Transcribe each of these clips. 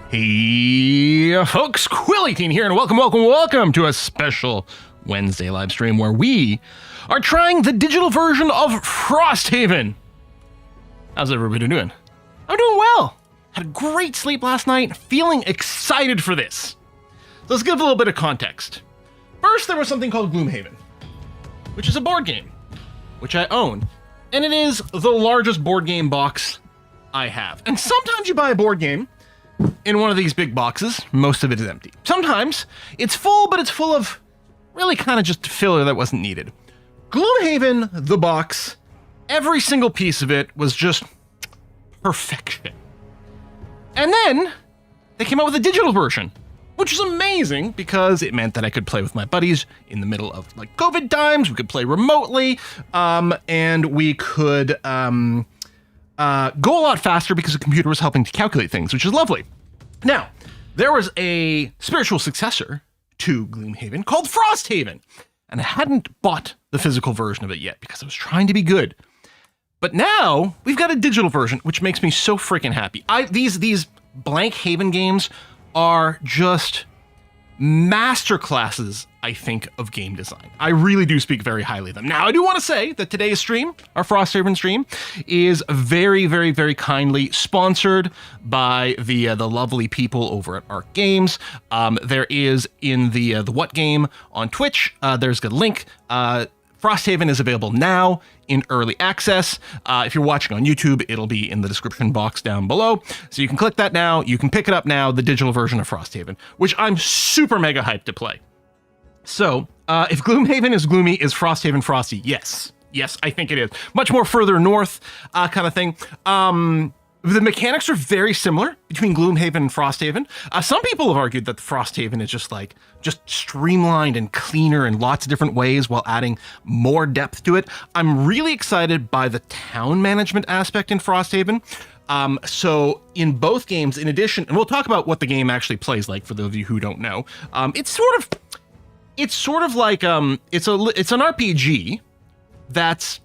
Hey folks, Quill18 here, and welcome to a special Wednesday live stream where we are trying the digital version of Frosthaven. How's everybody doing? I'm doing well. Had a great sleep last night, feeling excited for this. So let's give a little bit of context. First, there was something called Gloomhaven, which is a board game, which I own, and it is the largest board game box I have. And sometimes you buy a board game in one of these big boxes, most of it is empty. Sometimes it's full, but it's full of really kind of just filler that wasn't needed. Gloomhaven, the box, every single piece of it was just perfection. And then they came out with a digital version, which is amazing because it meant that I could play with my buddies in the middle of like COVID times. We could play remotely, and we could go a lot faster because the computer was helping to calculate things, which is lovely. Now, there was a spiritual successor to Gloomhaven called Frosthaven, and I hadn't bought the physical version of it yet because I was trying to be good. But now we've got a digital version, which makes me so freaking happy. These blank Haven games are just masterclasses, I think, of game design. I really do speak very highly of them. Now, I do want to say that today's stream, our Frosthaven stream, is very, very, very kindly sponsored by the lovely people over at Arc Games. There is in the What Game on Twitch. There's a link. Frosthaven is available now in early access. If you're watching on YouTube, it'll be in the description box down below. So you can click that now. You can pick it up now, the digital version of Frosthaven, which I'm super mega hyped to play. So if Gloomhaven is gloomy, is Frosthaven frosty? Yes. Yes, I think it is. Much more further north kind of thing. The mechanics are very similar between Gloomhaven and Frosthaven. Some people have argued that the Frosthaven is just streamlined and cleaner in lots of different ways while adding more depth to it. I'm really excited by the town management aspect in Frosthaven. So in both games, in addition, and we'll talk about what the game actually plays like for those of you who don't know. It's sort of like it's an RPG that's.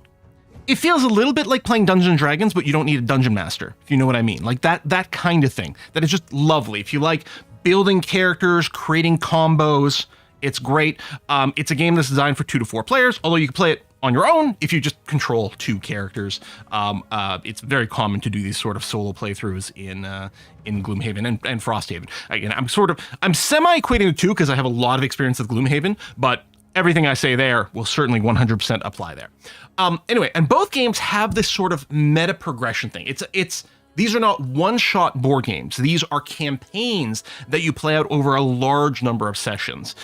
It feels a little bit like playing Dungeons & Dragons, but you don't need a dungeon master, if you know what I mean. Like that kind of thing. That is just lovely. If you like building characters, creating combos, it's great. It's a game that's designed for 2 to 4 players, although you can play it on your own if you just control 2 characters. It's very common to do these sort of solo playthroughs in Gloomhaven and Frosthaven. Again, I'm semi-equating the two because I have a lot of experience with Gloomhaven, but everything I say there will certainly 100% apply there. Anyway, and both games have this sort of meta progression thing. These are not one-shot board games. These are campaigns that you play out over a large number of sessions.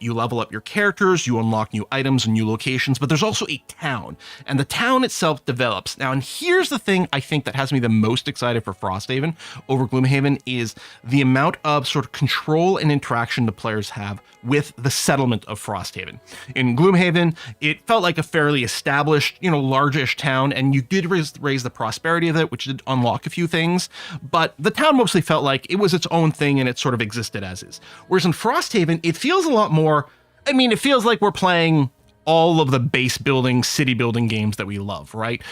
You level up your characters, you unlock new items and new locations, but there's also a town, and the town itself develops. Now, and here's the thing I think that has me the most excited for Frosthaven over Gloomhaven is the amount of sort of control and interaction the players have with the settlement of Frosthaven. In Gloomhaven, it felt like a fairly established, largish town, and you did raise the prosperity of it, which did unlock a few things, but the town mostly felt like it was its own thing and it sort of existed as is. Whereas in Frosthaven, it feels a lot more, it feels like we're playing all of the base building, city building games that we love, right?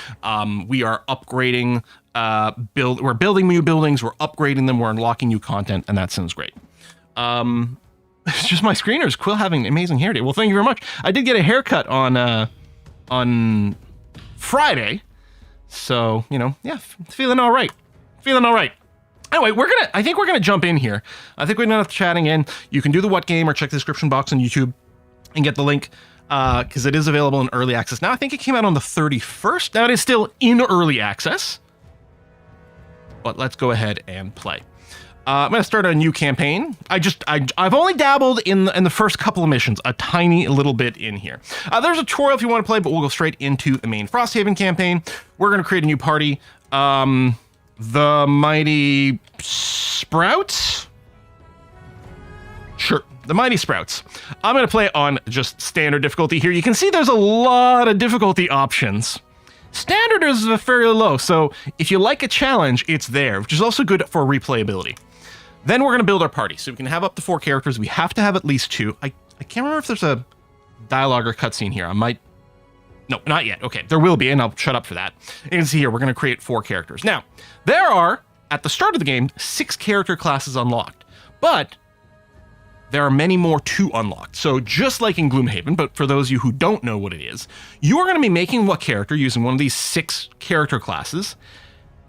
We are upgrading, we're building new buildings, we're upgrading them, we're unlocking new content, and that sounds great. It's just my screeners. Quill having an amazing hair day. Well, thank you very much. I did get a haircut on Friday. So, yeah, feeling all right. Anyway, I think we're gonna jump in here. I think we're enough chatting in. You can do the What Game or check the description box on YouTube and get the link because it is available in early access. Now, I think it came out on the 31st. Now, it is still in early access, but let's go ahead and play. I'm going to start a new campaign. I've only dabbled in the first couple of missions, a tiny little bit in here. There's a tutorial if you want to play, but we'll go straight into the main Frosthaven campaign. We're going to create a new party. The Mighty Sprouts? Sure, the Mighty Sprouts. I'm going to play on just standard difficulty here. You can see there's a lot of difficulty options. Standard is fairly low, so if you like a challenge, it's there, which is also good for replayability. Then we're going to build our party. So we can have up to 4 characters. We have to have at least 2. I can't remember if there's a dialogue or cutscene here. No, not yet. Okay, there will be, and I'll shut up for that. You can see here, we're going to create 4 characters. Now, there are at the start of the game, 6 character classes unlocked. But there are many more to unlock. So just like in Gloomhaven, but for those of you who don't know what it is, you are going to be making a character using one of these 6 character classes,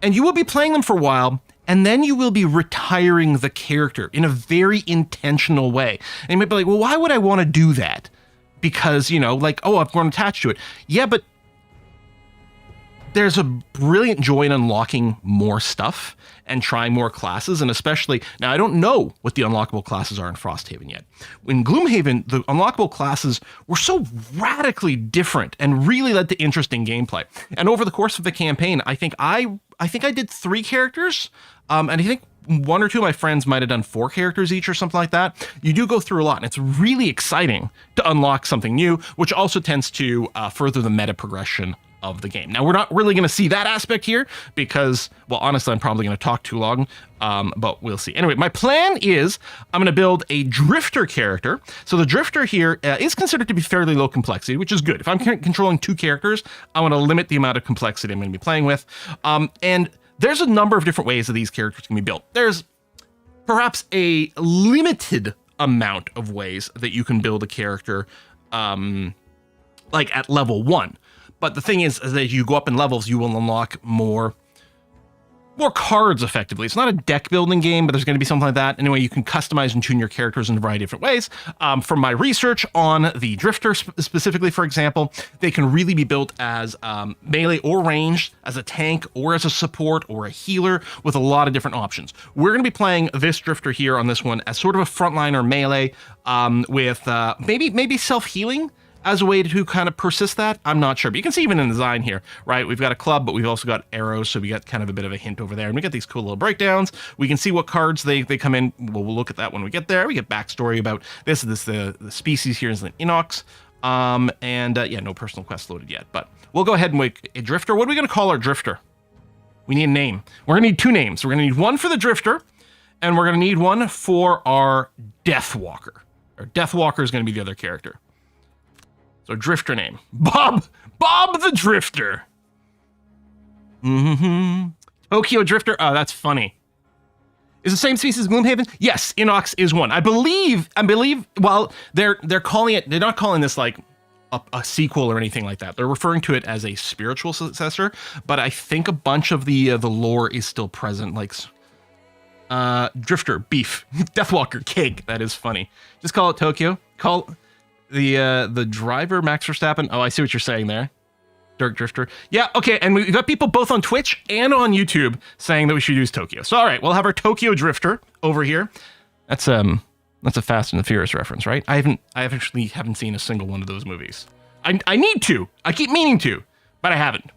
and you will be playing them for a while, and then you will be retiring the character in a very intentional way. And you might be like, well, why would I want to do that? Because, you know, like, oh, I've grown attached to it. Yeah, but there's a brilliant joy in unlocking more stuff and trying more classes, and especially, now I don't know what the unlockable classes are in Frosthaven yet. In Gloomhaven, the unlockable classes were so radically different and really led to interesting gameplay. And over the course of the campaign, I think I did 3 characters, and I think 1 or 2 of my friends might have done 4 characters each or something like that. You do go through a lot, and it's really exciting to unlock something new, which also tends to further the meta progression of the game. Now, we're not really going to see that aspect here because, well, honestly, I'm probably going to talk too long, but we'll see. Anyway, my plan is I'm going to build a Drifter character. So the Drifter here is considered to be fairly low complexity, which is good. If I'm controlling 2 characters, I want to limit the amount of complexity I'm going to be playing with. And there's a number of different ways that these characters can be built. There's perhaps a limited amount of ways that you can build a character, like at level 1. But the thing is that as you go up in levels, you will unlock more cards effectively. It's not a deck building game, but there's going to be something like that. Anyway, you can customize and tune your characters in a variety of different ways. From my research on the Drifter specifically, for example, they can really be built as melee or ranged, as a tank or as a support or a healer, with a lot of different options. We're going to be playing this Drifter here on this one as sort of a frontliner melee with maybe self-healing as a way to kind of persist that. I'm not sure, but you can see even in the design here, right? We've got a club, but we've also got arrows, so we got kind of a bit of a hint over there. And we got these cool little breakdowns. We can see what cards they come in. We'll look at that when we get there. We get backstory about this. The species here is an Inox. Yeah, no personal quest loaded yet, but we'll go ahead and make a Drifter. What are we going to call our Drifter? We need a name. We're going to need 2 names. We're going to need one for the Drifter, and we're going to need one for our Deathwalker. Our Deathwalker is going to be the other character. So Drifter name, Bob the Drifter. Tokyo Drifter. Oh, that's funny. Is the same species as Gloomhaven? Yes, Inox is one. I believe. Well, they're calling it. They're not calling this like a sequel or anything like that. They're referring to it as a spiritual successor. But I think a bunch of the lore is still present. Like Drifter, beef, Deathwalker, cake. That is funny. Just call it Tokyo. Call the driver Max Verstappen. Oh, I see what you're saying there. Dark Drifter. Yeah, okay, and we've got people both on Twitch and on YouTube saying that we should use Tokyo. So all right, we'll have our Tokyo Drifter over here. That's a Fast and the Furious reference, right? I actually haven't seen a single one of those movies. I need to. I keep meaning to, but I haven't.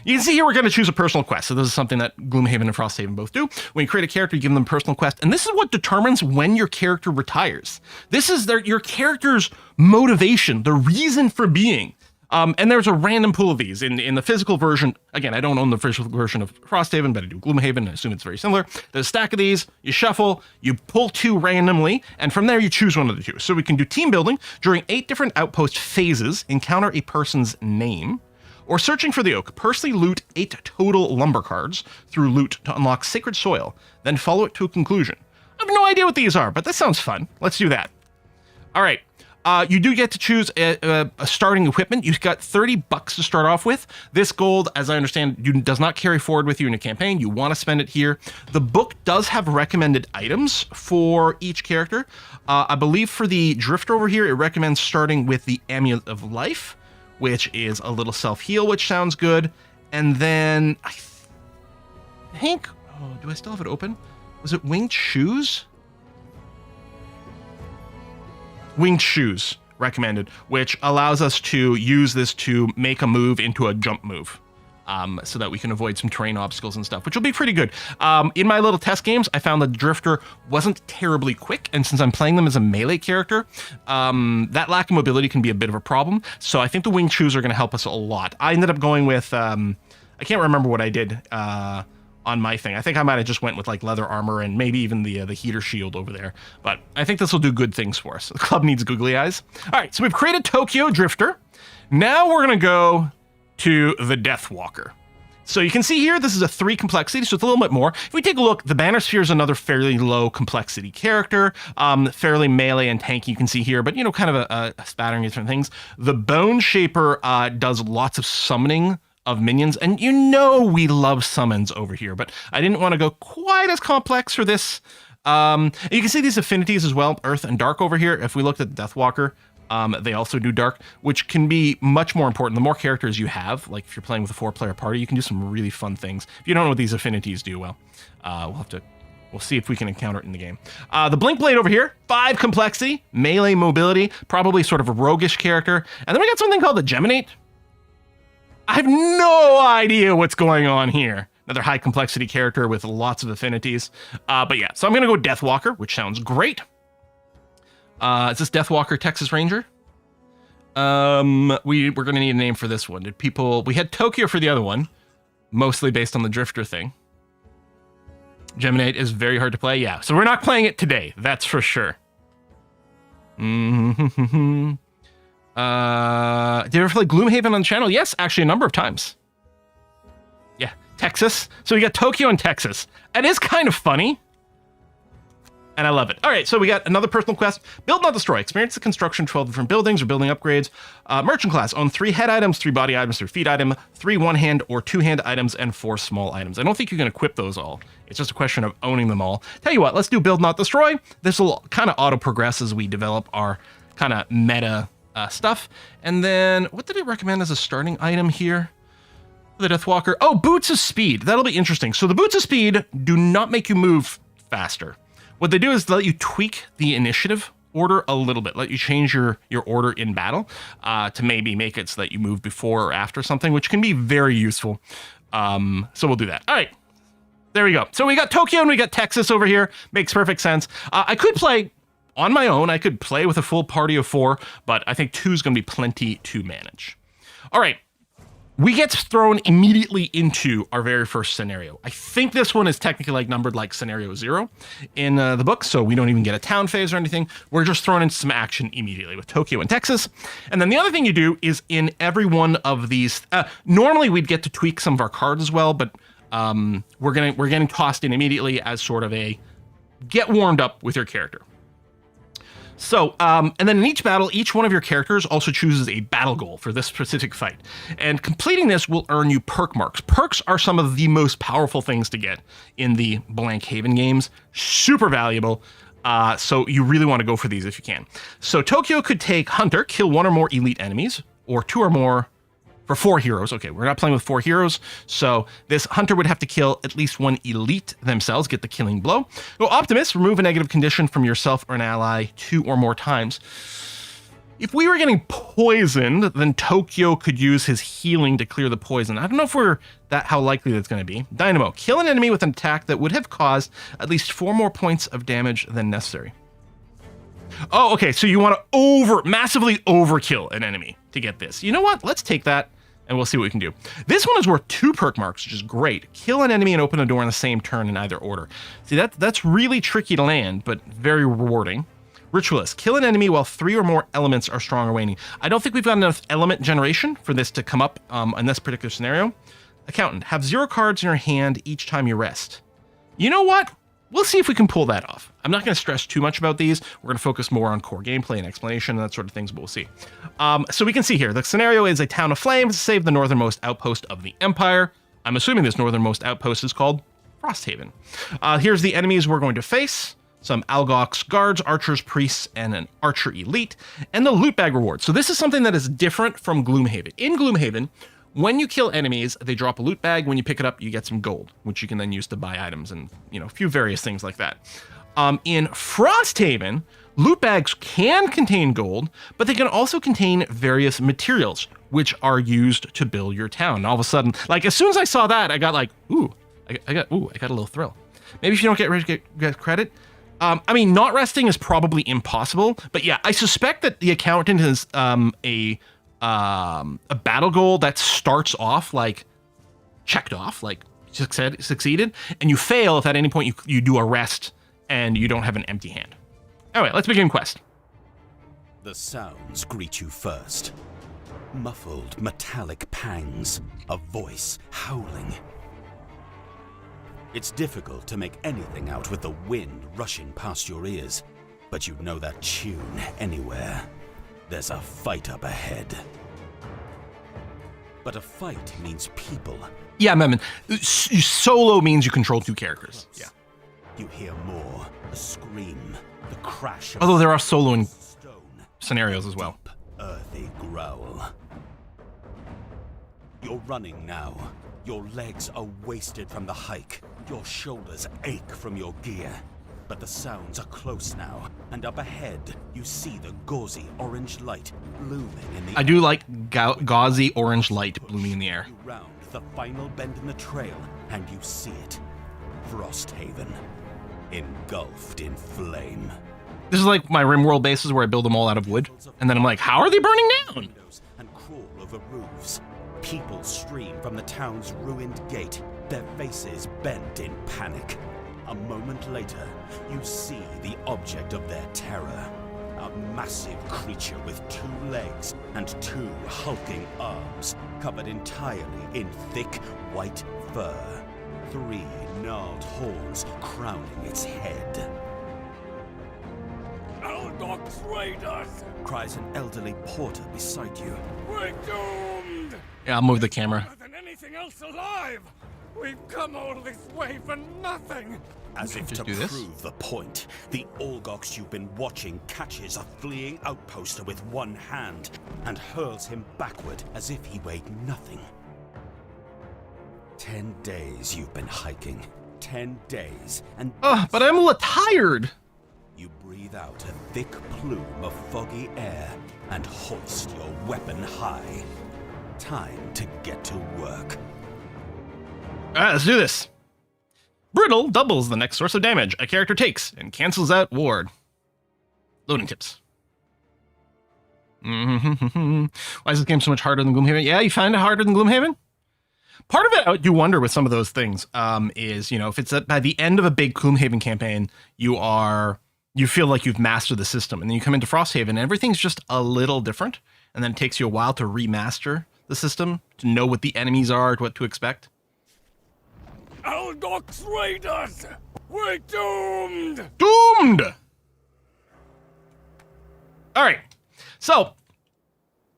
You can see here we're going to choose a personal quest. So this is something that Gloomhaven and Frosthaven both do. When you create a character, you give them a personal quest. And this is what determines when your character retires. This is your character's motivation, the reason for being. And there's a random pool of these. In the physical version, again, I don't own the physical version of Frosthaven, but I do Gloomhaven. I assume it's very similar. There's a stack of these. You shuffle, you pull 2 randomly, and from there you choose one of the 2. So we can do team building. During 8 different outpost phases, encounter a person's name. Or searching for the oak, personally loot 8 total lumber cards through loot to unlock sacred soil, then follow it to a conclusion. I have no idea what these are, but that sounds fun. Let's do that. All right. You do get to choose a starting equipment. You've got $30 to start off with. This gold, as I understand, does not carry forward with you in a campaign. You want to spend it here. The book does have recommended items for each character. I believe for the Drifter over here, it recommends starting with the Amulet of Life, which is a little self-heal, which sounds good. And then I think, oh, do I still have it open? Was it Winged Shoes? Winged Shoes recommended, which allows us to use this to make a move into a jump move. So that we can avoid some terrain obstacles and stuff, which will be pretty good. In my little test games, I found the Drifter wasn't terribly quick, and since I'm playing them as a melee character, that lack of mobility can be a bit of a problem. So I think the Winged Shoes are going to help us a lot. I ended up going with, I can't remember what I did on my thing. I think I might have just went with like leather armor and maybe even the heater shield over there. But I think this will do good things for us. The club needs googly eyes. All right, so we've created Tokyo Drifter. Now we're going to go to the Deathwalker. So you can see here, this is a 3 complexity, so it's a little bit more. If we take a look, the Banner Sphere is another fairly low complexity character, fairly melee and tanky, you can see here, but, you know, kind of a spattering of different things. The Bone Shaper does lots of summoning of minions, and you know we love summons over here, but I didn't want to go quite as complex for this. You can see these affinities as well, Earth and Dark over here. If we looked at Deathwalker, they also do Dark, which can be much more important. The more characters you have, like if you're playing with a 4-player party, you can do some really fun things. If you don't know what these affinities do, well, we'll see if we can encounter it in the game. The Blink Blade over here, 5 complexity, melee mobility, probably sort of a roguish character. And then we got something called the Geminate. I have no idea what's going on here. Another high complexity character with lots of affinities. But yeah, so I'm going to go Deathwalker, which sounds great. Is this Deathwalker Texas Ranger? We're going to need a name for this one. We had Tokyo for the other one, mostly based on the Drifter thing. Geminate is very hard to play. Yeah, so we're not playing it today. That's for sure. Did you ever play Gloomhaven on the channel? Yes, actually a number of times. Yeah, Texas. So we got Tokyo and Texas. It is kind of funny. And I love it. All right, so we got another personal quest. Build, not destroy. Experience the construction of 12 different buildings or building upgrades. Merchant class. Own 3 head items, 3 body items, 3 feet item, 3 one-hand or 2-hand items, and 4 small items. I don't think you can equip those all. It's just a question of owning them all. Tell you what, let's do build, not destroy. This will kind of auto-progress as we develop our kind of meta stuff. And then, what did it recommend as a starting item here? The Deathwalker. Oh, Boots of Speed. That'll be interesting. So the Boots of Speed do not make you move faster. What they do is let you tweak the initiative order a little bit, let you change your order in battle to maybe make it so that you move before or after something, which can be very useful. So we'll do that. All right, there we go. So we got Tokyo and we got Texas over here. Makes perfect sense. I could play on my own. I could play with a full party of 4, but I think 2 is going to be plenty to manage. All right. We get thrown immediately into our very first scenario. I think this one is technically like numbered like scenario 0 in the book, so we don't even get a town phase or anything. We're just thrown into some action immediately with Tokyo and Texas. And then the other thing you do is in every one of these, normally we'd get to tweak some of our cards as well, but we're getting tossed in immediately as sort of a get warmed up with your character. So, and then in each battle, each one of your characters also chooses a battle goal for this specific fight. And completing this will earn you perk marks. Perks are some of the most powerful things to get in the Blank Haven games. Super valuable. So you really want to go for these if you can. So Tokyo could take Hunter, kill 1 or more elite enemies, or 2 or more for 4 heroes. Okay, we're not playing with 4 heroes, so this Hunter would have to kill at least 1 elite themselves, get the killing blow. Go Optimist, remove a negative condition from yourself or an ally 2 or more times. If we were getting poisoned, then Tokyo could use his healing to clear the poison. I don't know if how likely that's going to be. Dynamo, kill an enemy with an attack that would have caused at least 4 more points of damage than necessary. Oh, okay, so you want to massively overkill an enemy to get this. You know what? Let's take that. And we'll see what we can do. This one is worth 2 perk marks, which is great. Kill an enemy and open a door in the same turn in either order. See, that's really tricky to land, but very rewarding. Ritualist, kill an enemy while 3 or more elements are strong or waning. I don't think we've got enough element generation for this to come up in this particular scenario. Accountant, have 0 cards in your hand each time you rest. You know what? We'll see if we can pull that off. I'm not going to stress too much about these. We're going to focus more on core gameplay and explanation and that sort of things, but we'll see. So we can see here, the scenario is a town of flames, save the northernmost outpost of the Empire. I'm assuming this northernmost outpost is called Frosthaven. Here's the enemies we're going to face. Some Algox guards, archers, priests, and an archer elite, and the loot bag reward. So this is something that is different from Gloomhaven. In Gloomhaven, when you kill enemies, they drop a loot bag. When you pick it up, you get some gold, which you can then use to buy items and, you know, a few various things like that. In Frosthaven, loot bags can contain gold, but they can also contain various materials, which are used to build your town. And all of a sudden, like as soon as I saw that, I got like, I got a little thrill. Maybe if you don't get credit. I mean, not resting is probably impossible, but yeah, I suspect that the accountant is a battle goal that starts off like checked off, like succeeded, and you fail if at any point you do a rest and you don't have an empty hand. Anyway, let's begin quest. The sounds greet you first. Muffled metallic pangs, a voice howling. It's difficult to make anything out with the wind rushing past your ears, but you know that tune anywhere. There's a fight up ahead. But a fight means people. Yeah, man. Solo means you control 2 characters. Yeah. You hear more, a scream, the crash of Although there are soloing stone, scenarios as well. deep, earthy growl. You're running now. Your legs are wasted from the hike. Your shoulders ache from your gear. But the sounds are close now, and up ahead, you see the gauzy orange light blooming in the I do like gauzy orange light blooming in the air. You round the final bend in the trail, and you see it. Frosthaven, engulfed in flame. This is like my RimWorld bases where I build them all out of wood, and then I'm like, how are they burning down? Windows and crawl over roofs. People stream from the town's ruined gate, their faces bent in panic. A moment later, you see the object of their terror. A massive creature with 2 legs and 2 hulking arms, covered entirely in thick white fur. 3 gnarled horns crowning its head. Aldox Raiders! Cries an elderly porter beside you. We're doomed! Yeah, I'll move the camera. More than anything else alive! We've come all this way for nothing! As if Just to do this? prove the point, the Olgox you've been watching catches a fleeing outposter with one hand and hurls him backward as if he weighed nothing. 10 days you've been hiking. 10 days, and But I'm a little tired. you breathe out a thick plume of foggy air and hoist your weapon high. Time to get to work. All right, let's do this. Brittle doubles the next source of damage a character takes and cancels out ward. Loading tips. Why is this game so much harder than Gloomhaven? Yeah, you find it harder than Gloomhaven? Part of it, I do wonder with some of those things, is, you know, if it's by the end of a big Gloomhaven campaign, you feel like you've mastered the system, and then you come into Frosthaven and everything's just a little different, and then it takes you a while to remaster the system, to know what the enemies are, what to expect. Aldox Raiders! We're doomed! Doomed! All right, so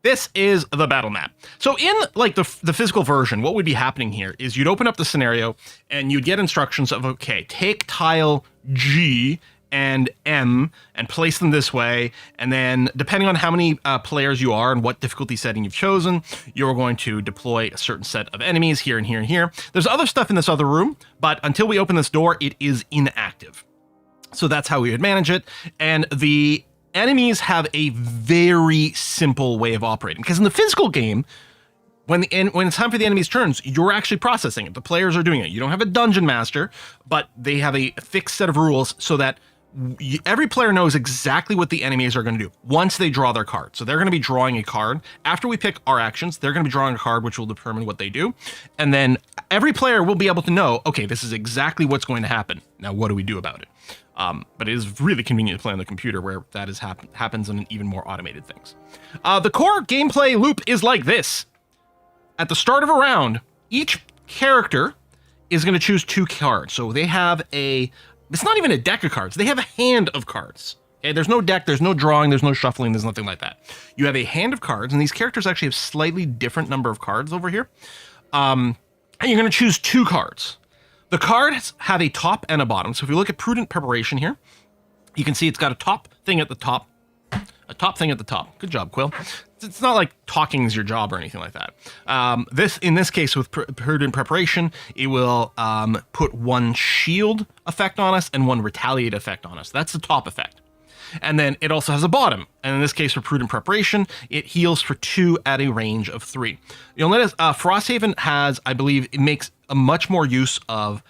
this is the battle map. So in like the physical version, what would be happening here is you'd open up the scenario and you'd get instructions of, okay, take tile G and M and place them this way. And then depending on how many players you are and what difficulty setting you've chosen, you're going to deploy a certain set of enemies here and here and here. There's other stuff in this other room, but until we open this door, it is inactive. So that's how we would manage it. And the enemies have a very simple way of operating, because in the physical game, when it's time for the enemy's turns, you're actually processing it. The players are doing it. You don't have a dungeon master, but they have a fixed set of rules so that every player knows exactly what the enemies are going to do once they draw their card. So they're going to be drawing a card. After we pick our actions, they're going to be drawing a card, which will determine what they do. And then every player will be able to know, okay, this is exactly what's going to happen. Now, what do we do about it? But it is really convenient to play on the computer where that is happens in even more automated things. The core gameplay loop is like this. At the start of a round, each character is going to choose 2 cards. So they have it's not even a deck of cards. They have a hand of cards. Okay, there's no deck, there's no drawing, there's no shuffling, there's nothing like that. You have a hand of cards, and these characters actually have slightly different number of cards over here. And you're going to choose 2 cards. The cards have a top and a bottom. So if you look at Prudent Preparation here, you can see it's got a top thing at the top, a top thing at the top. Good job, Quill. It's not like talking is your job or anything like that. In this case, with Prudent Preparation, it will put 1 shield effect on us and 1 retaliate effect on us. That's the top effect. And then it also has a bottom. And in this case, for Prudent Preparation, it heals for 2 at a range of 3. You'll notice Frosthaven has, I believe, it makes a much more use of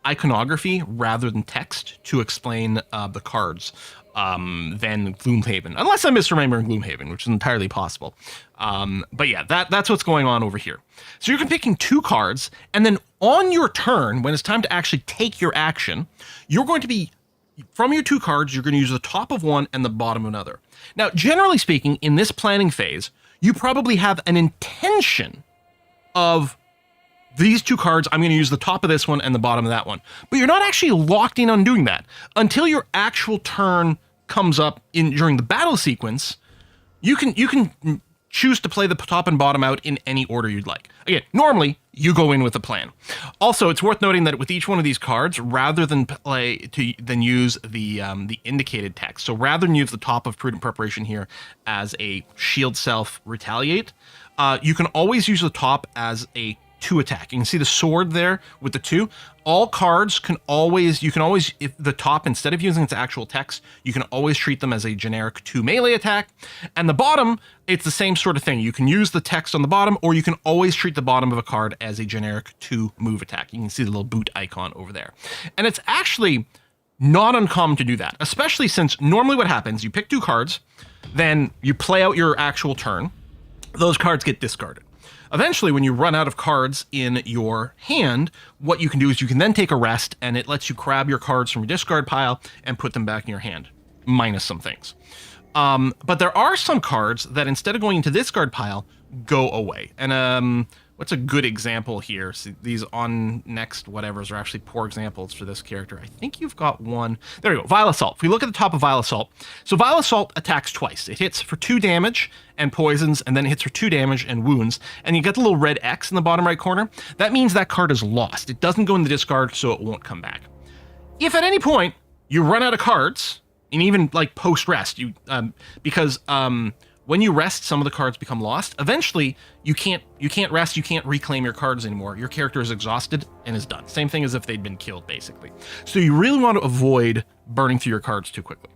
iconography rather than text to explain the cards than Gloomhaven. Unless I'm misremembering Gloomhaven, which is entirely possible. But yeah, that's what's going on over here. So you're picking 2 cards, and then on your turn, when it's time to actually take your action, you're going to be, from your 2 cards, you're going to use the top of one and the bottom of another. Now, generally speaking, in this planning phase, you probably have an intention of these two cards. I'm going to use the top of this one and the bottom of that one. But you're not actually locked in on doing that until your actual turn comes up during the battle sequence. You can choose to play the top and bottom out in any order you'd like. Again, normally you go in with a plan. Also, it's worth noting that with each one of these cards, rather than use the indicated text, so rather than use the top of Prudent Preparation here as a shield self retaliate, you can always use the top as a 2 attack. You can see the sword there with the 2. All cards you can always, if the top, instead of using its actual text, you can always treat them as a generic 2 melee attack. And the bottom, it's the same sort of thing. You can use the text on the bottom, or you can always treat the bottom of a card as a generic 2 move attack. You can see the little boot icon over there. And it's actually not uncommon to do that, especially since normally what happens, you pick 2 cards, then you play out your actual turn. Those cards get discarded. Eventually, when you run out of cards in your hand, what you can do is you can then take a rest, and it lets you grab your cards from your discard pile and put them back in your hand, minus some things. But there are some cards that instead of going into the discard pile, go away. And what's a good example here? So these on next whatevers are actually poor examples for this character. I think you've got one. There we go. Vile Assault. If we look at the top of Vile Assault, so Vile Assault attacks twice. It hits for 2 damage and poisons, and then it hits for 2 damage and wounds. And you get the little red X in the bottom right corner. That means that card is lost. It doesn't go in the discard, so it won't come back. If at any point you run out of cards, and even like post rest, because when you rest, some of the cards become lost. Eventually, you can't rest, you can't reclaim your cards anymore. Your character is exhausted and is done. Same thing as if they'd been killed, basically. So you really want to avoid burning through your cards too quickly.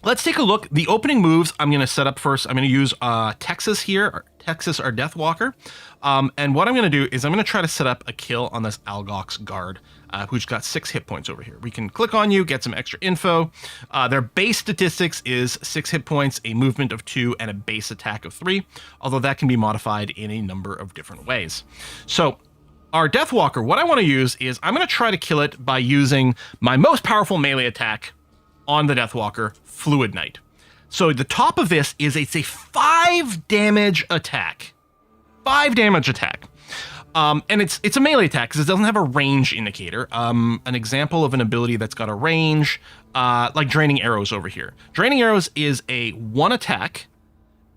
Let's take a look. The opening moves I'm going to set up first. I'm going to use Texas here, Texas our Deathwalker. And what I'm going to do is I'm going to try to set up a kill on this Algox guard, who's got 6 hit points over here. We can click on you, get some extra info. Their base statistics is 6 hit points, a movement of 2, and a base attack of 3, although that can be modified in a number of different ways. So our Deathwalker, what I want to use is I'm going to try to kill it by using my most powerful melee attack on the Deathwalker, Fluid Knight. So the top of this is it's a 5 damage attack. 5 damage attack. And it's a melee attack because it doesn't have a range indicator. An example of an ability that's got a range, like Draining Arrows over here. Draining Arrows is a 1 attack,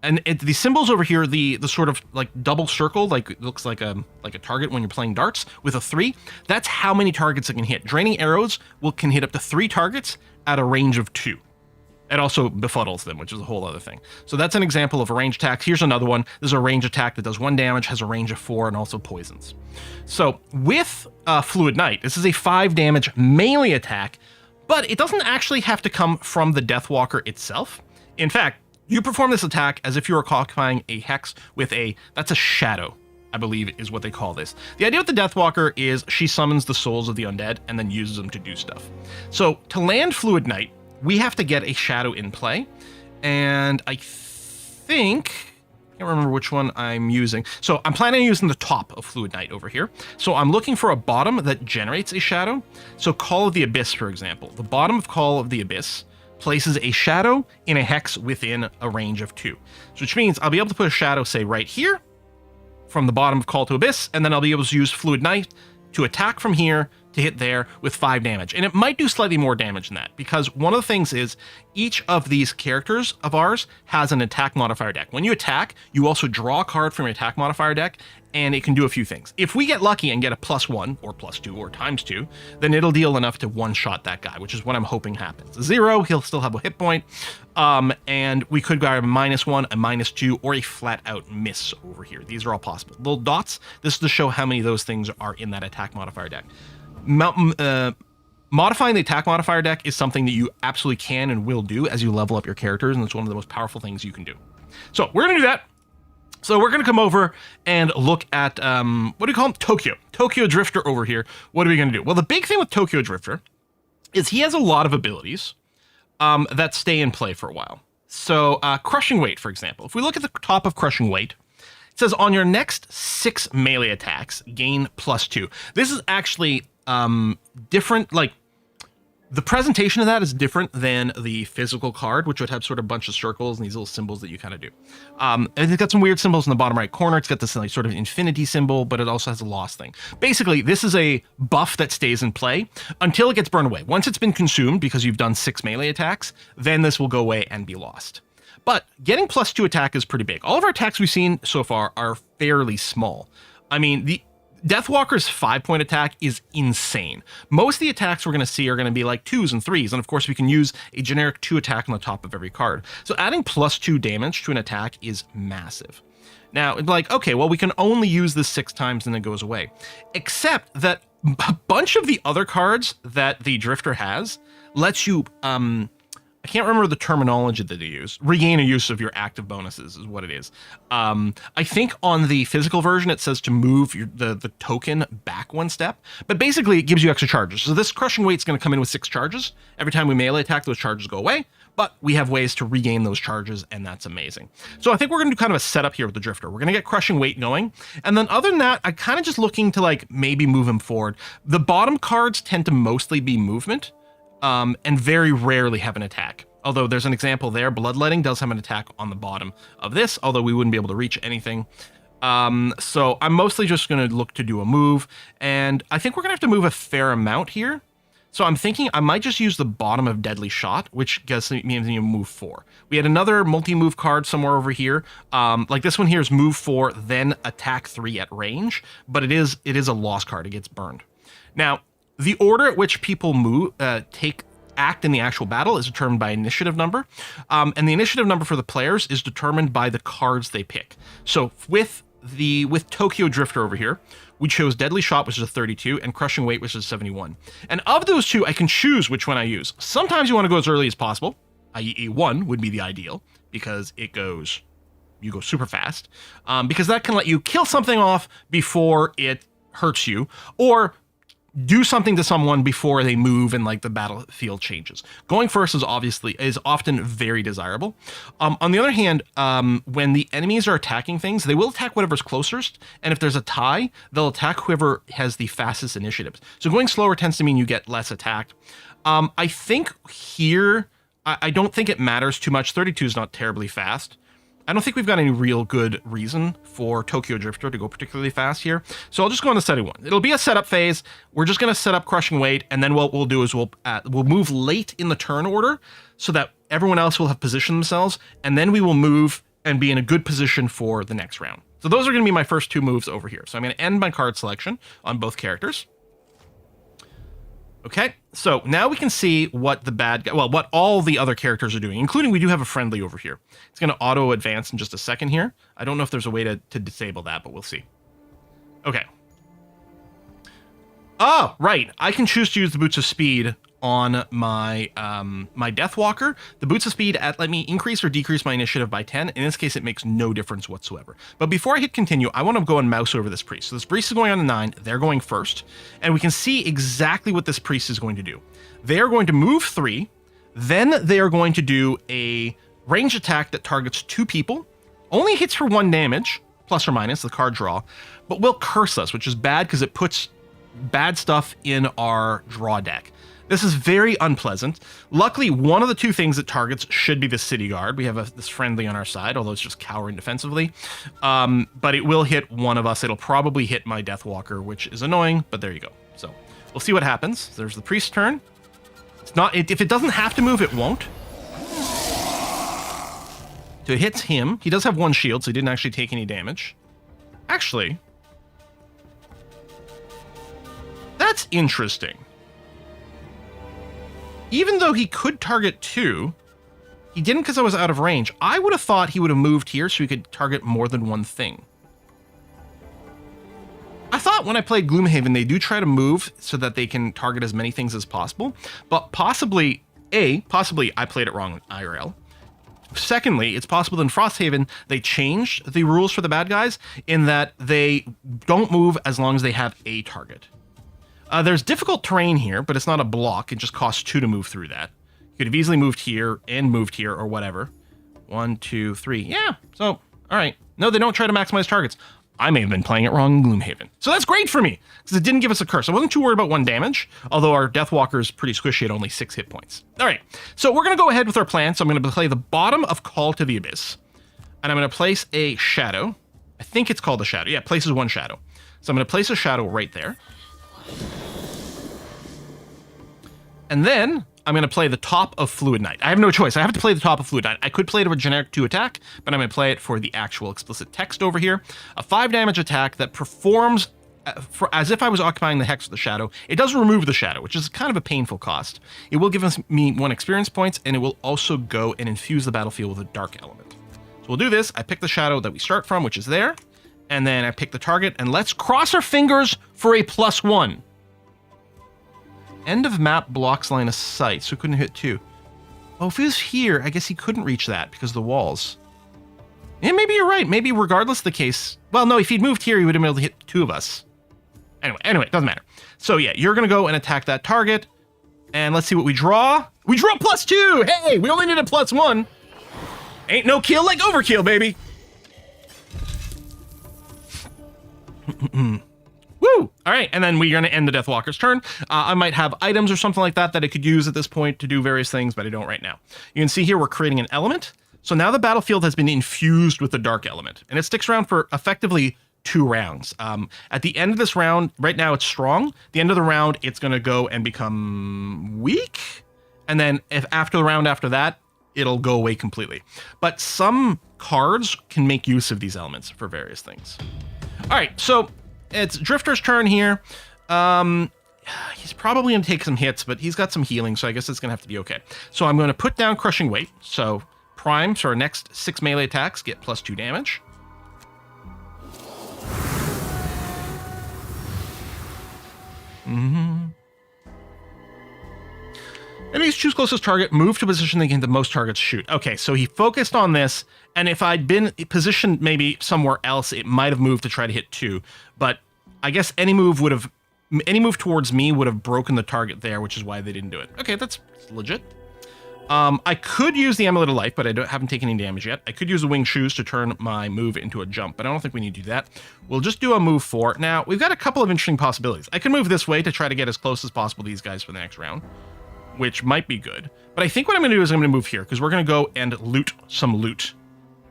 and the symbols over here, the sort of like double circle, like it looks like a target when you're playing darts with a 3. That's how many targets it can hit. Draining Arrows can hit up to 3 targets at a range of 2. It also befuddles them, which is a whole other thing. So that's an example of a range attack. Here's another one. This is a range attack that does 1 damage, has a range of 4, and also poisons. So with Fluid Knight, this is a 5 damage melee attack, but it doesn't actually have to come from the Deathwalker itself. In fact, you perform this attack as if you were occupying a hex with that's a shadow, I believe is what they call this. The idea with the Deathwalker is she summons the souls of the undead and then uses them to do stuff. So to land Fluid Knight, we have to get a shadow in play, and I can't remember which one I'm using. So I'm planning on using the top of Fluid Knight over here. So I'm looking for a bottom that generates a shadow. So Call of the Abyss, for example. The bottom of Call of the Abyss places a shadow in a hex within a range of 2. Which means I'll be able to put a shadow, say, right here from the bottom of Call to Abyss, and then I'll be able to use Fluid Knight to attack from here to hit there with 5 damage. And it might do slightly more damage than that, because one of the things is each of these characters of ours has an attack modifier deck. When you attack, you also draw a card from your attack modifier deck, and it can do a few things. If we get lucky and get a +1 or +2 or ×2, then it'll deal enough to one-shot that guy, which is what I'm hoping happens. 0, he'll still have a hit point, and we could go a -1, a -2, or a flat-out miss over here. These are all possible. Little dots, this is to show how many of those things are in that attack modifier deck. Modifying the attack modifier deck is something that you absolutely can and will do as you level up your characters, and it's one of the most powerful things you can do. So we're going to do that. So we're going to come over and look at, what do we call him? Tokyo Drifter over here. What are we going to do? Well, the big thing with Tokyo Drifter is he has a lot of abilities that stay in play for a while. So Crushing Weight, for example. If we look at the top of Crushing Weight, it says on your next 6 melee attacks, gain +2. This is actually different, like The presentation of that is different than the physical card, which would have sort of a bunch of circles and these little symbols that you kind of do. And it's got some weird symbols in the bottom right corner. It's got this like sort of infinity symbol, but it also has a loss thing. Basically, this is a buff that stays in play until it gets burned away. Once it's been consumed because you've done 6 melee attacks, then this will go away and be lost. But getting +2 attack is pretty big. All of our attacks we've seen so far are fairly small. I mean, the Deathwalker's 5-point attack is insane. Most of the attacks we're going to see are going to be like 2s and 3s, and of course we can use a generic 2 attack on the top of every card. So adding +2 damage to an attack is massive. Now, it'd be like, okay, well, we can only use this 6 times and then it goes away. Except that a bunch of the other cards that the Drifter has lets you, I can't remember the terminology that they use. Regain a use of your active bonuses is what it is. I think on the physical version, it says to move the token back 1 step, but basically it gives you extra charges. So this crushing weight's going to come in with 6 charges. Every time we melee attack, those charges go away, but we have ways to regain those charges, and that's amazing. So I think we're going to do kind of a setup here with the Drifter. We're going to get crushing weight going, and then other than that, I'm kind of just looking to like maybe move him forward. The bottom cards tend to mostly be movement, and very rarely have an attack. Although there's an example there, Bloodletting does have an attack on the bottom of this, although we wouldn't be able to reach anything. So I'm mostly just going to look to do a move, and I think we're going to have to move a fair amount here. So I'm thinking I might just use the bottom of Deadly Shot, which means you move 4. We had another multi-move card somewhere over here. Like this one here is move 4, then attack 3 at range, but it is a loss card. It gets burned. Now, the order at which people move, act in the actual battle is determined by initiative number, and the initiative number for the players is determined by the cards they pick. So with Tokyo Drifter over here, we chose Deadly Shot, which is a 32, and Crushing Weight, which is 71. And of those two, I can choose which one I use. Sometimes you want to go as early as possible, i.e. A1 would be the ideal, because you go super fast, because that can let you kill something off before it hurts you, or do something to someone before they move and like the battlefield changes. Going first is often very desirable. On the other hand, when the enemies are attacking things, they will attack whatever's closest, and if there's a tie, they'll attack whoever has the fastest initiative. So going slower tends to mean you get less attacked. I think here, I don't think it matters too much. 32 is not terribly fast. I don't think we've got any real good reason for Tokyo Drifter to go particularly fast here. So I'll just go on to steady 1. It'll be a setup phase. We're just going to set up Crushing Weight, and then what we'll do is we'll move late in the turn order so that everyone else will have positioned themselves, and then we will move and be in a good position for the next round. So those are going to be my first 2 moves over here. So I'm going to end my card selection on both characters. Okay, so now we can see what what all the other characters are doing, including we do have a friendly over here. It's going to auto advance in just a second here. I don't know if there's a way to disable that, but we'll see. Okay. Oh, right. I can choose to use the Boots of Speed on my my Deathwalker. The Boots of Speed let me increase or decrease my initiative by 10. In this case, it makes no difference whatsoever. But before I hit continue, I want to go and mouse over this priest. So this priest is going on to 9. They're going first. And we can see exactly what this priest is going to do. They are going to move 3. Then they are going to do a range attack that targets 2 people. Only hits for 1 damage, plus or minus the card draw, but will curse us, which is bad because it puts bad stuff in our draw deck. This is very unpleasant. Luckily, one of the 2 things it targets should be the City Guard. We have this friendly on our side, although it's just cowering defensively. But it will hit one of us. It'll probably hit my Deathwalker, which is annoying, but there you go. So we'll see what happens. There's the priest's turn. It's not. If it doesn't have to move, it won't. So it hits him. He does have 1 shield, so he didn't actually take any damage. Actually, that's interesting. Even though he could target 2, he didn't because I was out of range. I would have thought he would have moved here so he could target more than 1 thing. I thought when I played Gloomhaven, they do try to move so that they can target as many things as possible. But possibly I played it wrong in IRL. Secondly, it's possible in Frosthaven, they changed the rules for the bad guys in that they don't move as long as they have a target. There's difficult terrain here, but it's not a block. It just costs 2 to move through that. You could have easily moved here or whatever. 1, 2, 3. Yeah, so, all right. No, they don't try to maximize targets. I may have been playing it wrong in Gloomhaven. So that's great for me, because it didn't give us a curse. I wasn't too worried about 1 damage, although our Deathwalker is pretty squishy at only 6 hit points. All right, so we're going to go ahead with our plan. So I'm going to play the bottom of Call to the Abyss, and I'm going to place a shadow. I think it's called a shadow. Yeah, it places 1 shadow. So I'm going to place a shadow right there. And then I'm going to play the top of Fluid Knight. I have no choice. I have to play the top of Fluid Knight. I could play it of a generic 2 attack, but I'm going to play it for the actual explicit text over here. A 5 damage attack that performs as if I was occupying the hex of the shadow. It does remove the shadow, which is kind of a painful cost. It will give me 1 experience points, and it will also go and infuse the battlefield with a dark element. So we'll do this. I pick the shadow that we start from, which is there, and then I pick the target, and let's cross our fingers for a +1. End of map blocks line of sight, so he couldn't hit 2. Oh, if he was here, I guess he couldn't reach that because of the walls. Yeah, maybe you're right. Maybe regardless of the case. Well, no, if he'd moved here, he would have been able to hit 2 of us. Anyway, doesn't matter. So yeah, you're going to go and attack that target. And let's see what we draw. We draw +2! Hey, we only need a +1. Ain't no kill like overkill, baby. Woo! All right, and then we're going to end the Deathwalker's turn. I might have items or something like that that I could use at this point to do various things, but I don't right now. You can see here we're creating an element. So now the battlefield has been infused with the dark element, and it sticks around for effectively 2 rounds. At the end of this round, right now it's strong. The end of the round, it's going to go and become weak, and then if after the round after that, it'll go away completely. But some cards can make use of these elements for various things. All right, so it's Drifter's turn here. He's probably going to take some hits, but he's got some healing, so I guess it's going to have to be okay. So I'm going to put down Crushing Weight. So Prime, so our next 6 melee attacks get +2 damage. Enemies choose closest target, move to position they can the most targets shoot. Okay, so he focused on this, and if I'd been positioned maybe somewhere else, it might have moved to try to hit 2. But I guess any move towards me would have broken the target there, which is why they didn't do it. Okay, that's legit. I could use the Amulet of Life, but I haven't taken any damage yet. I could use the Winged Shoes to turn my move into a jump, but I don't think we need to do that. We'll just do a move 4. Now, we've got a couple of interesting possibilities. I can move this way to try to get as close as possible to these guys for the next round, which might be good. But I think what I'm going to do is I'm going to move here, because we're going to go and loot some loot.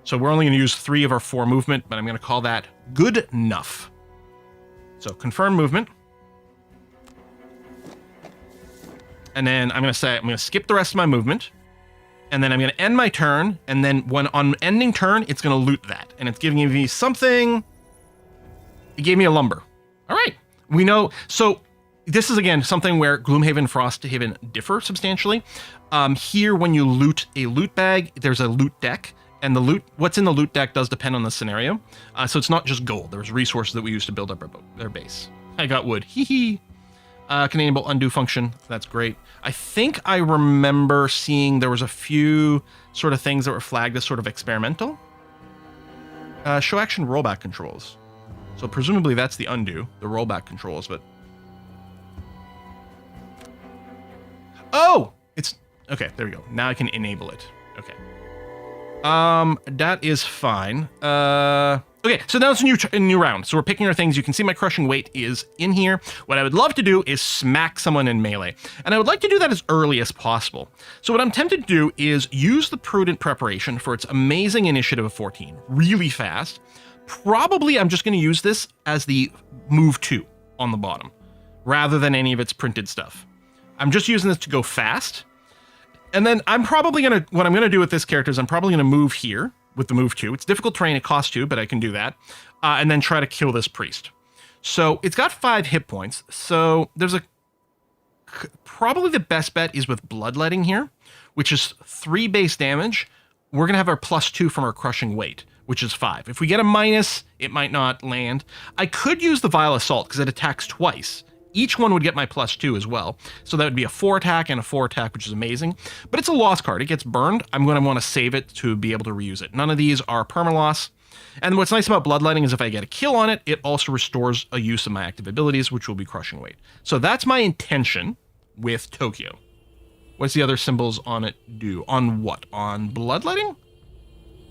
So we're only going to use 3 of our 4 movement, but I'm going to call that good enough. So confirm movement. And then I'm going to say, I'm going to skip the rest of my movement. And then I'm going to end my turn. And then when on ending turn, it's going to loot that. And it's giving me something. It gave me a lumber. All right. We know. So this is, again, something where Gloomhaven and Frosthaven differ substantially. Here, when you loot a loot bag, there's a loot deck. And the loot, what's in the loot deck does depend on the scenario. So it's not just gold. There's resources that we use to build up our base. I got wood. Hee hee. Can enable undo function. That's great. I think I remember seeing there was a few sort of things that were flagged as sort of experimental. Show action rollback controls. So presumably that's the undo, the rollback controls, but... Oh! It's... Okay, there we go. Now I can enable it. Okay. That is fine. Okay, so now it's a new round. So we're picking our things. You can see my Crushing Weight is in here. What I would love to do is smack someone in melee. And I would like to do that as early as possible. So what I'm tempted to do is use the Prudent Preparation for its amazing initiative of 14. Really fast. Probably I'm just going to use this as the move 2 on the bottom, rather than any of its printed stuff. I'm just using this to go fast. And then I'm probably going to, what I'm going to do with this character is I'm probably going to move here with the move 2. It's difficult terrain, it costs 2, but I can do that. And then try to kill this priest. So it's got 5 hit points. So there's probably the best bet is with Bloodletting here, which is 3 base damage. We're going to have our +2 from our Crushing Weight, which is 5. If we get a minus, it might not land. I could use the Vile Assault because it attacks twice. Each one would get my +2 as well. So that would be a 4 attack and a 4 attack, which is amazing. But it's a loss card. It gets burned. I'm going to want to save it to be able to reuse it. None of these are perma-loss. And what's nice about Bloodletting is if I get a kill on it, it also restores a use of my active abilities, which will be Crushing Weight. So that's my intention with Tokyo. What's the other symbols on it do? On what? On Bloodletting?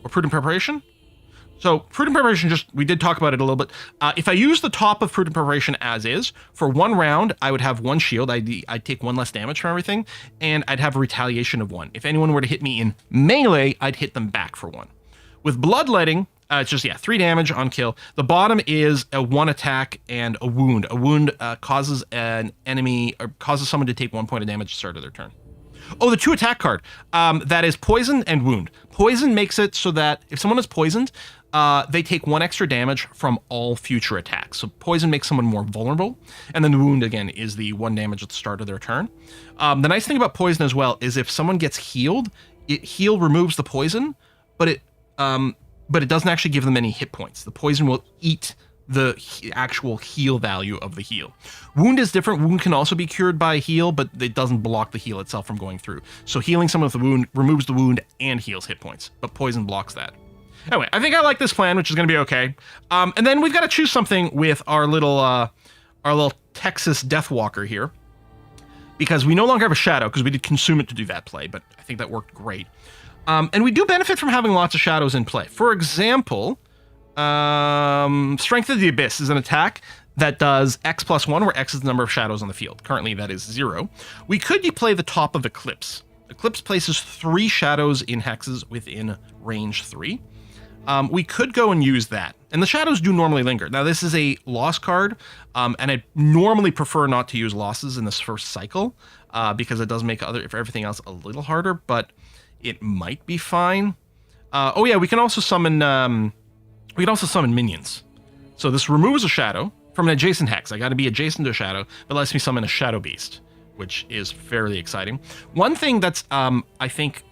Or Prudent Preparation? So Prudent Preparation, we did talk about it a little bit. If I use the top of Prudent Preparation as is, for 1 round, I would have 1 shield. I'd take 1 less damage from everything, and I'd have a retaliation of 1. If anyone were to hit me in melee, I'd hit them back for 1. With Bloodletting, it's just, 3 damage on kill. The bottom is a 1 attack and a wound. A wound causes an enemy, or causes someone to take 1 point of damage at the start of their turn. Oh, the 2 attack card. That is Poison and Wound. Poison makes it so that if someone is poisoned, they take 1 extra damage from all future attacks. So Poison makes someone more vulnerable. And then the Wound, again, is the 1 damage at the start of their turn. The nice thing about Poison as well is if someone gets healed, heal removes the poison, but it doesn't actually give them any hit points. The poison will eat the actual heal value of the heal. Wound is different. Wound can also be cured by heal, but it doesn't block the heal itself from going through. So healing someone with a wound removes the wound and heals hit points, but poison blocks that. Anyway, I think I like this plan, which is going to be okay. And then we've got to choose something with our little Texas Deathwalker here, because we no longer have a shadow, because we did consume it to do that play, but I think that worked great. And we do benefit from having lots of shadows in play. For example, Strength of the Abyss is an attack that does X plus 1, where X is the number of shadows on the field. Currently, that is 0. We could play the top of Eclipse. Eclipse places 3 shadows in hexes within range 3. We could go and use that. And the shadows do normally linger. Now, this is a loss card, and I normally prefer not to use losses in this first cycle, because it does make everything else a little harder, but it might be fine. Oh yeah, we can also summon minions. So this removes a shadow from an adjacent hex. I got to be adjacent to a shadow, but lets me summon a shadow beast, which is fairly exciting. One thing that's I think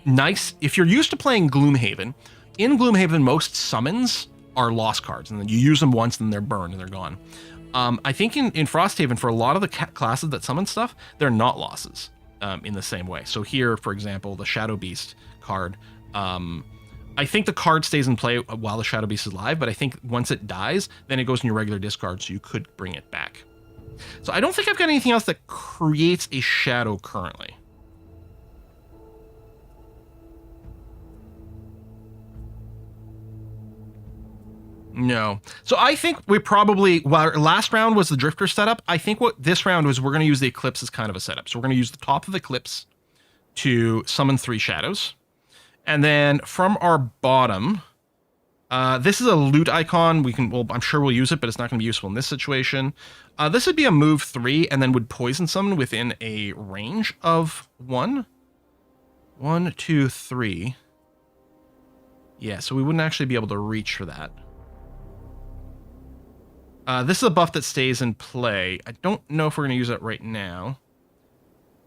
nice, if you're used to playing Gloomhaven, in Gloomhaven most summons are loss cards, and then you use them once, then they're burned and they're gone. I think in Frosthaven, for a lot of the classes that summon stuff, they're not losses in the same way. So here, for example, the Shadow Beast card, I think the card stays in play while the Shadow Beast is live, but I think once it dies, then it goes in your regular discard, so you could bring it back. So I don't think I've got anything else that creates a shadow currently. No. So I think we probably, while last round was the Drifter setup, I think what this round was, we're going to use the Eclipse as kind of a setup. So we're going to use the top of Eclipse to summon 3 shadows. And then from our bottom, this is a loot icon. Well, I'm sure we'll use it, but it's not going to be useful in this situation. This would be a move 3 and then would poison someone within a range of 1. 1, 2, 3. Yeah, so we wouldn't actually be able to reach for that. This is a buff that stays in play. I don't know if we're going to use it right now.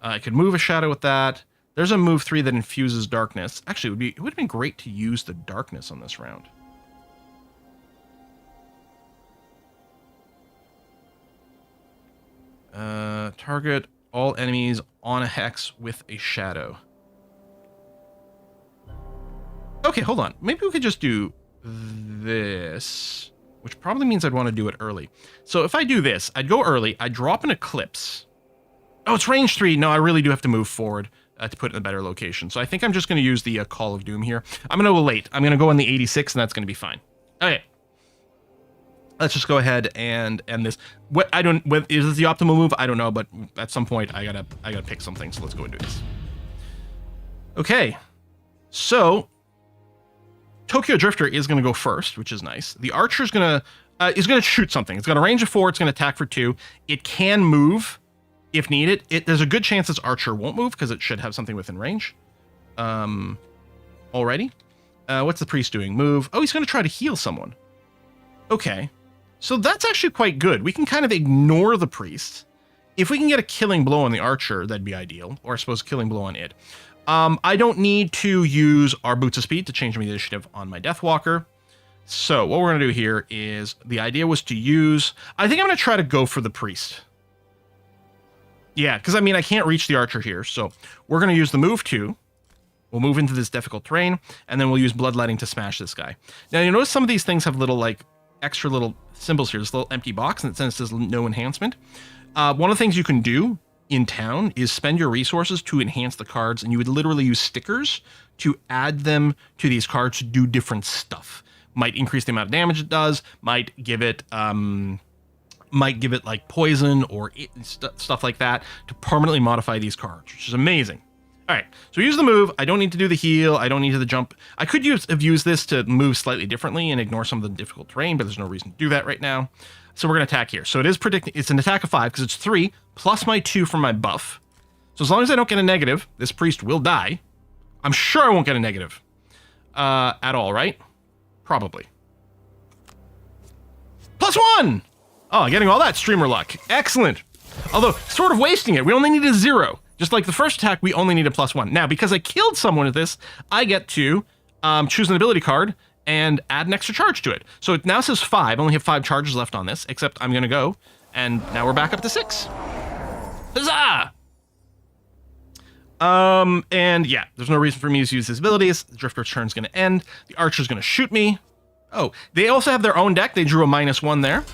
I could move a shadow with that. There's a move 3 that infuses darkness. Actually, it would have been great to use the darkness on this round. Target all enemies on a hex with a shadow. Okay, hold on. Maybe we could just do this, which probably means I'd want to do it early. So if I do this, I'd go early, I'd drop an Eclipse. Oh, it's range 3. No, I really do have to move forward to put it in a better location. So I think I'm just going to use the Call of Doom here. I'm going to go late. I'm going to go in the 86, and that's going to be fine. Okay. Let's just go ahead and end this. Is this the optimal move? I don't know, but at some point I gotta pick something. So let's go and do this. Okay. So Tokyo Drifter is going to go first, which is nice. The Archer is going to shoot something. It's got a range of 4. It's going to attack for 2. It can move if needed. There's a good chance this Archer won't move because it should have something within range already. What's the Priest doing? Move. Oh, he's going to try to heal someone. Okay. So that's actually quite good. We can kind of ignore the Priest. If we can get a killing blow on the Archer, that'd be ideal. Or I suppose killing blow on it. I don't need to use our Boots of Speed to change my initiative on my Deathwalker. So what we're going to do here is, the idea was to use... I think I'm going to try to go for the Priest. Yeah, because I mean, I can't reach the Archer here. So we're going to use the move 2. We'll move into this difficult terrain, and then we'll use Bloodletting to smash this guy. Now, you notice some of these things have little, like, extra little symbols here. This little empty box, and it says no enhancement. One of the things you can do in town is spend your resources to enhance the cards, and you would literally use stickers to add them to these cards to do different stuff. might increase the amount of damage it does, might give it like poison or stuff like that to permanently modify these cards, which is amazing. All right, so use the move. I don't need to do the heal. I don't need to the jump. I could have used this to move slightly differently and ignore some of the difficult terrain, but there's no reason to do that right now. So we're going to attack here. So it is predicting, it's an attack of 5 because it's 3 plus my 2 from my buff. So as long as I don't get a negative, this priest will die. I'm sure I won't get a negative at all, right? Probably. +1! Oh, getting all that streamer luck. Excellent. Although, sort of wasting it. We only need a 0. Just like the first attack, we only need a +1. Now, because I killed someone with this, I get to choose an ability card and add an extra charge to it. So it now says 5. I only have 5 charges left on this, except I'm going to go, and now we're back up to 6. Huzzah! And yeah, there's no reason for me to use his abilities. The Drifter's turn's going to end. The Archer's going to shoot me. Oh, they also have their own deck. They drew a -1 there.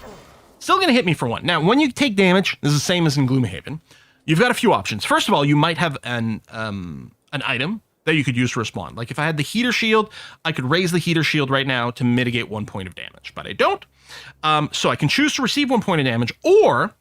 Still going to hit me for 1. Now, when you take damage, this is the same as in Gloomhaven. You've got a few options. First of all, you might have an item that you could use to respond. Like if I had the heater shield, I could raise the heater shield right now to mitigate 1 point of damage, but I don't. So I can choose to receive 1 point of damage, or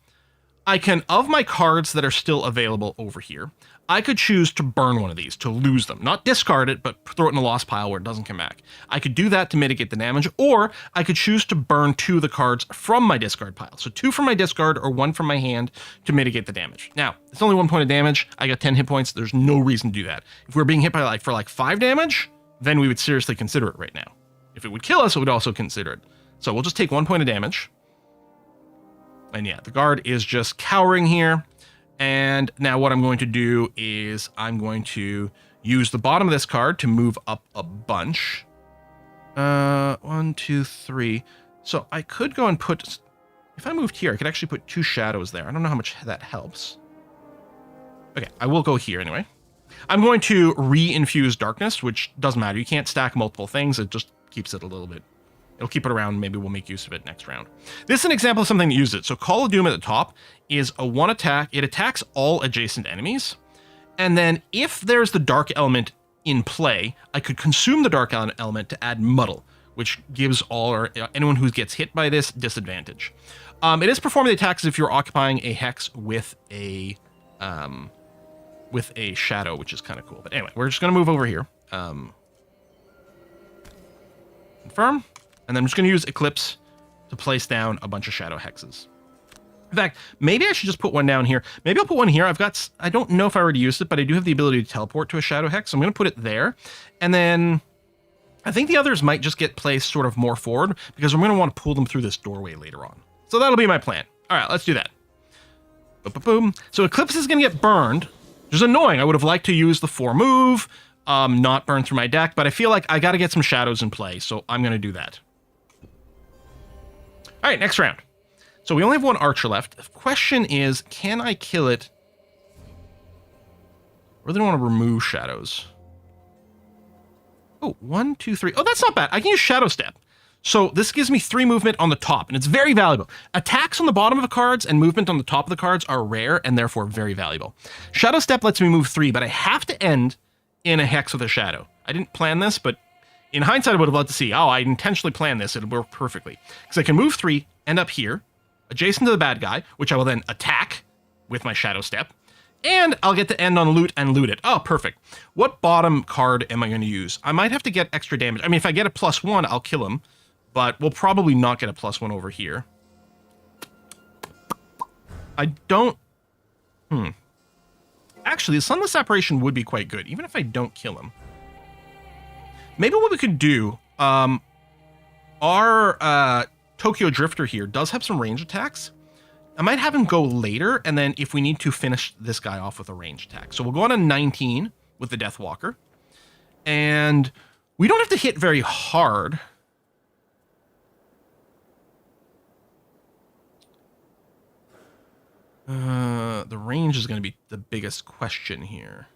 I can, of my cards that are still available over here, I could choose to burn one of these, to lose them. Not discard it, but throw it in the lost pile where it doesn't come back. I could do that to mitigate the damage, or I could choose to burn 2 of the cards from my discard pile. So 2 from my discard or 1 from my hand to mitigate the damage. Now, it's only 1 point of damage. I got 10 hit points. There's no reason to do that. If we're being hit by for 5 damage, then we would seriously consider it right now. If it would kill us, it would also consider it. So we'll just take 1 point of damage. And yeah, the guard is just cowering here. And now what I'm going to do is I'm going to use the bottom of this card to move up a bunch. 1, 2, 3. So I could go and put, if I moved here, I could actually put 2 shadows there. I don't know how much that helps. Okay, I will go here anyway. I'm going to re-infuse darkness, which doesn't matter. You can't stack multiple things. It just keeps it a little bit. It'll keep it around. Maybe we'll make use of it next round. This is an example of something that uses it. So Call of Doom at the top is a 1 attack. It attacks all adjacent enemies. And then if there's the dark element in play, I could consume the dark element to add Muddle, which gives all or anyone who gets hit by this disadvantage. It is performing the attacks if you're occupying a hex with a shadow, which is kind of cool. But anyway, we're just going to move over here. Confirm. And then I'm just going to use Eclipse to place down a bunch of shadow hexes. In fact, maybe I should just put one down here. Maybe I'll put one here. I don't know if I already used it, but I do have the ability to teleport to a shadow hex. So I'm going to put it there. And then I think the others might just get placed sort of more forward because I'm going to want to pull them through this doorway later on. So that'll be my plan. All right, let's do that. Boom. So Eclipse is going to get burned, which is annoying. I would have liked to use the 4 move, not burn through my deck, but I feel like I got to get some shadows in play. So I'm going to do that. All right, next round. So we only have 1 archer left. The question is, can I kill it? I really don't want to remove shadows. Oh, 1, 2, 3. Oh, that's not bad. I can use Shadow Step. So this gives me 3 movement on the top, and it's very valuable. Attacks on the bottom of the cards and movement on the top of the cards are rare and therefore very valuable. Shadow Step lets me move 3, but I have to end in a hex with a shadow. I didn't plan this, but in hindsight, I would have loved to see, oh, I intentionally planned this. It'll work perfectly. Because I can move 3, end up here, adjacent to the bad guy, which I will then attack with my Shadow Step, and I'll get to end on loot and loot it. Oh, perfect. What bottom card am I going to use? I might have to get extra damage. I mean, if I get a +1, I'll kill him, but we'll probably not get a +1 over here. I don't... Actually, the Sunless Apparition would be quite good, even if I don't kill him. Maybe what we could do, our Tokyo Drifter here does have some range attacks. I might have him go later, and then if we need to finish this guy off with a range attack. So we'll go on a 19 with the Deathwalker. And we don't have to hit very hard. The range is going to be the biggest question here.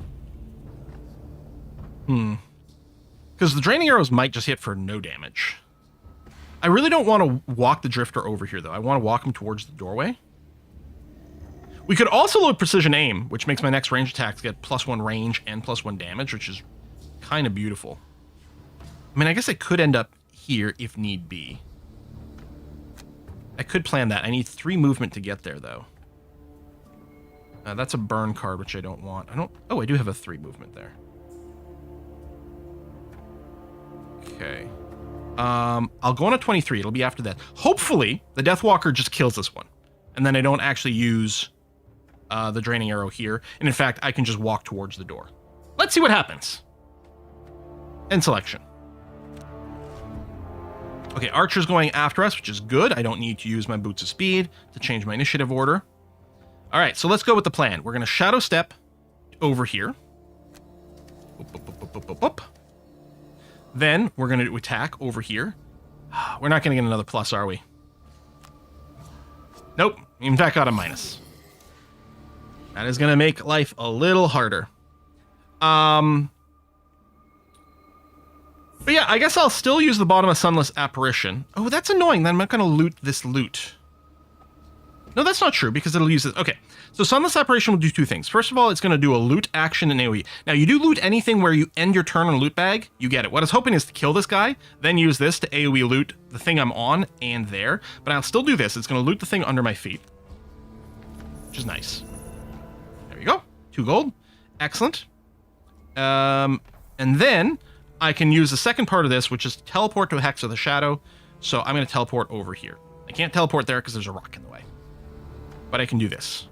Because the Draining Arrows might just hit for no damage. I really don't want to walk the Drifter over here, though. I want to walk him towards the doorway. We could also load Precision Aim, which makes my next range attacks get +1 range and +1 damage, which is kind of beautiful. I mean, I guess I could end up here if need be. I could plan that. I need 3 movement to get there, though. That's a burn card, which I don't want. Oh, I do have a 3 movement there. Okay. I'll go on a 23. It'll be after that. Hopefully, the Deathwalker just kills this one. And then I don't actually use the Draining Arrow here. And in fact, I can just walk towards the door. Let's see what happens. End selection. Okay, Archer's going after us, which is good. I don't need to use my Boots of Speed to change my initiative order. All right, so let's go with the plan. We're going to Shadow Step over here. Then we're going to attack over here. We're not going to get another plus, are we? Nope. In fact, got a minus. That is going to make life a little harder. But yeah, I guess I'll still use the Bottom of Sunless Apparition. Oh, that's annoying. Then I'm not going to loot this loot. No, that's not true, because it'll use it. Okay, so Sunless Apparition will do 2 things. First of all, it's going to do a loot action in AoE. Now, you do loot anything where you end your turn on a loot bag, you get it. What I was hoping is to kill this guy, then use this to AoE loot the thing I'm on and there. But I'll still do this. It's going to loot the thing under my feet, which is nice. There you go. 2 gold. Excellent. And then I can use the second part of this, which is teleport to a Hex of the Shadow. So I'm going to teleport over here. I can't teleport there because there's a rock in the way. But I can do this.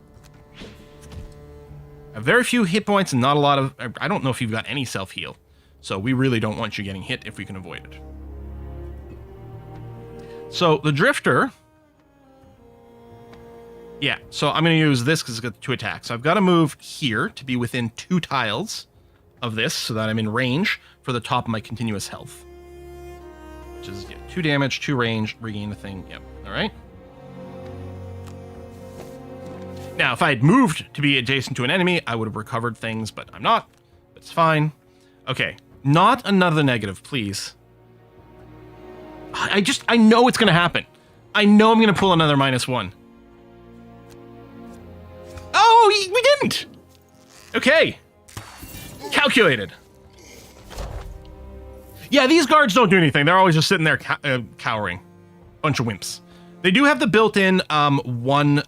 I have very few hit points and not a lot of... I don't know if you've got any self-heal. So we really don't want you getting hit if we can avoid it. So the Drifter... Yeah, so I'm going to use this because it's got 2 attacks. So I've got to move here to be within 2 tiles of this so that I'm in range for the top of my continuous health. Which is 2 damage, 2 range, regain the thing. Yep, all right. Now, if I had moved to be adjacent to an enemy, I would have recovered things, but I'm not. It's fine. Okay, not another negative, please. I know it's going to happen. I know I'm going to pull another -1. Oh, we didn't! Okay. Calculated. Yeah, these guards don't do anything. They're always just sitting there cowering. Bunch of wimps. They do have the built-in one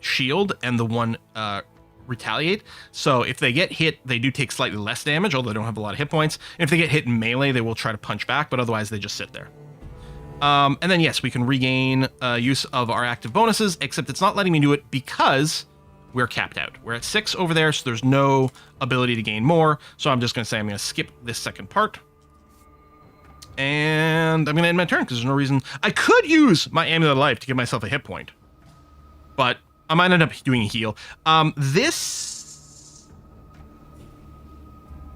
shield and the one retaliate. So if they get hit, they do take slightly less damage, although they don't have a lot of hit points. And if they get hit in melee, they will try to punch back, but otherwise they just sit there. And then yes, we can regain use of our active bonuses, except it's not letting me do it because we're capped out. We're at 6 over there, so there's no ability to gain more. So I'm just going to say I'm going to skip this second part. And I'm going to end my turn because there's no reason. I could use my Amulet of Life to give myself a hit point, but I might end up doing a heal. This...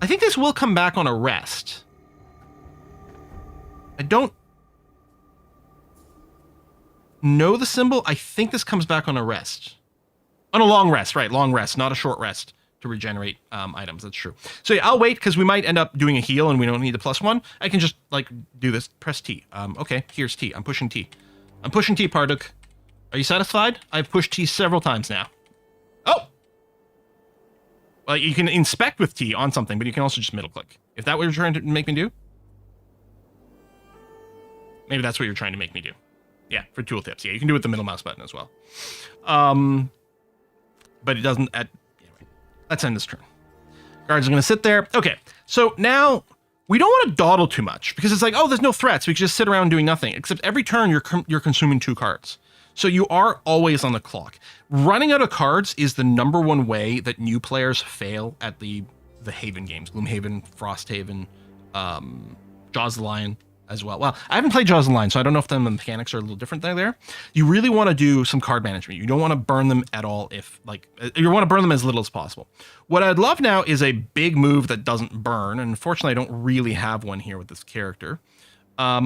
I think this will come back on a rest. I don't know the symbol. I think this comes back on a rest. On a long rest, right. Long rest, not a short rest to regenerate items. That's true. So yeah, I'll wait because we might end up doing a heal and we don't need the +1. I can just like do this. Press T. Okay, here's T. I'm pushing T. I'm pushing T, Parduk. Are you satisfied? I've pushed T several times now. Oh! Well, you can inspect with T on something, but you can also just middle click. If that's what you're trying to make me do? Maybe that's what you're trying to make me do. Yeah, for tooltips. Yeah, you can do it with the middle mouse button as well. But it doesn't... Anyway, let's end this turn. Guards are going to sit there. Okay, so now we don't want to dawdle too much because it's like, oh, there's no threats. We can just sit around doing nothing. Except every turn you're consuming 2 cards. So you are always on the clock. Running out of cards is the #1 way that new players fail at the Haven games. Gloomhaven, FROSTHAVEN, Jaws the Lion as well. Well, I haven't played Jaws the Lion, so I don't know if the mechanics are a little different there. You really want to do some card management. You don't want to burn them at all if, like, you want to burn them as little as possible. What I'd love now is a big move that doesn't burn, and unfortunately I don't really have one here with this character.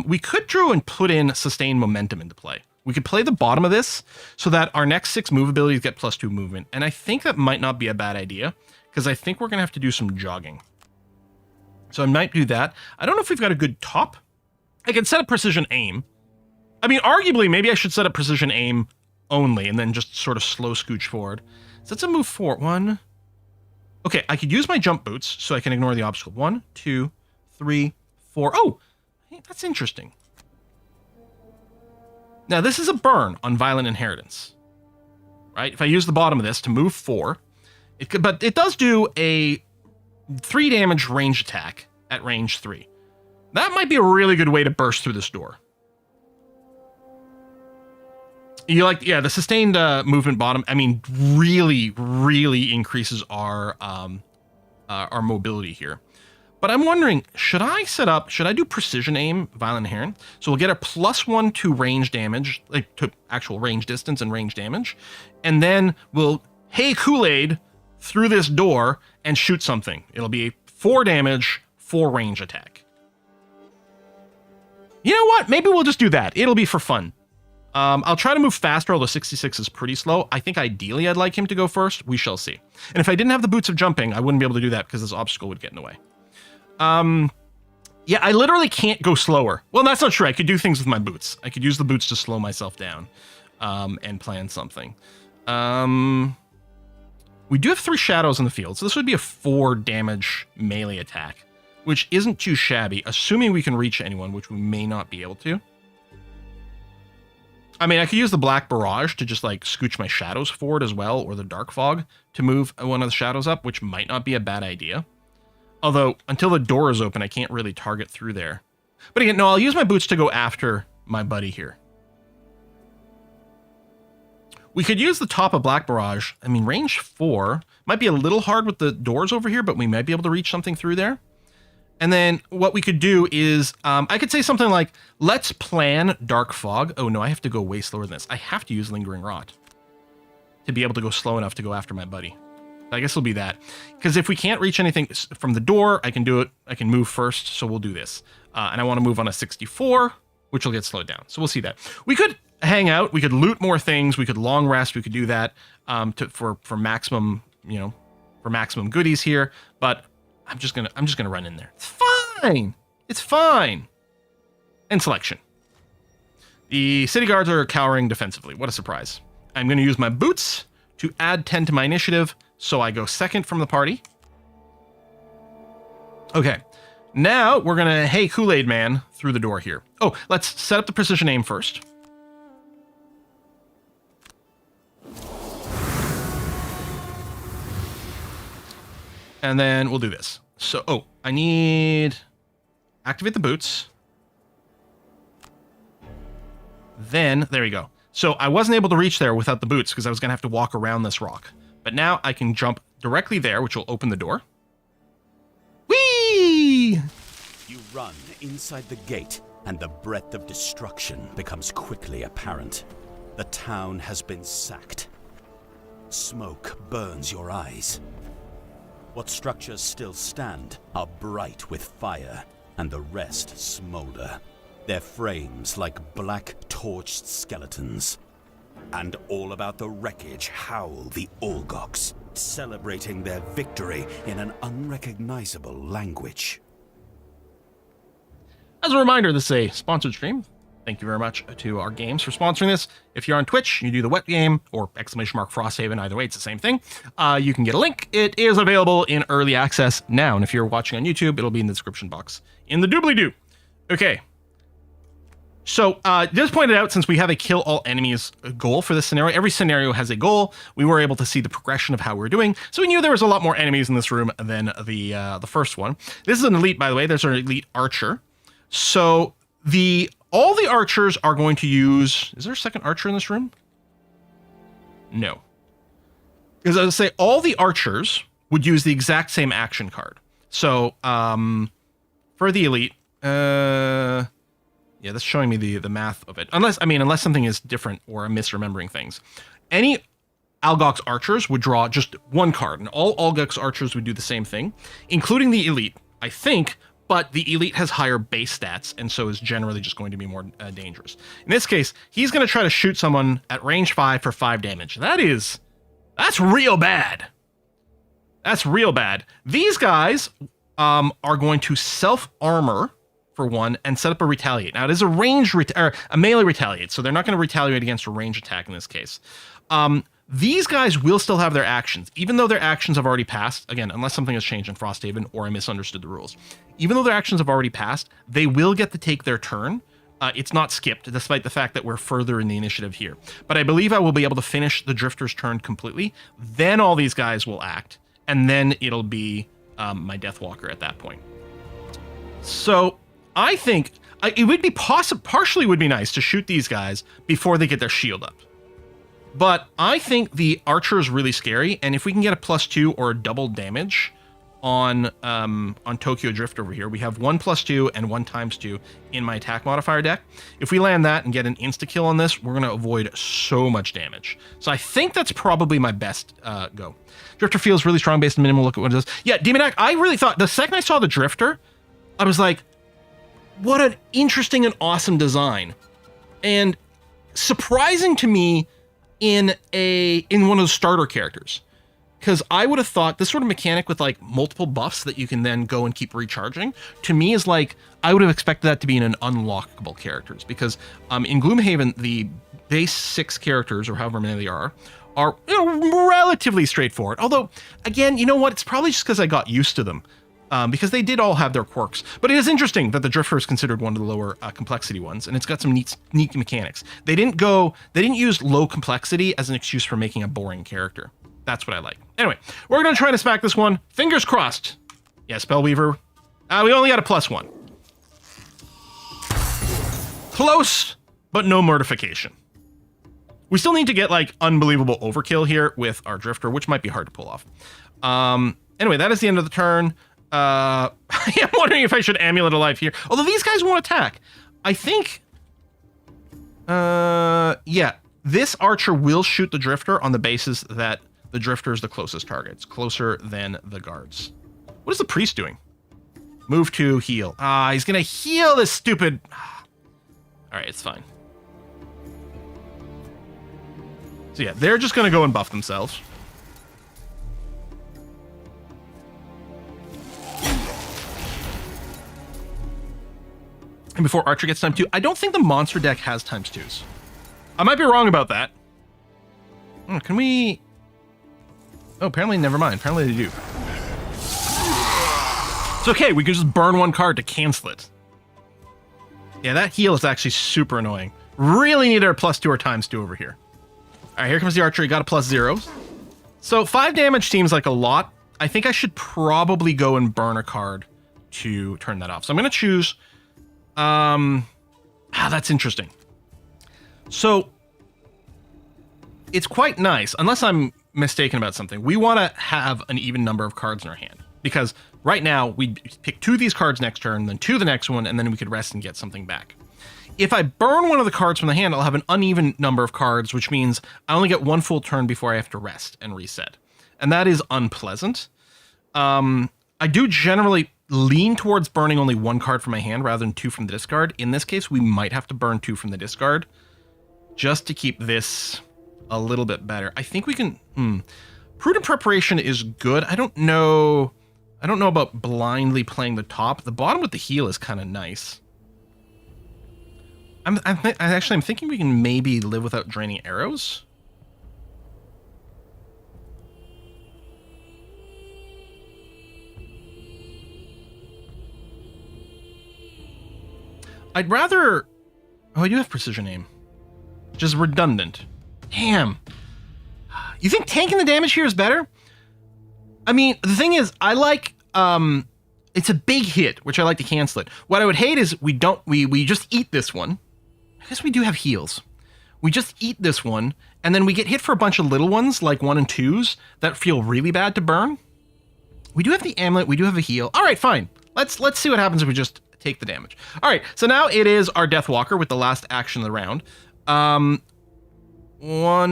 We could draw and put in Sustained Momentum into play. We could play the bottom of this so that our next 6 move abilities get +2 movement. And I think that might not be a bad idea because I think we're going to have to do some jogging. So I might do that. I don't know if we've got a good top. I can set up Precision Aim. I mean, arguably, maybe I should set up Precision Aim only and then just sort of slow scooch forward. So that's a move 4. 1. Okay, I could use my jump boots so I can ignore the obstacle. 1, 2, 3, 4. Oh, Hey, that's interesting. Now, this is a burn on Violent Inheritance, right? If I use the bottom of this to move 4, but it does do a 3 damage range attack at range 3. That might be a really good way to burst through this door. Yeah, the sustained movement bottom, I mean, really, really increases our mobility here. But I'm wondering, should I do precision aim, violent inherent? So we'll get a +1 to range damage, like to actual range distance and range damage. And then we'll, hey, Kool-Aid through this door and shoot something. It'll be a 4 damage, 4 range attack. You know what? Maybe we'll just do that. It'll be for fun. I'll try to move faster, although 66 is pretty slow. I think ideally I'd like him to go first. We shall see. And if I didn't have the boots of jumping, I wouldn't be able to do that because this obstacle would get in the way. Yeah, I literally can't go slower. Well, that's not true. I could do things with my boots. I could use the boots to slow myself down and plan something. We do have 3 shadows in the field, so this would be a 4 damage melee attack, which isn't too shabby, assuming we can reach anyone, which we may not be able to. I mean, I could use the Black Barrage to just, like, scooch my shadows forward as well, or the Dark Fog to move one of the shadows up, which might not be a bad idea. Although, until the door is open, I can't really target through there. But again, no, I'll use my boots to go after my buddy here. We could use the top of Black Barrage. I mean, range 4 might be a little hard with the doors over here, but we might be able to reach something through there. And then what we could do is, I could say something like, let's plan Dark Fog. Oh no, I have to go way slower than this. I have to use Lingering Rot to be able to go slow enough to go after my buddy. I guess it'll be that. Because if we can't reach anything from the door, I can do it. I can move first, so we'll do this. And I want to move on a 64, which will get slowed down. So we'll see that. We could hang out. We could loot more things. We could long rest. We could do that for maximum, for maximum goodies here. But I'm just gonna run in there. It's fine. It's fine. And selection. The city guards are cowering defensively. What a surprise. I'm gonna use my boots to add 10 to my initiative, so I go second from the party. Okay. Now we're gonna hey Kool-Aid Man through the door here. Oh, let's set up the precision aim first. And then we'll do this. So, I need activate the boots. Then, there you go. So I wasn't able to reach there without the boots because I was going to have to walk around this rock. But now I can jump directly there, which will open the door. Whee! You run inside the gate, and the breadth of destruction becomes quickly apparent. The town has been sacked. Smoke burns your eyes. What structures still stand are bright with fire, and the rest smolder. Their frames like black torched skeletons. And all about the wreckage howl the Olgoks, celebrating their victory in an unrecognizable language. As a reminder, this is a sponsored stream. Thank you very much to our games for sponsoring this. If you're on Twitch, you do the wet game or !Frosthaven, either way, it's the same thing. You can get a link. It is available in early access now. And if you're watching on YouTube, it'll be in the description box in the doobly-doo. Okay. So, just pointed out, since we have a kill all enemies goal for this scenario, every scenario has a goal. We were able to see the progression of how we're doing. So we knew there was a lot more enemies in this room than the first one. This is an elite, by the way. There's an elite archer. So all the archers are going to use... Is there a second archer in this room? No. Because I was going to say, all the archers would use the exact same action card. So, for the elite... Yeah, that's showing me the math of it. Unless something is different or I'm misremembering things. Any Algox archers would draw just one card, and all Algox archers would do the same thing, including the elite, I think, but the elite has higher base stats, and so is generally just going to be more dangerous. In this case, he's going to try to shoot someone at range 5 for 5 damage. That's real bad. That's real bad. These guys are going to self-armor for one, and set up a retaliate. Now, it is a range or a melee retaliate, so they're not going to retaliate against a range attack in this case. these guys will still have their actions, even though their actions have already passed. Again, unless something has changed in Frosthaven or I misunderstood the rules. Even though their actions have already passed, they will get to take their turn. It's not skipped, despite the fact that we're further in the initiative here. But I believe I will be able to finish the Drifter's turn completely. Then all these guys will act, and then it'll be my Deathwalker at that point. So I think it would be partially would be nice to shoot these guys before they get their shield up. But I think the Archer is really scary, and if we can get a +2 or a double damage on Tokyo Drift over here, we have 1 +2 and 1 ×2 in my attack modifier deck. If we land that and get an insta-kill on this, we're going to avoid so much damage. So I think that's probably my best go. Drifter feels really strong based on minimal. Look at what it does. Yeah, Demoniac, I really thought, the second I saw the Drifter, I was like, what an interesting and awesome design. And surprising to me in one of the starter characters. Because I would have thought this sort of mechanic with like multiple buffs that you can then go and keep recharging, to me is like, I would have expected that to be in an unlockable characters. Because in Gloomhaven, the base 6 characters, or however many they are relatively straightforward. Although, again, you know what? It's probably just because I got used to them. Because they did all have their quirks. But it is interesting that the Drifter is considered one of the lower complexity ones, and it's got some neat mechanics. They didn't use low complexity as an excuse for making a boring character. That's what I like. Anyway, we're going to try to smack this one. Fingers crossed. Yeah, Spellweaver. We only got a +1. Close, but no mortification. We still need to get like unbelievable overkill here with our Drifter, which might be hard to pull off. Anyway, that is the end of the turn. I am wondering if I should Amulet of Life here. Although these guys won't attack. I think... yeah. This Archer will shoot the Drifter on the basis that the Drifter is the closest target. It's closer than the guards. What is the Priest doing? Move to heal. He's going to heal this stupid... Alright, it's fine. So yeah, they're just going to go and buff themselves. And before Archer gets ×2, I don't think the monster deck has ×2s. I might be wrong about that. Can we... Oh, apparently, never mind. Apparently they do. It's okay, we could just burn 1 card to cancel it. Yeah, that heal is actually super annoying. Really need our +2 or ×2 over here. Alright, here comes the Archer. He got a +0. So 5 damage seems like a lot. I think I should probably go and burn a card to turn that off. So I'm going to choose... that's interesting. So it's quite nice, unless I'm mistaken about something. We want to have an even number of cards in our hand, because right now we pick 2 of these cards next turn, then 2 the next one, and then we could rest and get something back. If I burn one of the cards from the hand, I'll have an uneven number of cards, which means I only get 1 full turn before I have to rest and reset. And that is unpleasant. I do generally lean towards burning only 1 card from my hand rather than 2 from the discard. In this case, we might have to burn 2 from the discard just to keep this a little bit better. I think we can... Prudent Preparation is good. I don't know about blindly playing the top. The bottom with the heal is kind of nice. I'm thinking we can maybe live without draining arrows. I'd rather... Oh, I do have Precision Aim. Which is redundant. Damn. You think tanking the damage here is better? I mean, the thing is, I like... it's a big hit, which I like to cancel it. What I would hate is we just eat this one. I guess we do have heals. We just eat this one, and then we get hit for a bunch of little ones, like 1 and 2s, that feel really bad to burn. We do have the amulet. We do have a heal. All right, fine. Let's see what happens if we just take the damage. All right, so now it is our Deathwalker with the last action of the round. 1,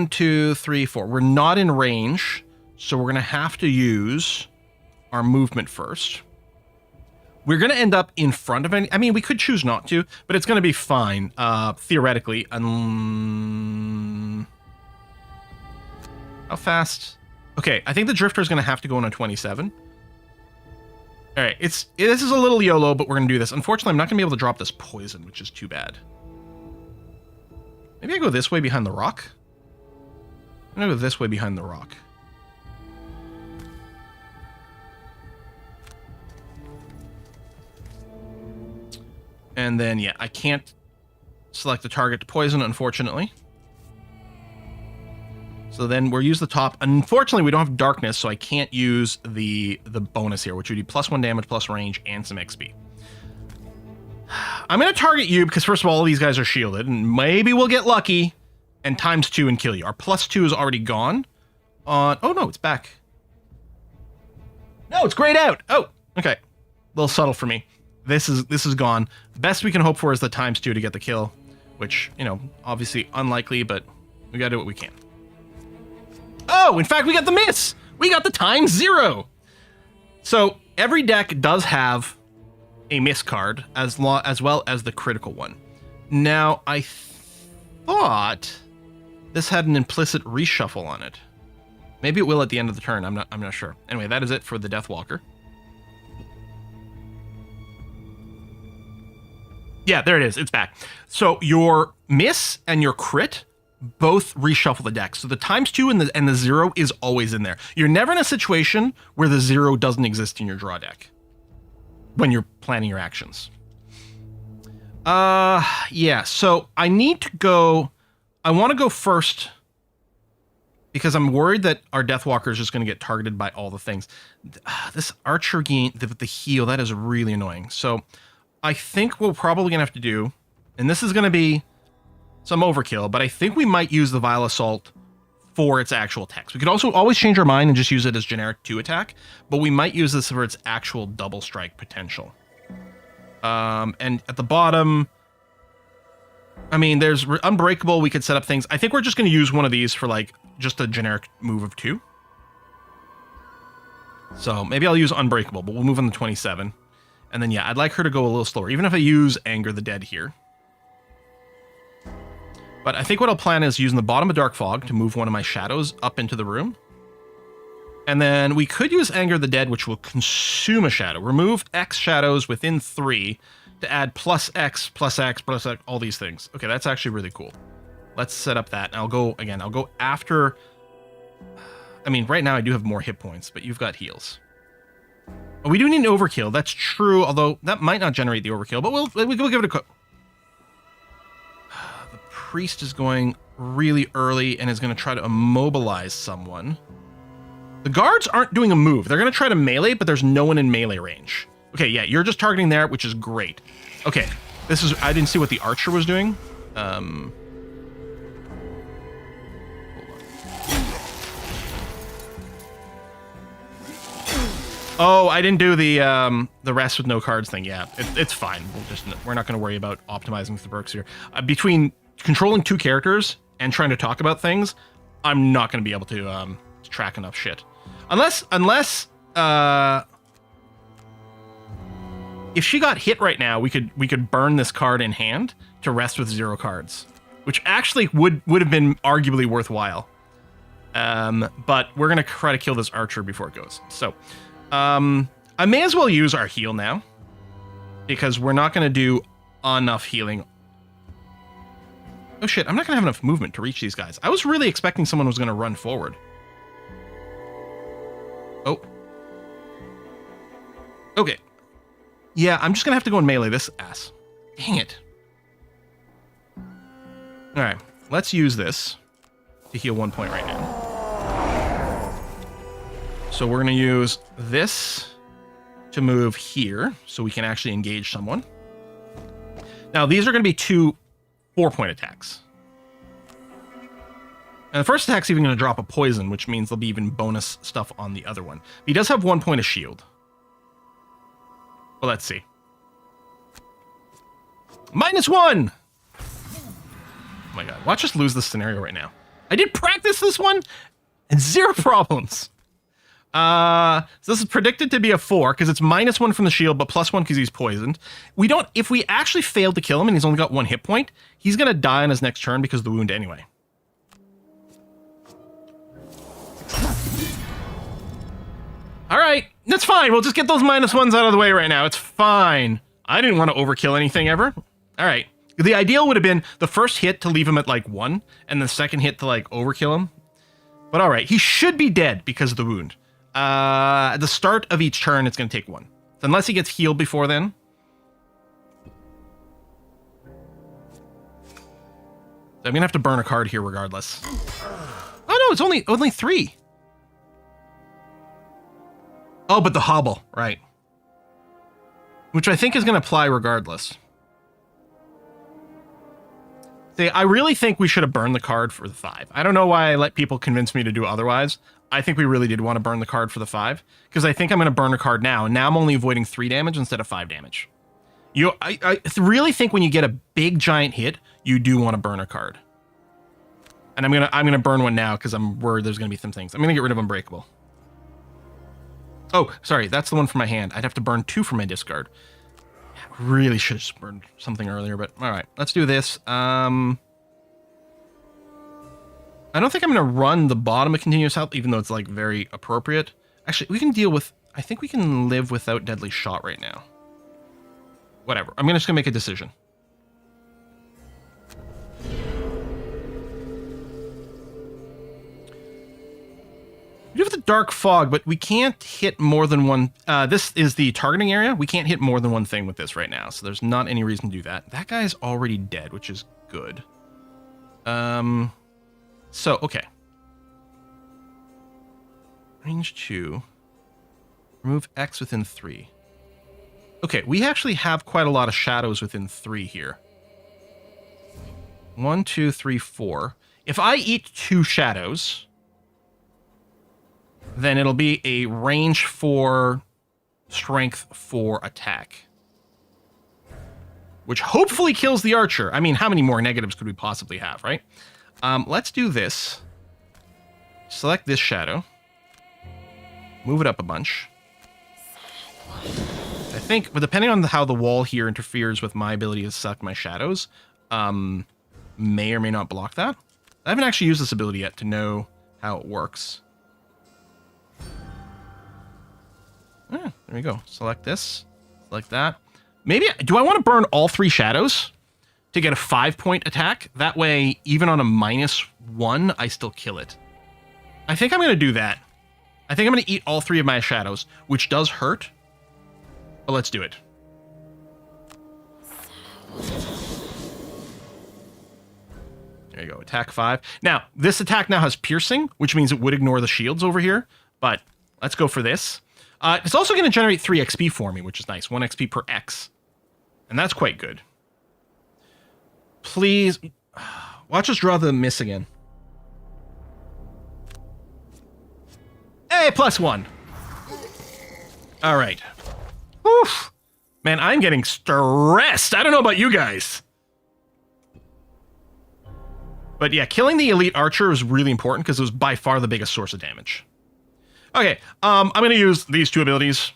2, 3, 4. We're not in range, so we're going to have to use our movement first. We're going to end up in front of any... I mean, we could choose not to, but it's going to be fine, theoretically. How fast? Okay, I think the Drifter is going to have to go on a 27. All right, this is a little YOLO, but we're going to do this. Unfortunately, I'm not going to be able to drop this poison, which is too bad. Maybe I go this way behind the rock? I'm gonna go this way behind the rock. And then, yeah, I can't select the target to poison, unfortunately. So then we'll use the top. Unfortunately, we don't have darkness, so I can't use the bonus here, which would be +1 damage, plus range, and some XP. I'm going to target you because, first of all these guys are shielded, and maybe we'll get lucky and ×2 and kill you. Our +2 is already gone. Oh, no, it's back. No, it's grayed out. Oh, okay. A little subtle for me. This is gone. The best we can hope for is the ×2 to get the kill, which, you know, obviously unlikely, but we gotta do what we can. Oh, in fact, we got the miss! We got the ×0! So, every deck does have a miss card, as well as the critical one. Now, I thought this had an implicit reshuffle on it. Maybe it will at the end of the turn, I'm not sure. Anyway, that is it for the Deathwalker. Yeah, there it is. It's back. So your miss and your crit both reshuffle the deck. So the ×2 and the 0 is always in there. You're never in a situation where the 0 doesn't exist in your draw deck when you're planning your actions. Yeah, so I need to go... I want to go first because I'm worried that our Deathwalker is just going to get targeted by all the things. This Archer gain, the heal, that is really annoying. So... I think we're probably going to have to do, and this is going to be some overkill, but I think we might use the Vile Assault for its actual text. We could also always change our mind and just use it as generic 2 attack, but we might use this for its actual double strike potential. And at the bottom, I mean, there's Unbreakable. We could set up things. I think we're just going to use one of these for like just a generic move of 2. So maybe I'll use Unbreakable, but we'll move on to 27. And then, yeah, I'd like her to go a little slower, even if I use Anger the Dead here. But I think what I'll plan is using the bottom of Dark Fog to move one of my shadows up into the room. And then we could use Anger the Dead, which will consume a shadow. Remove X shadows within 3 to add +X, +X, +X, all these things. Okay, that's actually really cool. Let's set up that. And I'll go after... I mean, right now I do have more hit points, but you've got heals. We do need an overkill, that's true, although that might not generate the overkill, but we'll give it a go. The priest is going really early and is going to try to immobilize someone. The guards aren't doing a move. They're going to try to melee, but there's no one in melee range. Okay, yeah, you're just targeting there, which is great. Okay, I didn't see what the archer was doing. Oh, I didn't do the rest with no cards thing. Yeah, it's fine. We're not going to worry about optimizing the perks here. Between controlling 2 characters and trying to talk about things, I'm not going to be able to track enough shit. Unless if she got hit right now, we could burn this card in hand to rest with 0 cards, which actually would have been arguably worthwhile. But we're going to try to kill this archer before it goes. So. I may as well use our heal now, because we're not going to do enough healing. Oh shit, I'm not going to have enough movement to reach these guys. I was really expecting someone was going to run forward. Oh. Okay. Yeah, I'm just going to have to go and melee this ass. Dang it. Alright, let's use this to heal 1 point right now. So we're going to use this to move here so we can actually engage someone. Now, these are going to be 2 4-point attacks. And the first attack's even going to drop a poison, which means there'll be even bonus stuff on the other one. He does have 1 point of shield. Well, let's see. -1! Oh my god. Watch us lose this scenario right now. I did practice this one, and 0 problems. So this is predicted to be a 4 because it's -1 from the shield, but +1 because he's poisoned. If we actually fail to kill him and he's only got 1 hit point, he's going to die on his next turn because of the wound anyway. All right, that's fine. We'll just get those -1s out of the way right now. It's fine. I didn't want to overkill anything ever. All right. The ideal would have been the first hit to leave him at like 1 and the second hit to like overkill him. But all right, he should be dead because of the wound. At the start of each turn, it's going to take 1. So unless he gets healed before then. I'm going to have to burn a card here regardless. Oh no, it's only 3. Oh, but the hobble, right. Which I think is going to apply regardless. See, I really think we should have burned the card for the 5. I don't know why I let people convince me to do otherwise. I think we really did want to burn the card for the 5, because I think I'm going to burn a card now, and now I'm only avoiding 3 damage instead of 5 damage. I really think when you get a big giant hit, you do want to burn a card. And I'm gonna burn one now because I'm worried there's gonna be some things. I'm gonna get rid of Unbreakable. Oh, sorry, that's the one from my hand. I'd have to burn 2 from my discard. Really should have burned something earlier, but all right, let's do this. I don't think I'm gonna run the bottom of Continuous Health, even though it's like very appropriate. Actually, we can deal with. I think we can live without Deadly Shot right now. Whatever. I'm just gonna make a decision. We do have the Dark Fog, but we can't hit more than one. This is the targeting area. We can't hit more than one thing with this right now, so there's not any reason to do that. That guy's already dead, which is good. So, okay. Range 2. Remove X within 3. Okay, we actually have quite a lot of shadows within 3 here. 1, 2, 3, 4. If I eat 2 shadows, then it'll be a range 4, strength 4 attack. Which hopefully kills the archer. I mean, how many more negatives could we possibly have, right? Let's do this. Select this shadow. Move it up a bunch. I think, but depending on how the wall here interferes with my ability to select my shadows, may or may not block that. I haven't actually used this ability yet to know how it works. Yeah, there we go. Select this. Select that. Maybe, do I want to burn all 3 shadows to get a 5-point attack? That way, even on a -1, I still kill it. I think I'm going to do that. I think I'm going to eat all 3 of my shadows, which does hurt. But let's do it. There you go. Attack 5. Now, this attack now has piercing, which means it would ignore the shields over here. But let's go for this. It's also going to generate 3 XP for me, which is nice. 1 XP per X. And that's quite good. Please. Watch us draw the miss again. Hey, +1. All right. Oof. Man, I'm getting stressed. I don't know about you guys. But yeah, killing the elite archer is really important because it was by far the biggest source of damage. Okay, I'm going to use these 2 abilities.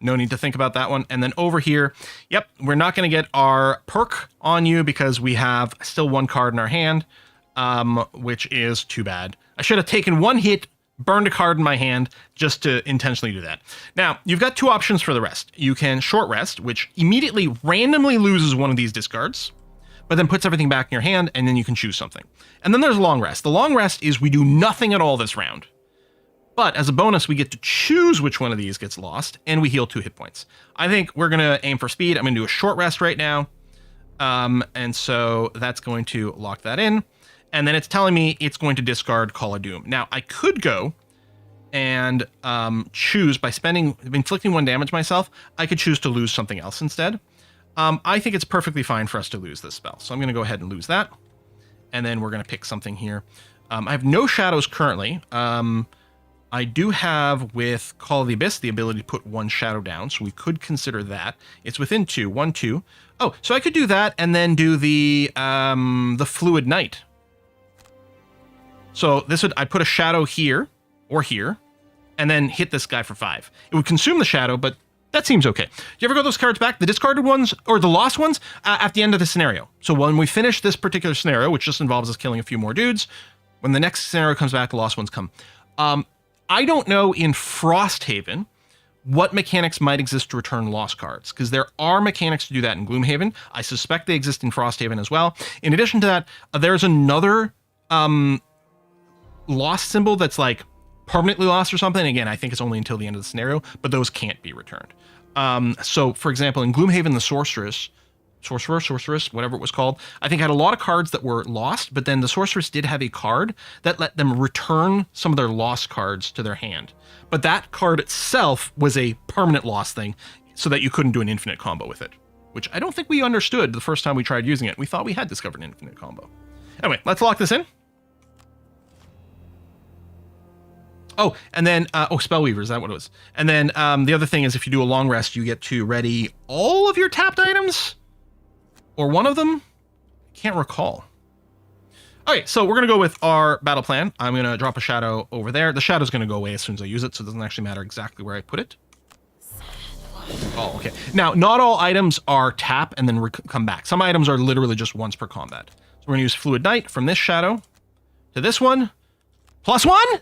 No need to think about that one. And then over here, yep, we're not going to get our perk on you because we have still 1 card in our hand, which is too bad. I should have taken 1 hit, burned a card in my hand just to intentionally do that. Now, you've got 2 options for the rest. You can short rest, which immediately randomly loses one of these discards, but then puts everything back in your hand, and then you can choose something. And then there's long rest. The long rest is we do nothing at all this round. But as a bonus, we get to choose which one of these gets lost, and we heal 2 hit points. I think we're going to aim for speed. I'm going to do a short rest right now. And so that's going to lock that in. And then it's telling me it's going to discard Call of Doom. Now, I could go and choose by inflicting 1 damage myself, I could choose to lose something else instead. I think it's perfectly fine for us to lose this spell. So I'm going to go ahead and lose that. And then we're going to pick something here. I have no shadows currently. I do have with Call of the Abyss the ability to put 1 shadow down, so we could consider that. It's within 2, 1, 2. Oh, so I could do that and then do the Fluid Night. So this would, I put a shadow here or here, and then hit this guy for 5. It would consume the shadow, but that seems okay. Do you ever go those cards back, the discarded ones or the lost ones, at the end of the scenario? So when we finish this particular scenario, which just involves us killing a few more dudes, when the next scenario comes back, the lost ones come. I don't know in Frosthaven what mechanics might exist to return lost cards, because there are mechanics to do that in Gloomhaven. I suspect they exist in Frosthaven as well. In addition to that, there's another lost symbol that's like permanently lost or something. Again, I think it's only until the end of the scenario, but those can't be returned. So, for example, in Gloomhaven, the Sorceress, whatever it was called, I think had a lot of cards that were lost, but then the Sorceress did have a card that let them return some of their lost cards to their hand. But that card itself was a permanent loss thing, so that you couldn't do an infinite combo with it, which I don't think we understood the first time we tried using it. We thought we had discovered an infinite combo. Anyway, let's lock this in. Oh, and then, Spellweaver, is that what it was? And then the other thing is if you do a long rest, you get to ready all of your tapped items? Or one of them? Can't recall. Okay, so we're going to go with our battle plan. I'm going to drop a shadow over there. The shadow's going to go away as soon as I use it, so it doesn't actually matter exactly where I put it. Oh, okay. Now, not all items are tap and then come back. Some items are literally just once per combat. So we're going to use Fluid Knight from this shadow to this one. +1!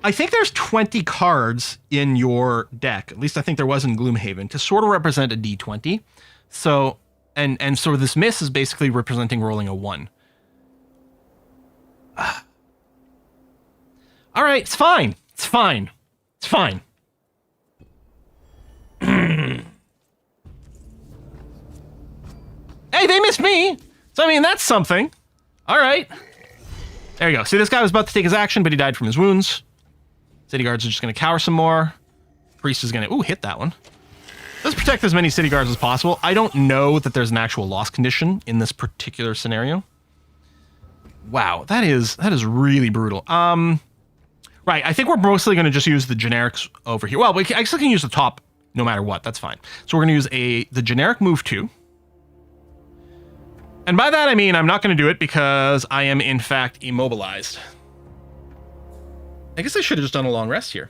I think there's 20 cards in your deck, at least I think there was in Gloomhaven, to sort of represent a d20. So, and so this miss is basically representing rolling a 1. All right, it's fine. It's fine. It's fine. Hey, they missed me. So, I mean, that's something. All right. There you go. See, this guy was about to take his action, but he died from his wounds. City guards are just going to cower some more. Priest is going to... Ooh, hit that one. Let's protect as many city guards as possible. I don't know that there's an actual loss condition in this particular scenario. Wow, that is really brutal. Right, I think we're mostly going to just use the generics over here. Well, we actually can use the top no matter what. That's fine. So we're going to use the generic move 2. And by that, I mean I'm not going to do it because I am, in fact, immobilized. I guess I should have just done a long rest here.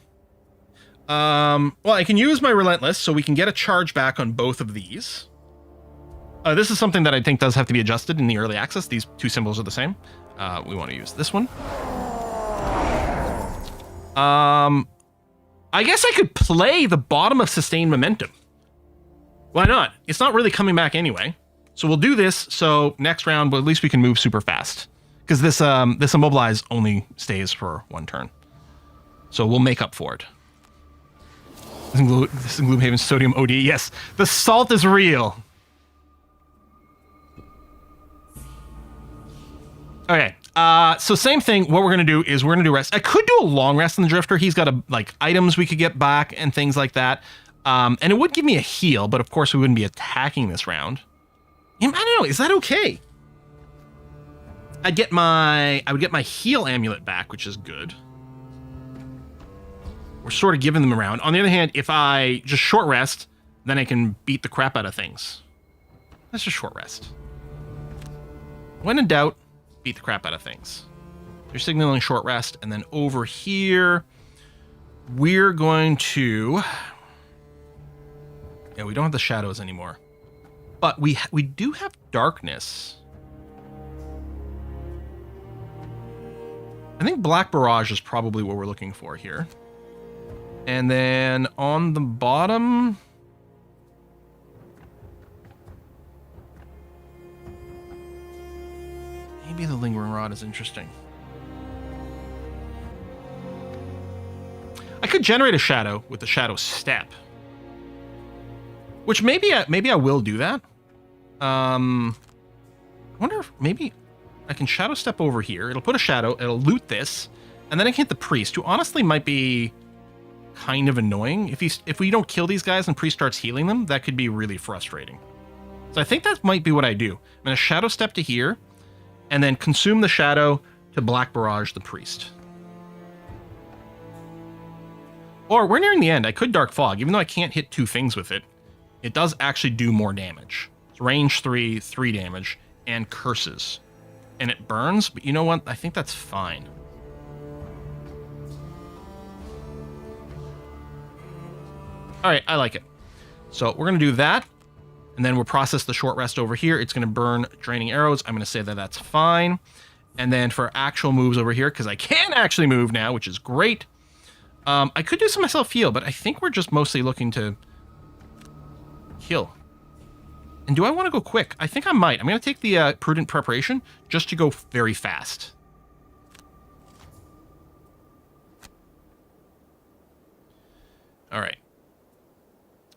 Well, I can use my Relentless, so we can get a charge back on both of these. This is something that I think does have to be adjusted in the early access. These two symbols are the same. We want to use this one. I guess I could play the bottom of Sustained Momentum. Why not? It's not really coming back anyway. So we'll do this, so next round, but at least we can move super fast. Because this Immobilize only stays for 1 turn. So we'll make up for it. This is Gloomhaven Sodium OD. Yes, the salt is real. Okay, so same thing. What we're going to do is we're going to do rest. I could do a long rest on the Drifter. He's got items we could get back and things like that. And it would give me a heal, but of course we wouldn't be attacking this round. I don't know. Is that okay? I would get my heal amulet back, which is good. We're sort of giving them around. On the other hand, if I just short rest, then I can beat the crap out of things. Let's just short rest. When in doubt, beat the crap out of things. You're signaling short rest, and then over here, we're going to... Yeah, we don't have the shadows anymore. But we do have darkness. I think Black Barrage is probably what we're looking for here. And then on the bottom... Maybe the Lingering Rod is interesting. I could generate a shadow with the Shadow Step. Which maybe I will do that. I wonder if maybe I can Shadow Step over here. It'll put a shadow, it'll loot this, and then I can hit the Priest, who honestly might be kind of annoying. If we don't kill these guys and Priest starts healing them, that could be really frustrating. So I think that might be what I do. I'm going to Shadow Step to here, and then consume the shadow to Black Barrage the Priest. Or, we're nearing the end. I could Dark Fog, even though I can't hit 2 things with it. It does actually do more damage. It's range 3, 3 damage, and curses. And it burns, but you know what? I think that's fine. Alright, I like it. So we're going to do that, and then we'll process the short rest over here. It's going to burn draining arrows. I'm going to say that that's fine. And then for actual moves over here, because I can actually move now, which is great. I could do some myself heal, but I think we're just mostly looking to kill. And do I want to go quick? I think I might. I'm going to take the prudent preparation just to go very fast. All right.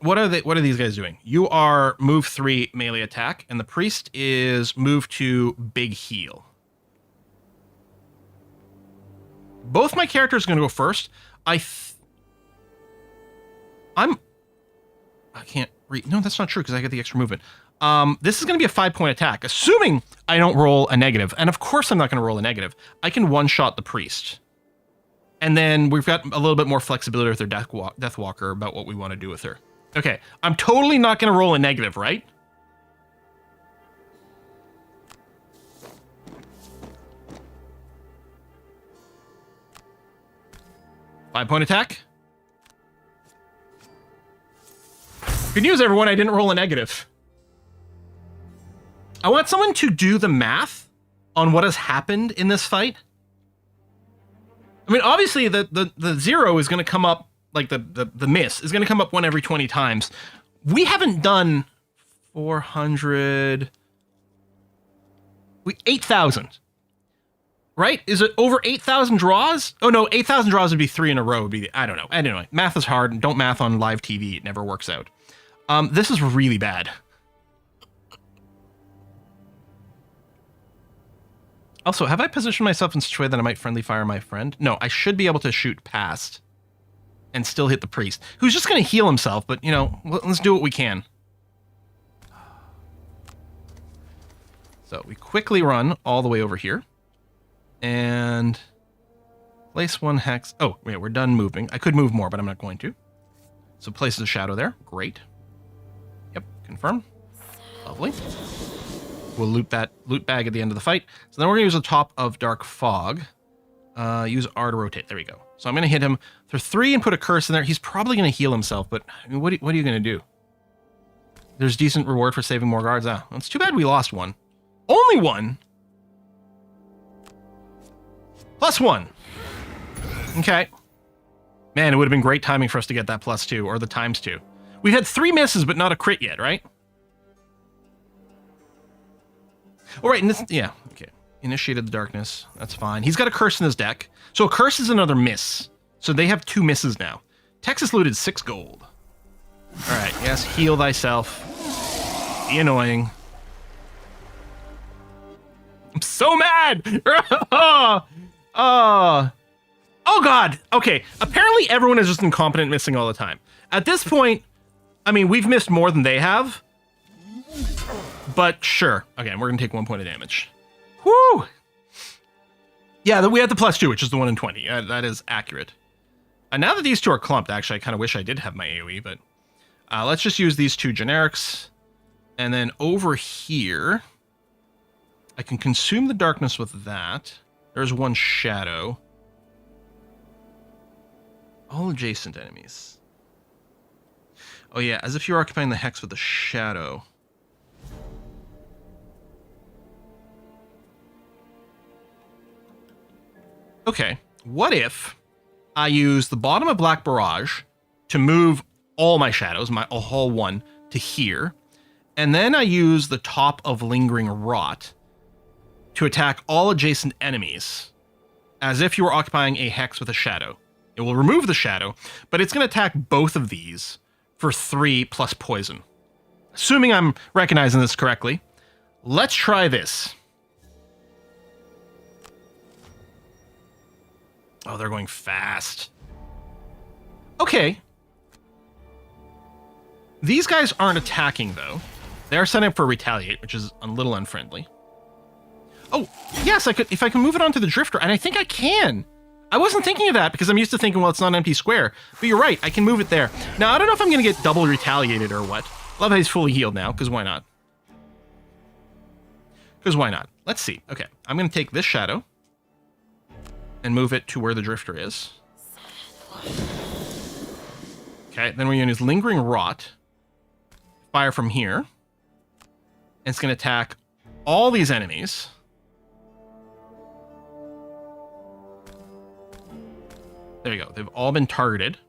What are these guys doing? You are move 3 melee attack, and the priest is move 2 big heal. Both my characters are going to go first. I can't read. No, that's not true because I get the extra movement. This is going to be a 5-point attack, assuming I don't roll a negative. And of course I'm not going to roll a negative. I can one-shot the priest. And then we've got a little bit more flexibility with our Deathwalker about what we want to do with her. Okay, I'm totally not going to roll a negative, right? Five-point attack. Good news, everyone, I didn't roll a negative. I want someone to do the math on what has happened in this fight. I mean, obviously, the 0 is going to come up, like the miss is going to come up 1 every 20 times. We haven't done 400... 8,000. Right? Is it over 8,000 draws? Oh, no, 8,000 draws would be 3 in a row. Would be I don't know. Anyway, math is hard. Don't math on live TV. It never works out. This is really bad. Also, have I positioned myself in such a way that I might friendly fire my friend? No, I should be able to shoot past and still hit the priest, who's just going to heal himself, but, you know, let's do what we can. So we quickly run all the way over here and place 1 hex. Oh, yeah, we're done moving. I could move more, but I'm not going to. So places a shadow there. Great. Yep, confirm. Lovely. We'll loot that loot bag at the end of the fight. So then we're going to use the top of Dark Fog. Use R to rotate. There we go. So I'm going to hit him for 3 and put a curse in there. He's probably going to heal himself, but I mean, what are you going to do? There's decent reward for saving more guards. Ah, well, it's too bad we lost 1. Only 1? +1. Okay. Man, it would have been great timing for us to get that +2, or the ×2. We've had 3 misses, but not a crit yet, right? All right, and this, yeah, okay. Initiated the darkness. That's fine. He's got a curse in his deck. So a curse is another miss. So they have 2 misses now. Texas looted 6 gold. All right, yes, heal thyself. Be annoying. I'm so mad! Oh, God. Okay, apparently everyone is just incompetent missing all the time. At this point, I mean, we've missed more than they have. But sure. Again, we're going to take 1 point of damage. Woo! Yeah, we had the +2, which is the 1 in 20. That is accurate. And now that these 2 are clumped, actually, I kind of wish I did have my AoE, but let's just use these 2 generics. And then over here, I can consume the darkness with that. There's 1 shadow. All adjacent enemies. Oh yeah, as if you're occupying the hex with a shadow. Okay, what if I use the bottom of Black Barrage to move all my shadows, a whole 1, to here, and then I use the top of Lingering Rot to attack all adjacent enemies, as if you were occupying a hex with a shadow. It will remove the shadow, but it's going to attack both of these for 3 plus poison. Assuming I'm recognizing this correctly, let's try this. Oh, they're going fast. Okay. These guys aren't attacking, though. They are setting up for Retaliate, which is a little unfriendly. Oh, yes, I could. If I can move it onto the Drifter, and I think I can. I wasn't thinking of that because I'm used to thinking, well, it's not an empty square. But you're right, I can move it there. Now, I don't know if I'm going to get double retaliated or what. Love how he's fully healed now, because why not? Because why not? Let's see. Okay, I'm going to take this shadow and move it to where the Drifter is. Okay, then we're going to use Lingering Rot. Fire from here. And it's going to attack all these enemies. There you go. They've all been targeted.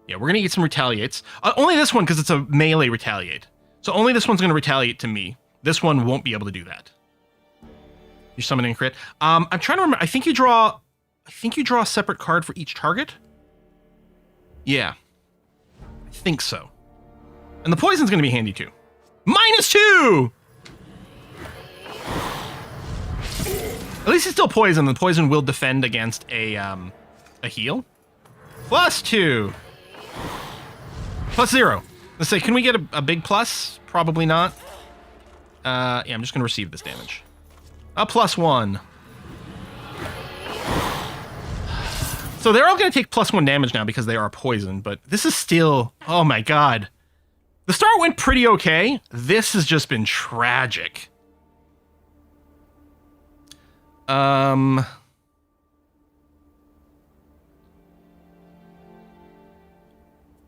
Yeah, we're going to get some retaliates. Only this one because it's a melee retaliate. So only this one's going to retaliate to me. This one won't be able to do that. You're summoning crit. I'm trying to remember. I think you draw a separate card for each target. Yeah. I think so. And the poison's going to be handy too. -2! At least it's still poison. The poison will defend against a heal. +2. +0. Let's say, can we get a big plus? Probably not. Yeah, I'm just going to receive this damage. A +1. So they're all going to take +1 damage now because they are poisoned, but this is still... Oh my god. The start went pretty okay. This has just been tragic.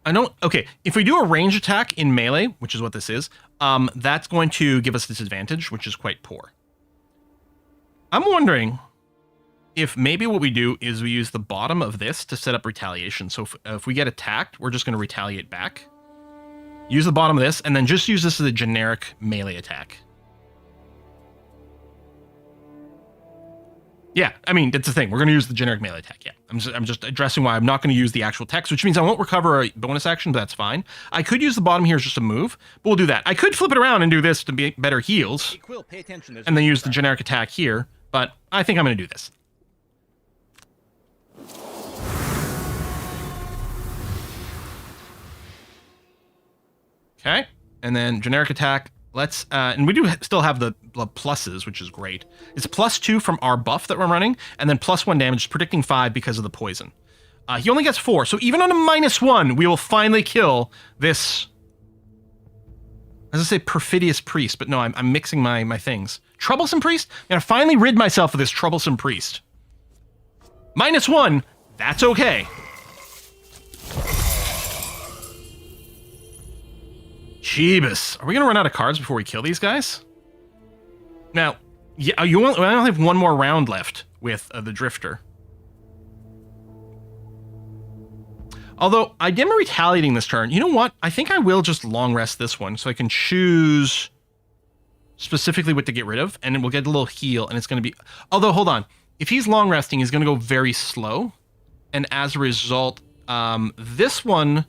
I don't... Okay, if we do a range attack in melee, which is what this is, that's going to give us disadvantage, which is quite poor. I'm wondering if maybe what we do is we use the bottom of this to set up retaliation. So if we get attacked, we're just going to retaliate back. Use the bottom of this, and then just use this as a generic melee attack. Yeah, I mean, that's the thing. We're going to use the generic melee attack, yeah. I'm just addressing why I'm not going to use the actual text, which means I won't recover a bonus action, but that's fine. I could use the bottom here as just a move, but we'll do that. I could flip it around and do this to be better heals, Quill, pay attention. and then use the generic attack here, but I think I'm going to do this. Okay, and then generic attack. Let's, and we do still have the pluses, which is great. It's +2 from our buff that we're running, and then +1 damage, predicting 5 because of the poison. He only gets 4, so even on a -1, we will finally kill this, as I say, perfidious priest, but no, I'm mixing my things. Troublesome priest? I'm gonna finally rid myself of this troublesome priest. -1, that's okay. Jeebus. Are we going to run out of cards before we kill these guys? Now, yeah, I only have one more round left with the Drifter. Although, I am retaliating this turn. You know what? I think I will just long rest this one so I can choose specifically what to get rid of, and then we'll get a little heal, and it's going to be... Although, hold on. If he's long resting, he's going to go very slow, and as a result, this one...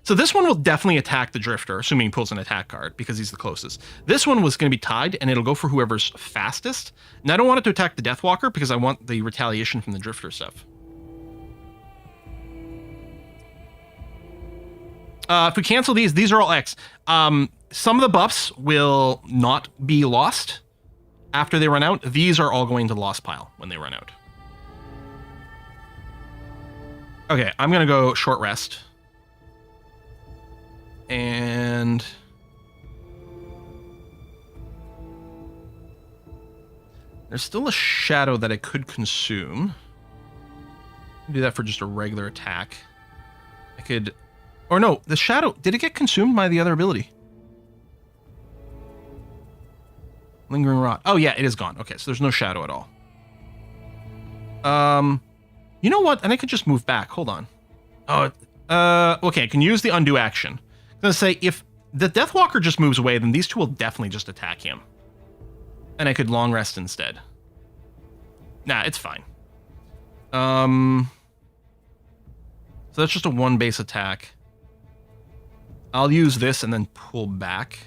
So this one will definitely attack the Drifter, assuming he pulls an attack card, because he's the closest. This one was going to be tied, and it'll go for whoever's fastest. And I don't want it to attack the Deathwalker, because I want the retaliation from the Drifter stuff. If we cancel these are all X. Some of the buffs will not be lost after they run out. These are all going to the lost pile when they run out. Okay, I'm going to go short rest. And there's still a shadow that I could consume. Do that for just a regular attack. I could, or no, the shadow, did it get consumed by the other ability? Lingering Rot. Oh yeah, it is gone. Okay, so there's no shadow at all. You know what? And I could just move back. Hold on. Oh, okay, I can use the undo action. I'm going to say, if the Deathwalker just moves away, then these two will definitely just attack him. And I could long rest instead. Nah, it's fine. So that's just a 1 base attack. I'll use this and then pull back.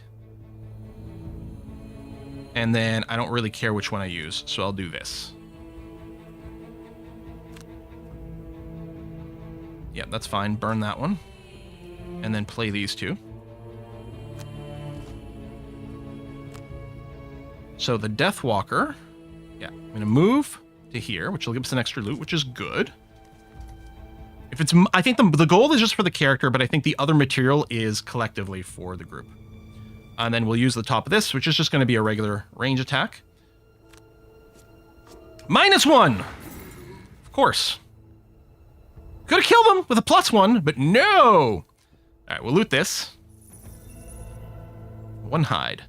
And then I don't really care which one I use, so I'll do this. Yeah, that's fine. Burn that one. And then play these two. So the Deathwalker, yeah, I'm going to move to here, which will give us an extra loot, which is good. If it's, I think the gold is just for the character, but I think the other material is collectively for the group. And then we'll use the top of this, which is just going to be a regular range attack. -1! Of course. Could have killed him with a +1, but no! Alright, we'll loot this. 1 hide.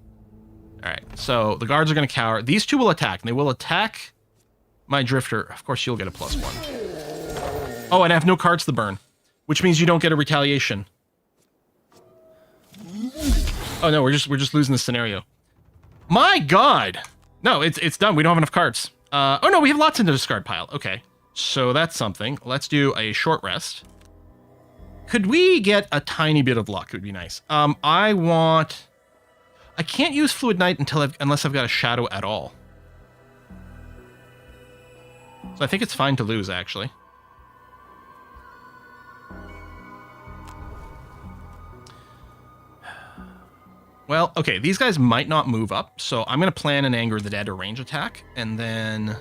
Alright, so the guards are going to cower. These two will attack, and they will attack my Drifter. Of course, you'll get a +1. Oh, and I have no cards to burn, which means you don't get a retaliation. Oh no, we're just losing the scenario. My God! No, it's done. We don't have enough cards. Oh no, we have lots in the discard pile. Okay, so that's something. Let's do a short rest. Could we get a tiny bit of luck? It would be nice. I can't use Fluid Knight unless I've got a shadow at all. So I think it's fine to lose, actually. Well, okay, these guys might not move up, so I'm going to plan an Anger of the Dead or range attack, and then...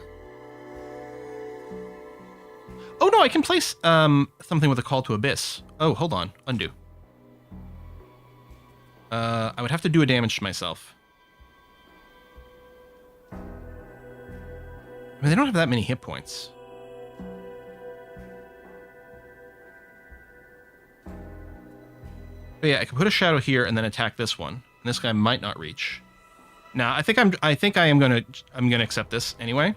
Oh, no, I can place something with a Call to Abyss. Oh, hold on. Undo. I would have to do a damage to myself. I mean, they don't have that many hit points. But yeah, I can put a shadow here and then attack this one. And this guy might not reach. Now, I think I am gonna accept this anyway.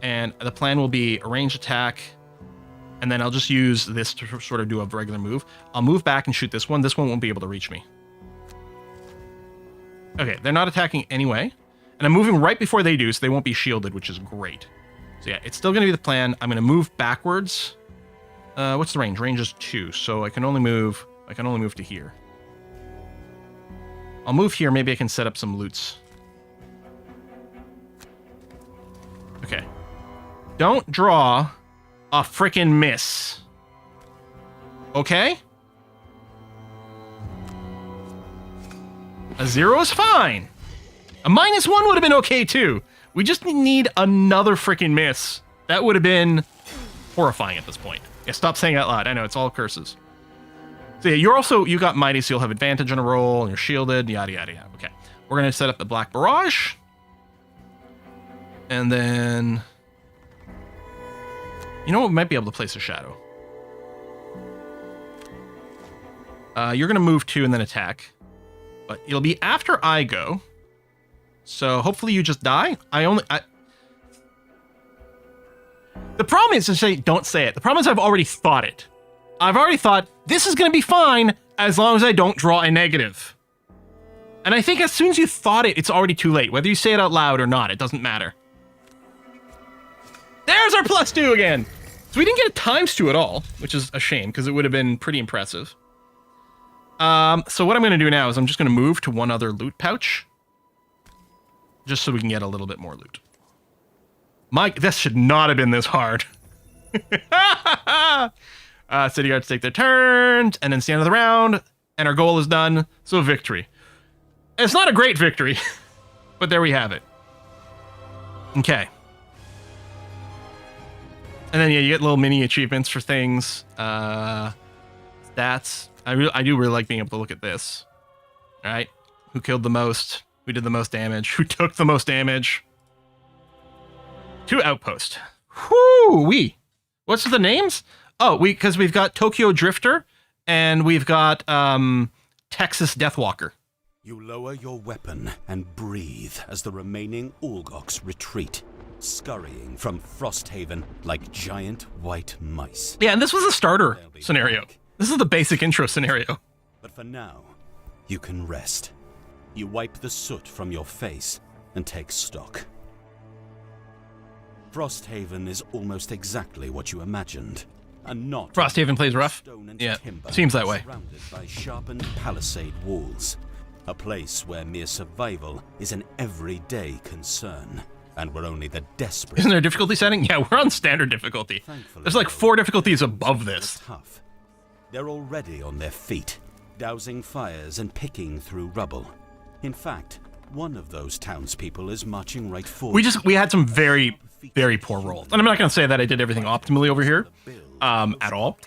And the plan will be a ranged attack, and then I'll just use this to sort of do a regular move. I'll move back and shoot this one. This one won't be able to reach me. Okay, they're not attacking anyway. And I'm moving right before they do, so they won't be shielded, which is great. So yeah, it's still going to be the plan. I'm going to move backwards. What's the range? Range is 2, so I can only move to here. I'll move here. Maybe I can set up some loots. Okay. Don't draw a frickin' miss. Okay? A 0 is fine. A -1 would have been okay too. We just need another freaking miss. That would have been horrifying at this point. Yeah, stop saying out loud. I know, it's all curses. So yeah, you got mighty, so you'll have advantage on a roll, and you're shielded, yada, yada, yada. Okay. We're going to set up the Black Barrage. And then... You know what? We might be able to place a shadow. You're going to move 2 and then attack. But it'll be after I go. So hopefully you just die. The problem is to say, don't say it. The problem is I've already thought it. I've already thought, this is going to be fine as long as I don't draw a negative. And I think as soon as you thought it, it's already too late. Whether you say it out loud or not, it doesn't matter. There's our +2 again. So we didn't get a ×2 at all, which is a shame because it would have been pretty impressive. So what I'm going to do now is I'm just going to move to one other loot pouch. Just so we can get a little bit more loot. This should not have been this hard. City guards take their turns, and then it's the end of the round, and our goal is done, so victory. It's not a great victory, but there we have it. Okay. And then, yeah, you get little mini achievements for things. Stats. I do really like being able to look at this. All right. Who killed the most? Who did the most damage? Who took the most damage? 2 outposts. Whoo-wee. What's the names? Oh, because we've got Tokyo Drifter and we've got Texas Deathwalker. You lower your weapon and breathe as the remaining Ulgoks retreat, scurrying from Frosthaven like giant white mice. Yeah, and this was a starter scenario. This is the basic intro scenario. But for now, you can rest. You wipe the soot from your face and take stock. Frosthaven is almost exactly what you imagined. A knot. Frosthaven plays rough. Yeah, seems that way. Surrounded by sharpened palisade walls. A place where mere survival is an everyday concern. And we're only the desperate. Isn't there a difficulty setting? Yeah, we're on standard difficulty. Thankfully, there's like 4 difficulties above this. Tough. They're already on their feet, dousing fires and picking through rubble. In fact, one of those townspeople is marching right forward. We had some very, very poor rolls. And I'm not going to say that I did everything optimally over here, at all.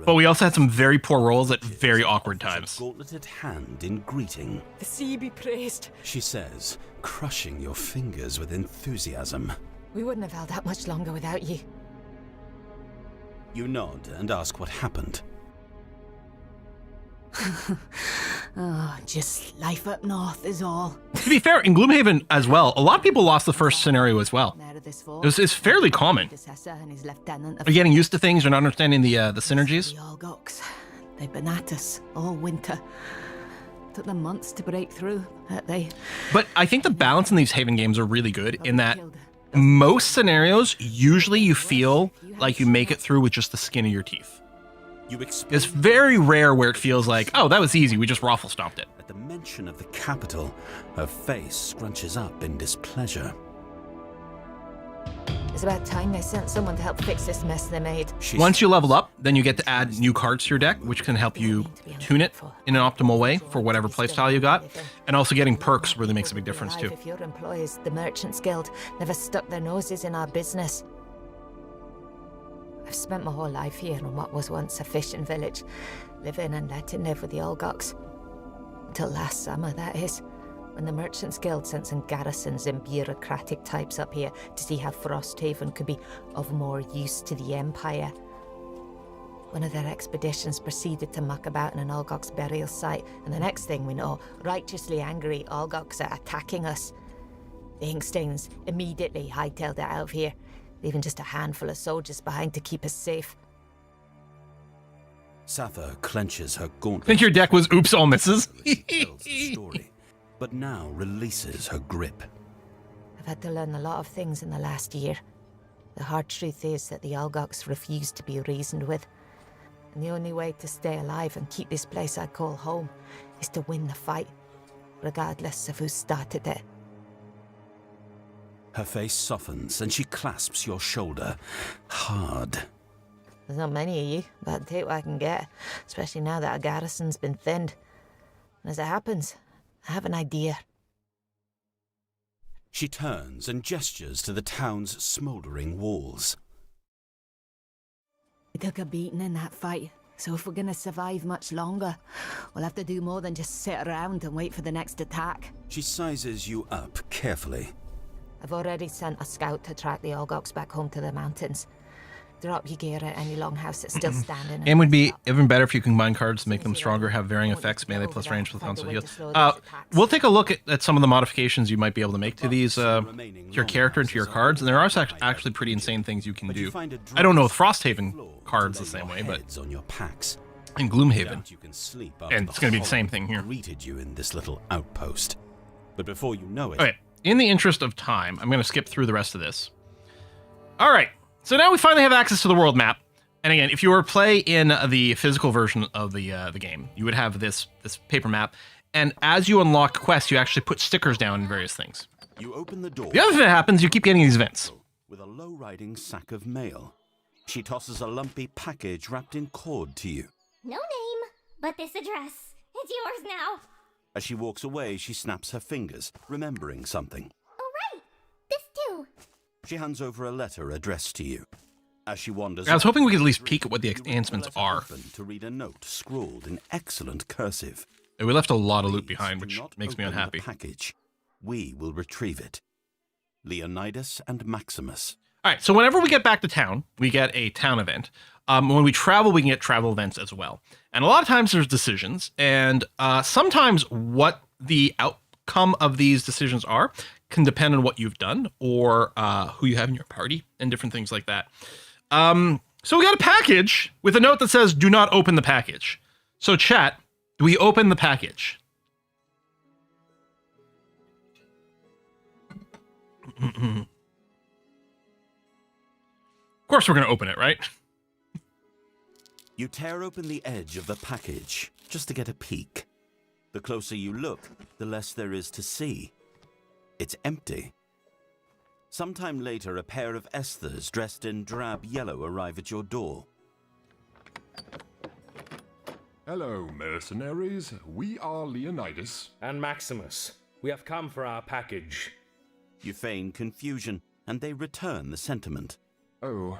But we also had some very poor rolls at very awkward times. Gauntleted hand in greeting. The sea be praised. She says, crushing your fingers with enthusiasm. We wouldn't have held out much longer without you. You nod and ask what happened. Oh, just life up north is all. To be fair, in Gloomhaven as well, a lot of people lost the first scenario as well. It's fairly common. Are you getting used to things? You're not understanding the synergies? The Orgoks, they've been at us all winter. Took them months to break through, they. But I think the balance in these Haven games are really good in that most scenarios, usually you feel like you make it through with just the skin of your teeth. It's very rare where it feels like, oh, that was easy, we just raffle stomped it. At the mention of the capital, her face scrunches up in displeasure. It's about time they sent someone to help fix this mess they made. Once you level up, then you get to add new cards to your deck, which can help you tune it in an optimal way for whatever playstyle you got. And also getting perks really makes a big difference too. If your employees, the Merchants Guild, never stuck their noses in our business. I've spent my whole life here in what was once a fishing village, living and letting live with the Olgoks. Until last summer, that is, when the Merchants Guild sent some garrisons and bureaucratic types up here to see how Frosthaven could be of more use to the Empire. One of their expeditions proceeded to muck about in an Olgok's burial site, and the next thing we know, righteously angry Olgoks are attacking us. The Inkstains immediately hightailed it out of here, leaving just a handful of soldiers behind to keep us safe. Sather clenches her gauntlet. Think your deck was oops all misses? Tells the story, but now releases her grip. I've had to learn a lot of things in the last year. The hard truth is that the Olgoks refuse to be reasoned with. And the only way to stay alive and keep this place I call home is to win the fight, regardless of who started it. Her face softens and she clasps your shoulder hard. There's not many of you, but I'll take what I can get, especially now that our garrison's been thinned. And as it happens, I have an idea. She turns and gestures to the town's smouldering walls. We took a beating in that fight, so if we're gonna survive much longer, we'll have to do more than just sit around and wait for the next attack. She sizes you up carefully. I've already sent a scout to track the Olgoks back home to the mountains. Drop your gear at any longhouse that's still standing. And would be even better if you combine cards to make them stronger, have varying effects, melee plus range plus console heal. We'll take a look at some of the modifications you might be able to make to these, to your character and to your cards, and there are actually pretty insane things you can do. I don't know with Frosthaven cards the same way, but on your packs. in Gloomhaven, You can sleep and it's going to be the same thing here. Greeted you in this little outpost, but before you know it, Okay, in the interest of time, I'm going to skip through the rest of this. All right. So now we finally have access to the world map. And again, if you were to play in the physical version of the game, you would have this paper map. And as you unlock quests, you actually put stickers down in various things. you open the door. The other thing that happens, you keep getting these events. With a low-riding sack of mail. She tosses a lumpy package wrapped in cord to you. No name, but this address. It's yours now. As she walks away, she snaps her fingers, remembering something. Oh, right. This too. She hands over a letter addressed to you. As she wanders, I was hoping we could at least peek at what the enhancements are. open to read a note scrawled in excellent cursive. We left a lot of loot behind, Do which not makes me open the unhappy. package. We will retrieve it. Leonidas and Maximus. All right, so whenever we get back to town, we get a town event. When we travel, we can get travel events as well. And a lot of times there's decisions, and sometimes what the outcome of these decisions are can depend on what you've done or who you have in your party and different things like that. So we got a package with a note that says, do not open the package. So chat, do we open the package? Of course we're going to open it, right? You tear open the edge of the package just to get a peek. The closer you look, the less there is to see. It's empty. Sometime later, a pair of Esthers dressed in drab yellow arrive at your door. Hello, mercenaries. We are Leonidas. And Maximus, we have come for our package. You feign confusion, and they return the sentiment. Oh,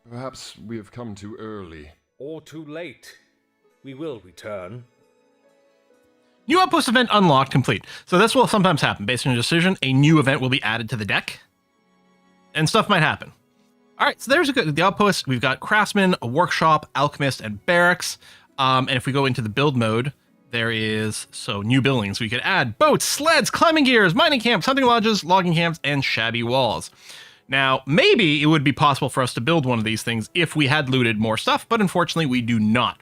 perhaps we have come too early. Or too late. We will return. New outpost event unlocked complete. So this will sometimes happen. Based on a decision, a new event will be added to the deck. And stuff might happen. All right, so there's the outpost. We've got craftsman, a workshop, alchemist, and barracks. And if we go into the build mode, there is, new buildings. We could add boats, sleds, climbing gears, mining camps, hunting lodges, logging camps, and shabby walls. Now, maybe it would be possible for us to build one of these things if we had looted more stuff, but unfortunately we do not.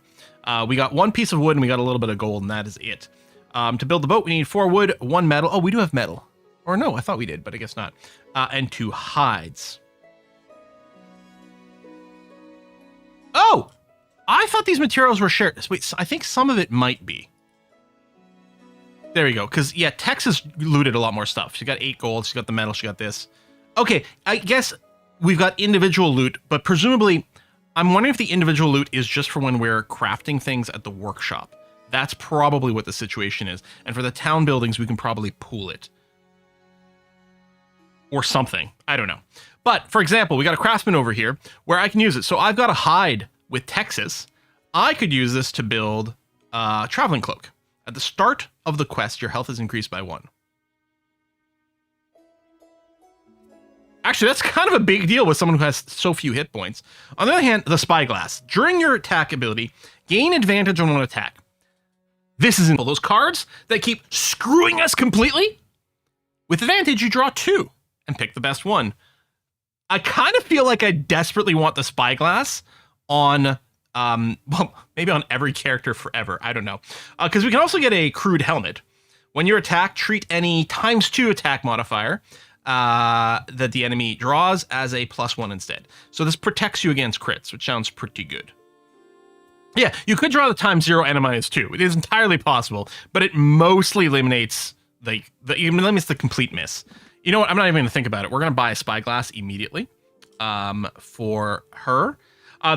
We got one piece of wood and we got a little bit of gold, and that is it. To build the boat, we need 4 wood, 1 metal. Oh, we do have metal. Or no, I thought we did, but I guess not. And 2 hides. Oh! I thought these materials were shared. Wait, I think some of it might be. There we go. Because, yeah, Tex has looted a lot more stuff. She got 8 gold. She got the metal. She got this. Okay, I guess we've got individual loot, but presumably, I'm wondering if the individual loot is just for when we're crafting things at the workshop. That's probably what the situation is. And for the town buildings, we can probably pool it. Or something. I don't know. But, for example, we got a craftsman over here where I can use it. So I've got a hide with Texas. I could use this to build a traveling cloak. At the start of the quest, your health is increased by 1. Actually, that's kind of a big deal with someone who has so few hit points. On the other hand, the spyglass. During your attack ability, gain advantage on one attack. This isn't all those cards that keep screwing us completely. With advantage, you draw 2 and pick the best one. I kind of feel like I desperately want the spyglass on, well, maybe on every character forever. I don't know. Because we can also get a crude helmet. When you attack, treat any ×2 attack modifier that the enemy draws as a +1 instead. So this protects you against crits, which sounds pretty good. Yeah, you could draw the ×0 and a -2. It is entirely possible, but it mostly eliminates it eliminates the complete miss. You know what? I'm not even going to think about it. We're going to buy a spyglass immediately for her.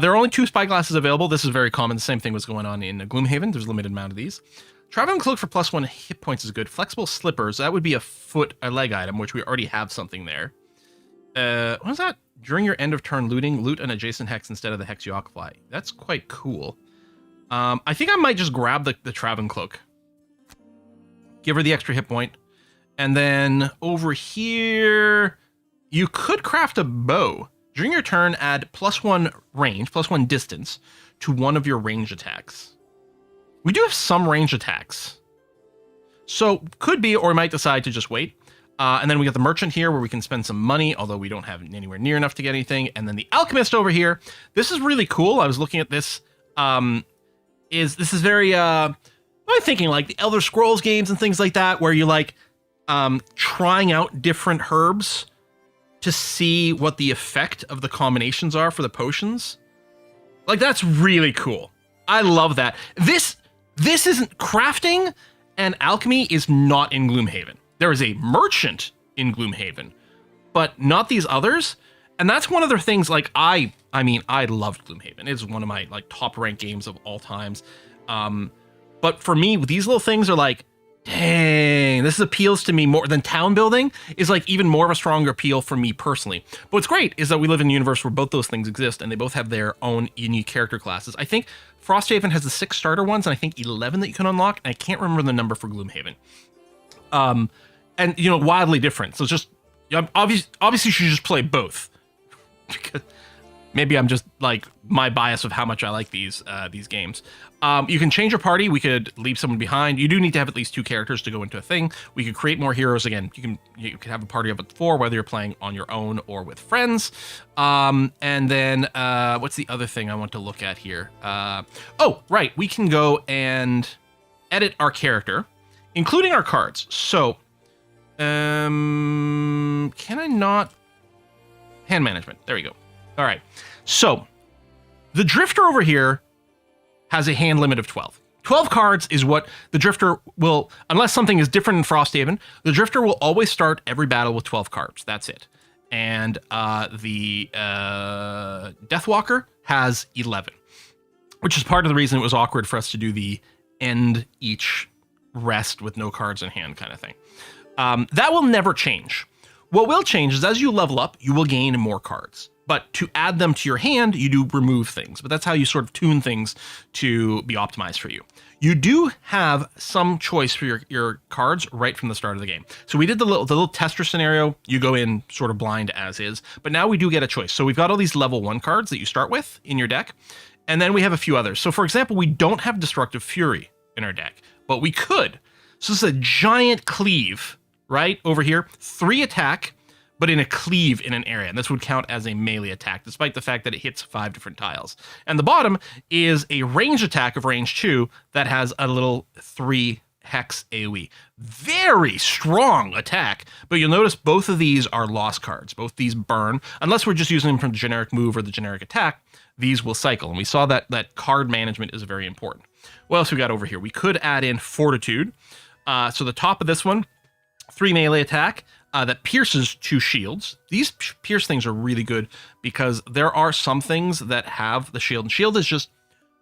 There are only 2 spyglasses available. This is very common. The same thing was going on in Gloomhaven. There's a limited amount of these. Traveling cloak for +1 hit points is good. Flexible slippers, that would be a leg item, which we already have something there. What is that? During your end of turn looting, loot an adjacent hex instead of the hex you occupy. That's quite cool. I think I might just grab the traveling cloak. Give her the extra hit point. And then over here, you could craft a bow. During your turn, add +1 range, +1 distance to one of your range attacks. We do have some range attacks. So could be, or we might decide to just wait. And then we got the merchant here where we can spend some money, although we don't have anywhere near enough to get anything. And then the alchemist over here. This is really cool. I was looking at this. This is very, I'm thinking like the Elder Scrolls games and things like that, where you like trying out different herbs to see what the effect of the combinations are for the potions. Like, that's really cool. I love that. This isn't crafting, and alchemy is not in Gloomhaven. There is a merchant in Gloomhaven, but not these others. And that's one of the things, like, I loved Gloomhaven. It's one of my like top ranked games of all times. But for me, these little things are like, dang, this appeals to me more than town building is like even more of a stronger appeal for me personally. But what's great is that we live in a universe where both those things exist and they both have their own unique character classes. I think Frosthaven has the 6 starter ones and I think 11 that you can unlock. And I can't remember the number for Gloomhaven. And you know, wildly different. So it's just, obviously you should just play both. Maybe I'm just like my bias of how much I like these games. You can change your party. We could leave someone behind. You do need to have at least 2 characters to go into a thing. We could create more heroes. Again, you can have a party of 4, whether you're playing on your own or with friends. And then what's the other thing I want to look at here? Oh, right. We can go and edit our character, including our cards. So, can I not? Hand management. There we go. All right. So, the Drifter over here has a hand limit of 12. 12 cards is what the Drifter will, unless something is different in Frosthaven, the Drifter will always start every battle with 12 cards. That's it. And the Deathwalker has 11, which is part of the reason it was awkward for us to do the end each rest with no cards in hand kind of thing. That will never change. What will change is as you level up, you will gain more cards. But to add them to your hand, you do remove things. But that's how you sort of tune things to be optimized for you. You do have some choice for your cards right from the start of the game. So we did the little tester scenario. You go in sort of blind as is. But now we do get a choice. So we've got all these level 1 cards that you start with in your deck. And then we have a few others. So for example, we don't have Destructive Fury in our deck. But we could. So this is a giant cleave, right? Over here. 3 attack, but in a cleave in an area. And this would count as a melee attack, despite the fact that it hits 5 different tiles. And the bottom is a range attack of range 2 that has a little 3 Hex AoE. Very strong attack, but you'll notice both of these are lost cards. Both these burn. Unless we're just using them from the generic move or the generic attack, these will cycle. And we saw that card management is very important. What else we got over here? We could add in Fortitude. So the top of this one, 3 melee attack that pierces 2 shields. These pierce things are really good because there are some things that have the shield. And shield is just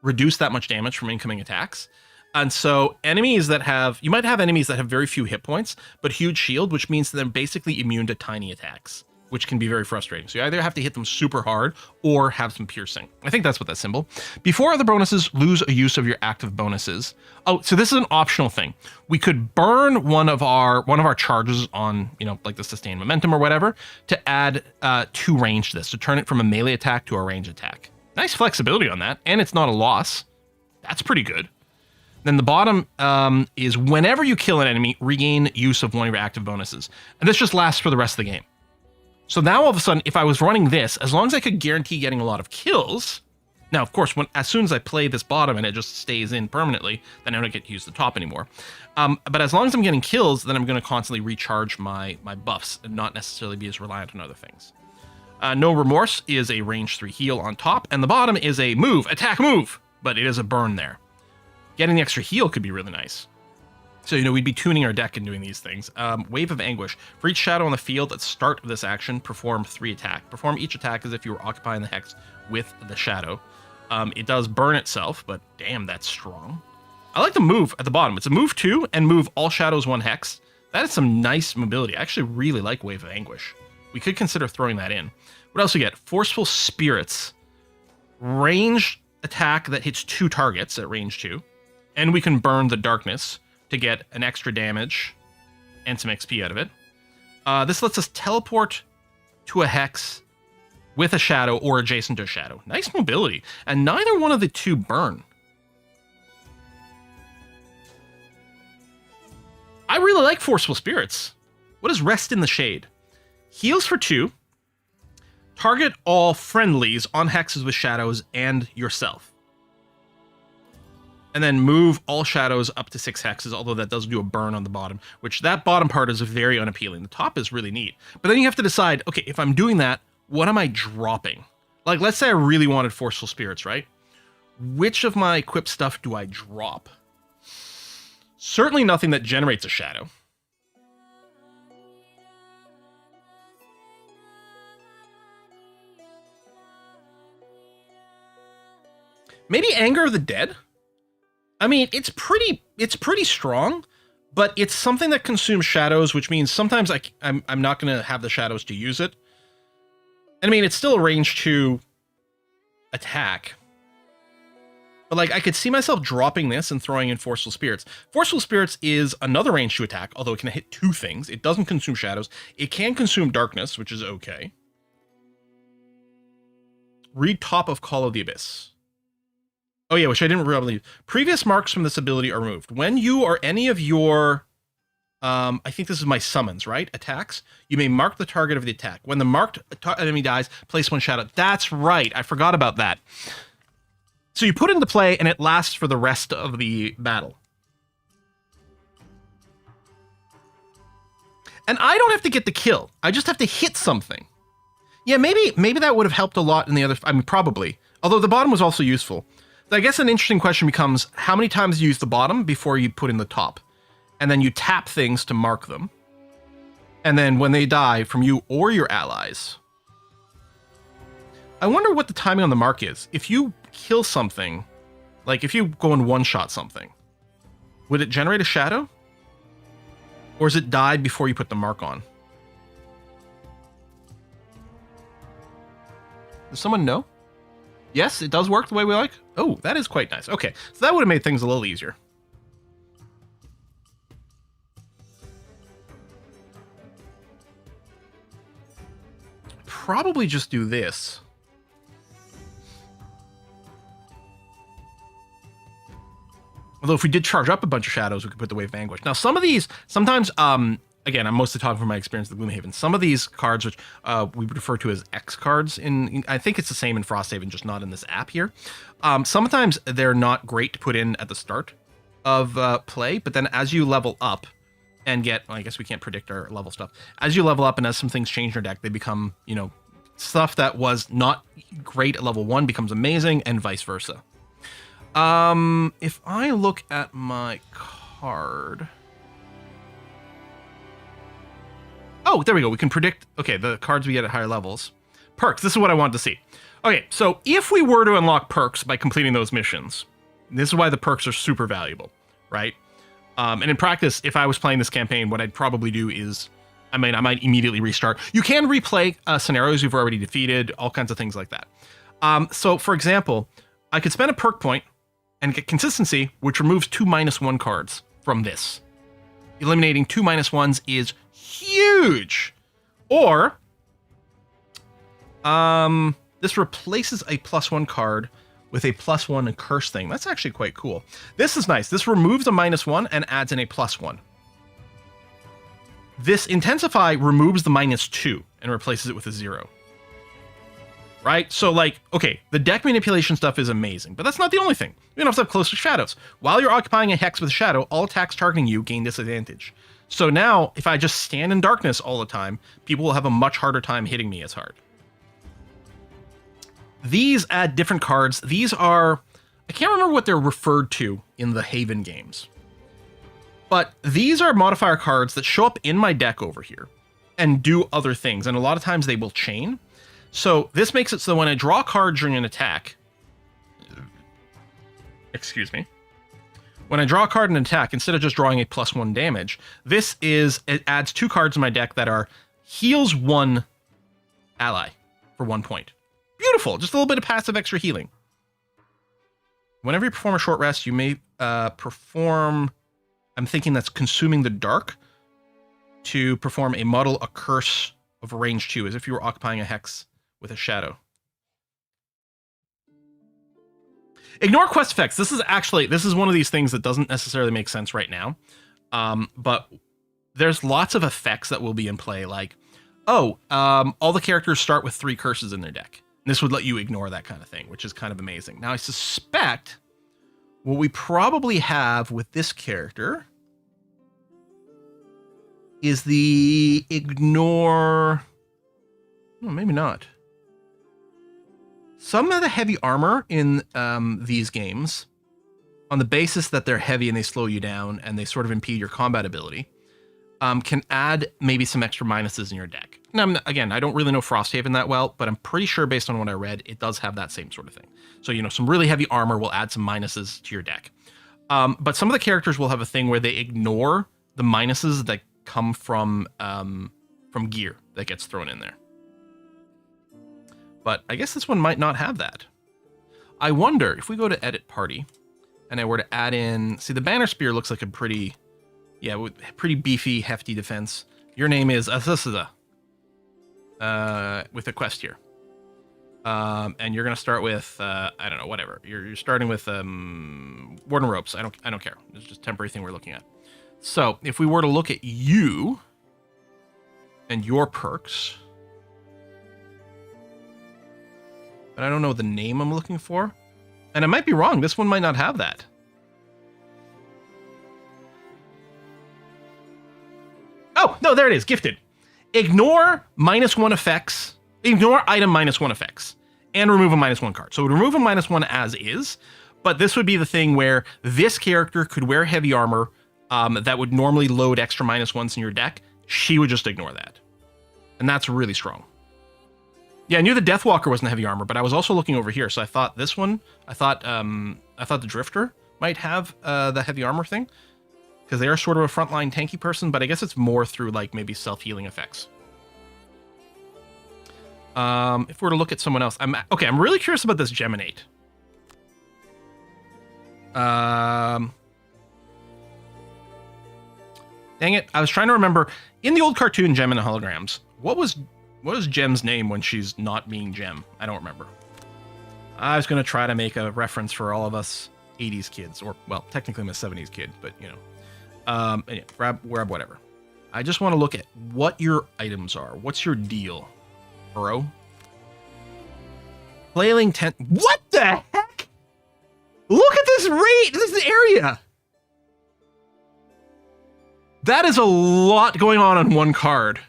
reduce that much damage from incoming attacks. And so enemies that have, you might have enemies that have very few hit points, but huge shield, which means they're basically immune to tiny attacks, which can be very frustrating. So you either have to hit them super hard or have some piercing. I think that's what that symbol. Before other bonuses, lose a use of your active bonuses. Oh, so this is an optional thing. We could burn one of our charges on, like the sustained momentum or whatever, to add 2 range to this, to turn it from a melee attack to a range attack. Nice flexibility on that, and it's not a loss. That's pretty good. Then the bottom is whenever you kill an enemy, regain use of one of your active bonuses. And this just lasts for the rest of the game. So now all of a sudden, if I was running this, as long as I could guarantee getting a lot of kills, now of course, as soon as I play this bottom and it just stays in permanently, then I don't get to use the top anymore. But as long as I'm getting kills, then I'm going to constantly recharge my buffs and not necessarily be as reliant on other things. No Remorse is a range 3 heal on top, and the bottom is a attack move, but it is a burn there. Getting the extra heal could be really nice. So, we'd be tuning our deck and doing these things. Wave of Anguish. For each shadow on the field at the start of this action, perform 3 attack. Perform each attack as if you were occupying the hex with the shadow. It does burn itself, but damn, that's strong. I like the move at the bottom. It's a move 2 and move all shadows 1 hex. That is some nice mobility. I actually really like Wave of Anguish. We could consider throwing that in. What else we get? Forceful Spirits. Ranged attack that hits 2 targets at range 2. And we can burn the darkness to get an extra damage and some XP out of it. This lets us teleport to a hex with a shadow or adjacent to a shadow. Nice mobility. And neither one of the 2 burn. I really like Forceful Spirits. What is Rest in the Shade? Heals for 2. Target all friendlies on hexes with shadows and yourself. And then move all shadows up to 6 hexes, although that does do a burn on the bottom, which that bottom part is very unappealing. The top is really neat. But then you have to decide, okay, if I'm doing that, what am I dropping? Like, let's say I really wanted Forceful Spirits, right? Which of my equipped stuff do I drop? Certainly nothing that generates a shadow. Maybe Anger of the Dead? I mean, it's pretty strong, but it's something that consumes shadows, which means sometimes I'm not going to have the shadows to use it. And I mean, it's still a range 2 attack. But like, I could see myself dropping this and throwing in Forceful Spirits. Forceful Spirits is another range 2 attack, although it can hit 2 things. It doesn't consume shadows. It can consume darkness, which is okay. Read top of Call of the Abyss. Oh yeah, which I didn't really... Previous marks from this ability are removed. When you or any of your... I think this is my summons, right? Attacks. You may mark the target of the attack. When the marked enemy dies, place 1 shadow. That's right. I forgot about that. So you put it into play, and it lasts for the rest of the battle. And I don't have to get the kill. I just have to hit something. Yeah, maybe that would have helped a lot in the other... I mean, probably. Although the bottom was also useful. I guess an interesting question becomes, how many times you use the bottom before you put in the top? And then you tap things to mark them. And then when they die from you or your allies. I wonder what the timing on the mark is. If you kill something, like if you go and one-shot something, would it generate a shadow? Or does it die before you put the mark on? Does someone know? Yes, it does work the way we like. Oh, that is quite nice. Okay, so that would have made things a little easier. Probably just do this. Although if we did charge up a bunch of shadows, we could put the Wave of Anguish. Now, some of these, sometimes, again, I'm mostly talking from my experience with Gloomhaven. Some of these cards, which we would refer to as X cards, I think it's the same in Frosthaven, just not in this app here. Sometimes they're not great to put in at the start. play, but then as you level up and get, well, I guess we can't predict our level stuff. As you level up and as some things change in your deck, they become, you know, stuff that was not great at level 1 becomes amazing, and vice versa. If I look at my card... Oh, there we go. We can predict, okay, the cards we get at higher levels. Perks, this is what I wanted to see. Okay, so if we were to unlock perks by completing those missions, this is why the perks are super valuable, right? And in practice, if I was playing this campaign, what I'd probably do is, I might immediately restart. You can replay scenarios you've already defeated, all kinds of things like that. So, for example, I could spend a perk point and get consistency, which removes 2 -1 cards from this. Eliminating 2 -1s is huge. Or, this replaces a +1 card with a +1 curse thing. That's actually quite cool. This is nice. This removes a -1 and adds in a +1. This Intensify removes the -2 and replaces it with a 0. Right? So, like, okay, the deck manipulation stuff is amazing, but that's not the only thing. You also have Closer Shadows. While you're occupying a hex with a shadow, all attacks targeting you gain disadvantage. So now, if I just stand in darkness all the time, people will have a much harder time hitting me as hard. These add different cards. These are... I can't remember what they're referred to in the Haven games. But these are modifier cards that show up in my deck over here and do other things, and a lot of times they will chain. So this makes it so when I draw a card during an attack... Excuse me. When I draw a card in an attack, instead of just drawing a +1 damage, it adds 2 cards in my deck that are heals 1 ally for 1 point. Beautiful, just a little bit of passive extra healing. Whenever you perform a short rest, you may perform... I'm thinking that's Consuming the Dark to perform a model a curse of range 2, as if you were occupying a hex with a shadow. Ignore quest effects. This is one of these things that doesn't necessarily make sense right now. But there's lots of effects that will be in play, like, all the characters start with 3 curses in their deck. This would let you ignore that kind of thing, which is kind of amazing. Now, I suspect what we probably have with this character is the ignore... No, maybe not. Some of the heavy armor in these games, on the basis that they're heavy and they slow you down and they sort of impede your combat ability, can add maybe some extra minuses in your deck. Now, again, I don't really know Frosthaven that well, but I'm pretty sure based on what I read, it does have that same sort of thing. So, you know, some really heavy armor will add some minuses to your deck. But some of the characters will have a thing where they ignore the minuses that come from gear that gets thrown in there. But I guess this one might not have that. I wonder, if we go to Edit Party, and I were to add in... See, the Banner Spear looks like a pretty... Yeah, pretty beefy, hefty defense. Your name is Successor, with a quest here. And you're going to start with, I don't know, whatever. You're starting with Warden Ropes. I don't care. It's just a temporary thing we're looking at. So, if we were to look at you and your perks... But I don't know the name I'm looking for. And I might be wrong. This one might not have that. Oh, no, there it is. Gifted. Ignore -1 effects. Ignore item -1 effects. And remove a -1 card. So it would remove a -1 as is. But this would be the thing where this character could wear heavy armor that would normally load extra -1s in your deck. She would just ignore that. And that's really strong. Yeah, I knew the Deathwalker wasn't heavy armor, but I was also looking over here, so I thought this one, I thought the Drifter might have the heavy armor thing, because they are sort of a frontline tanky person, but I guess it's more through like maybe self-healing effects. If we were to look at someone else, I'm really curious about this Geminate. Dang it, I was trying to remember in the old cartoon Gem and the Holograms, what was Gem's name when she's not being Gem? I don't remember. I was going to try to make a reference for all of us 80s kids, or, well, technically I'm a 70s kid, but, you know. Yeah, grab whatever. I just want to look at what your items are. What's your deal, bro? Flailing Tent. What the heck? Look at this rate! This is the area! That is a lot going on one card.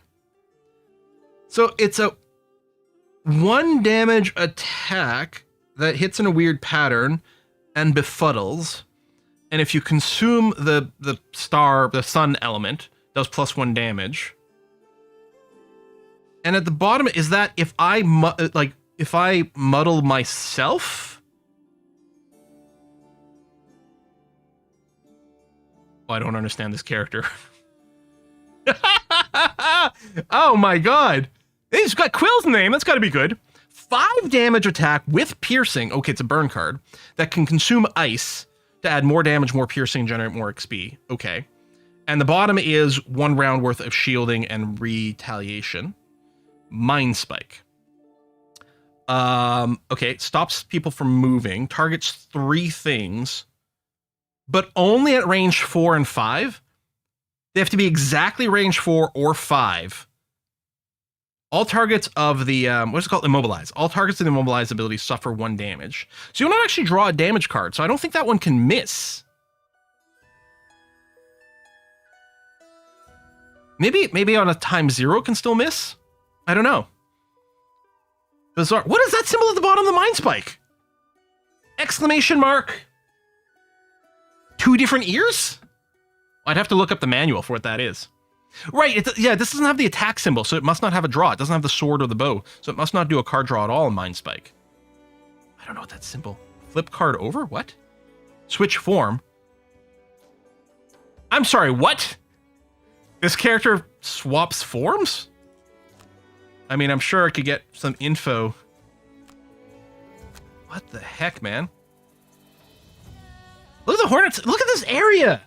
So it's a 1 damage attack that hits in a weird pattern and befuddles. And if you consume the sun element, does +1 damage. And at the bottom is that if I muddle myself. Oh, I don't understand this character. Oh my god. He's got Quill's name. That's got to be good. 5 damage attack with piercing. Okay, it's a burn card that can consume ice to add more damage, more piercing, generate more XP. Okay. And the bottom is 1 round worth of shielding and retaliation. Mind Spike. Okay, it stops people from moving, targets 3 things, but only at range 4 and 5. They have to be exactly range 4 or 5. All targets of the, what's it called? Immobilize. All targets of the immobilize ability suffer 1 damage. So you don't actually draw a damage card, so I don't think that one can miss. Maybe on a ×0 can still miss? I don't know. Bizarre. What is that symbol at the bottom of the Mind Spike? Exclamation mark. 2 different ears? I'd have to look up the manual for what that is. Right, yeah, this doesn't have the attack symbol, so it must not have a draw. It doesn't have the sword or the bow, so it must not do a card draw at all in Mind Spike. I don't know what that symbol. Flip card over? What? Switch form? I'm sorry, what? This character swaps forms? I mean, I'm sure I could get some info. What the heck, man? Look at the Hornets. Look at this area.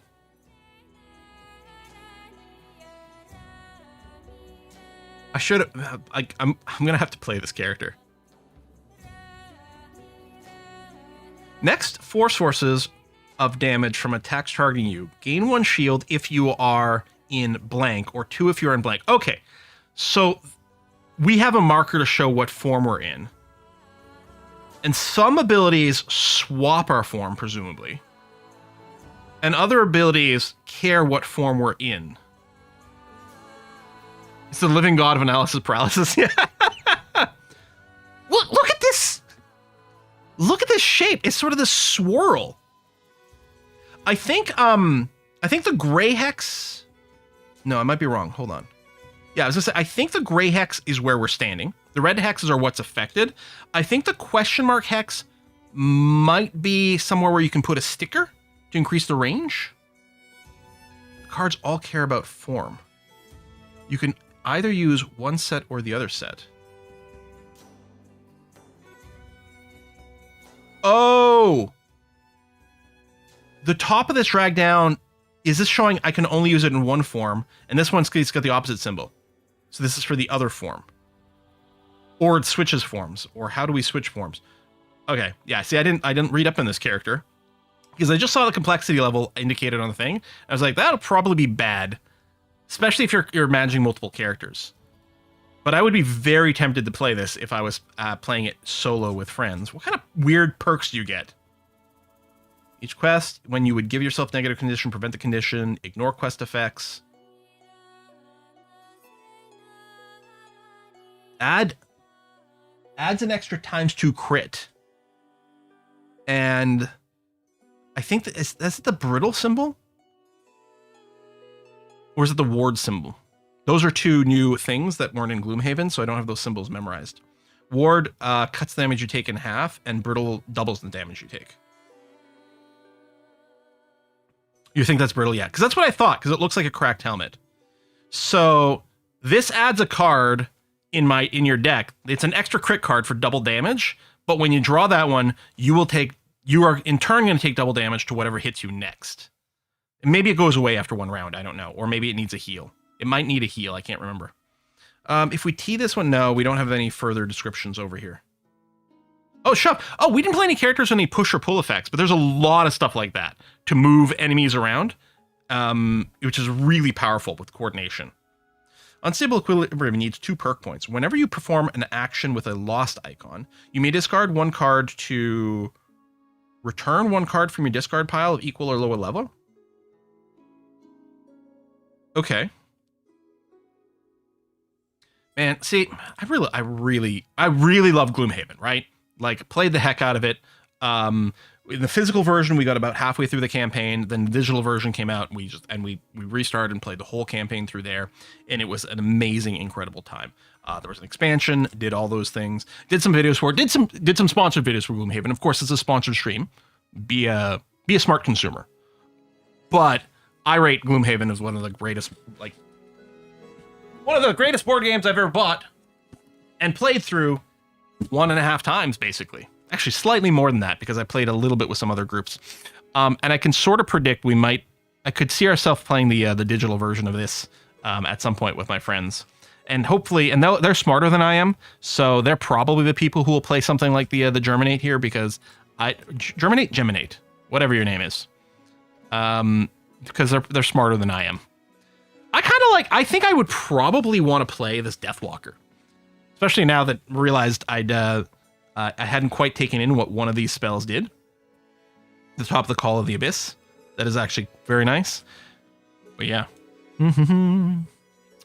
I should have, I'm gonna have to play this character. Next, 4 sources of damage from attacks targeting you. Gain 1 shield if you are in blank, or 2 if you're in blank. Okay, so we have a marker to show what form we're in. And some abilities swap our form, presumably. And other abilities care what form we're in. It's the living god of analysis paralysis. Look at this. Look at this shape. It's sort of this swirl. I think the gray hex. No, I might be wrong. Hold on. Yeah, I was gonna say, I think the gray hex is where we're standing. The red hexes are what's affected. I think the question mark hex might be somewhere where you can put a sticker to increase the range. The cards all care about form. You can either use one set or the other set. Oh! The top of this drag down, is this showing I can only use it in one form, and this one's got the opposite symbol. So this is for the other form. Or it switches forms, or how do we switch forms? Okay, yeah, see, I didn't read up on this character, because I just saw the complexity level indicated on the thing. I was like, that'll probably be bad. Especially if you're managing multiple characters. But I would be very tempted to play this if I was playing it solo with friends. What kind of weird perks do you get? Each quest, when you would give yourself negative condition, prevent the condition, ignore quest effects. Adds an extra ×2 crit. And I think that's the brittle symbol? Or is it the ward symbol? Those are 2 new things that weren't in Gloomhaven, so I don't have those symbols memorized. Ward cuts the damage you take in half, and brittle doubles the damage you take. You think that's brittle? Yeah, because that's what I thought, because it looks like a cracked helmet. So this adds a card in your deck. It's an extra crit card for double damage, but when you draw that one, you are in turn going to take double damage to whatever hits you next. Maybe it goes away after 1 round, I don't know. Or maybe it needs a heal. It might need a heal, I can't remember. If we T this one, no, we don't have any further descriptions over here. Oh, shove. Oh, we didn't play any characters with any push or pull effects, but there's a lot of stuff like that to move enemies around, which is really powerful with coordination. Unstable Equilibrium needs 2 perk points. Whenever you perform an action with a lost icon, you may discard 1 card to return 1 card from your discard pile of equal or lower level. Okay. Man, see, I really love Gloomhaven, right? Like, played the heck out of it. In the physical version, we got about halfway through the campaign. Then the digital version came out, and we restarted and played the whole campaign through there, and it was an amazing, incredible time. There was an expansion, did all those things, did some videos for it, did some sponsored videos for Gloomhaven. Of course, it's a sponsored stream. Be a smart consumer. But I rate Gloomhaven as one of the greatest board games I've ever bought and played through 1.5 times, basically. Actually, slightly more than that, because I played a little bit with some other groups. And I can sort of predict I could see ourselves playing the digital version of this at some point with my friends. And hopefully, and they're smarter than I am, so they're probably the people who will play something like the Germinate here, because Geminate, whatever your name is. Because they're smarter than I am. I think I would probably want to play this Deathwalker. Especially now that I realized I hadn't quite taken in what one of these spells did. The top of the Call of the Abyss. That is actually very nice. But yeah.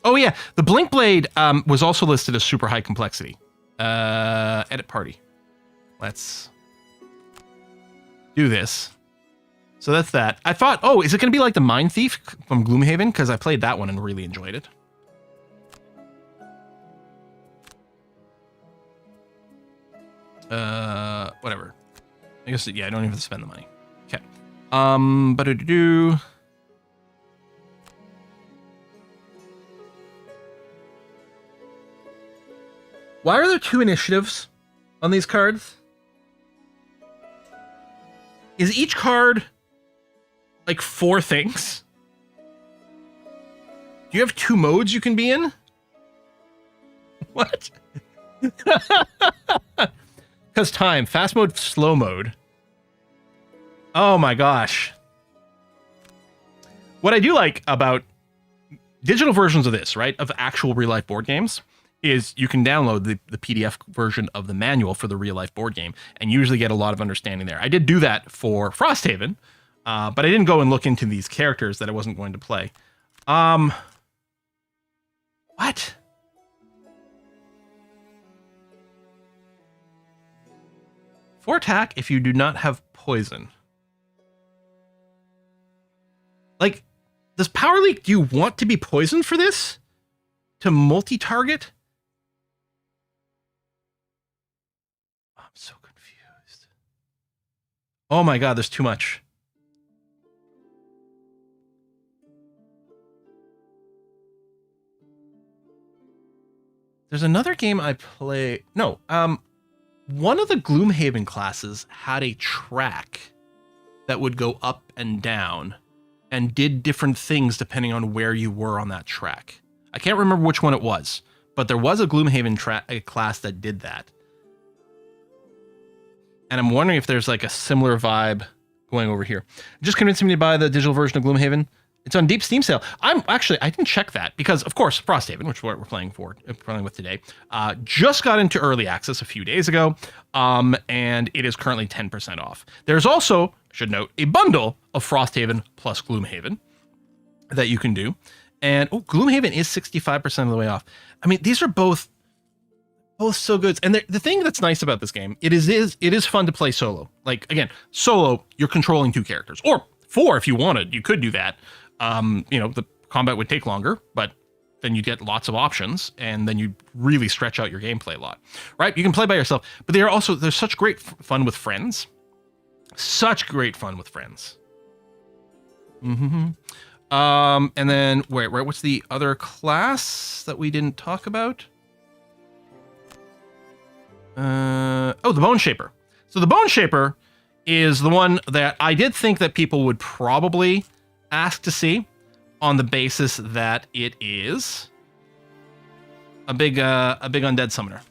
Oh yeah, the Blink Blade was also listed as super high complexity. Edit party. Let's do this. So that's that. I thought, oh, is it going to be like the Mind Thief from Gloomhaven? Because I played that one and really enjoyed it. Whatever. I guess, yeah, I don't even have to spend the money. Okay. Why are there 2 initiatives on these cards? Is each card like 4 things? Do you have 2 modes you can be in? What? Because time. Fast mode, slow mode. Oh my gosh. What I do like about digital versions of this, right, of actual real-life board games, is you can download the PDF version of the manual for the real-life board game and usually get a lot of understanding there. I did do that for Frosthaven, but I didn't go and look into these characters that I wasn't going to play. What? For attack, if you do not have poison. Like, does Power Leak, do you want to be poisoned for this? To multi-target? I'm so confused. Oh my god, there's too much. There's another game I play. No, one of the Gloomhaven classes had a track that would go up and down and did different things depending on where you were on that track. I can't remember which one it was, but there was a Gloomhaven class that did that. And I'm wondering if there's like a similar vibe going over here. Just convincing me to buy the digital version of Gloomhaven. It's on deep Steam sale. I didn't check that because, of course, Frosthaven, which we're playing with today, just got into early access a few days ago, and it is currently 10% off. There's also, I should note, a bundle of Frosthaven plus Gloomhaven that you can do. And Gloomhaven is 65% of the way off. I mean, these are both so good. And the thing that's nice about this game, it is fun to play solo. Like, again, solo, you're controlling 2 characters, or 4 if you wanted. You could do that. The combat would take longer, but then you get lots of options, and then you really stretch out your gameplay a lot, right? You can play by yourself, but there's such great fun with friends. Such great fun with friends. And then, what's the other class that we didn't talk about? The Bone Shaper. So the Bone Shaper is the one that I did think that people would probably ask to see, on the basis that it is a big undead summoner.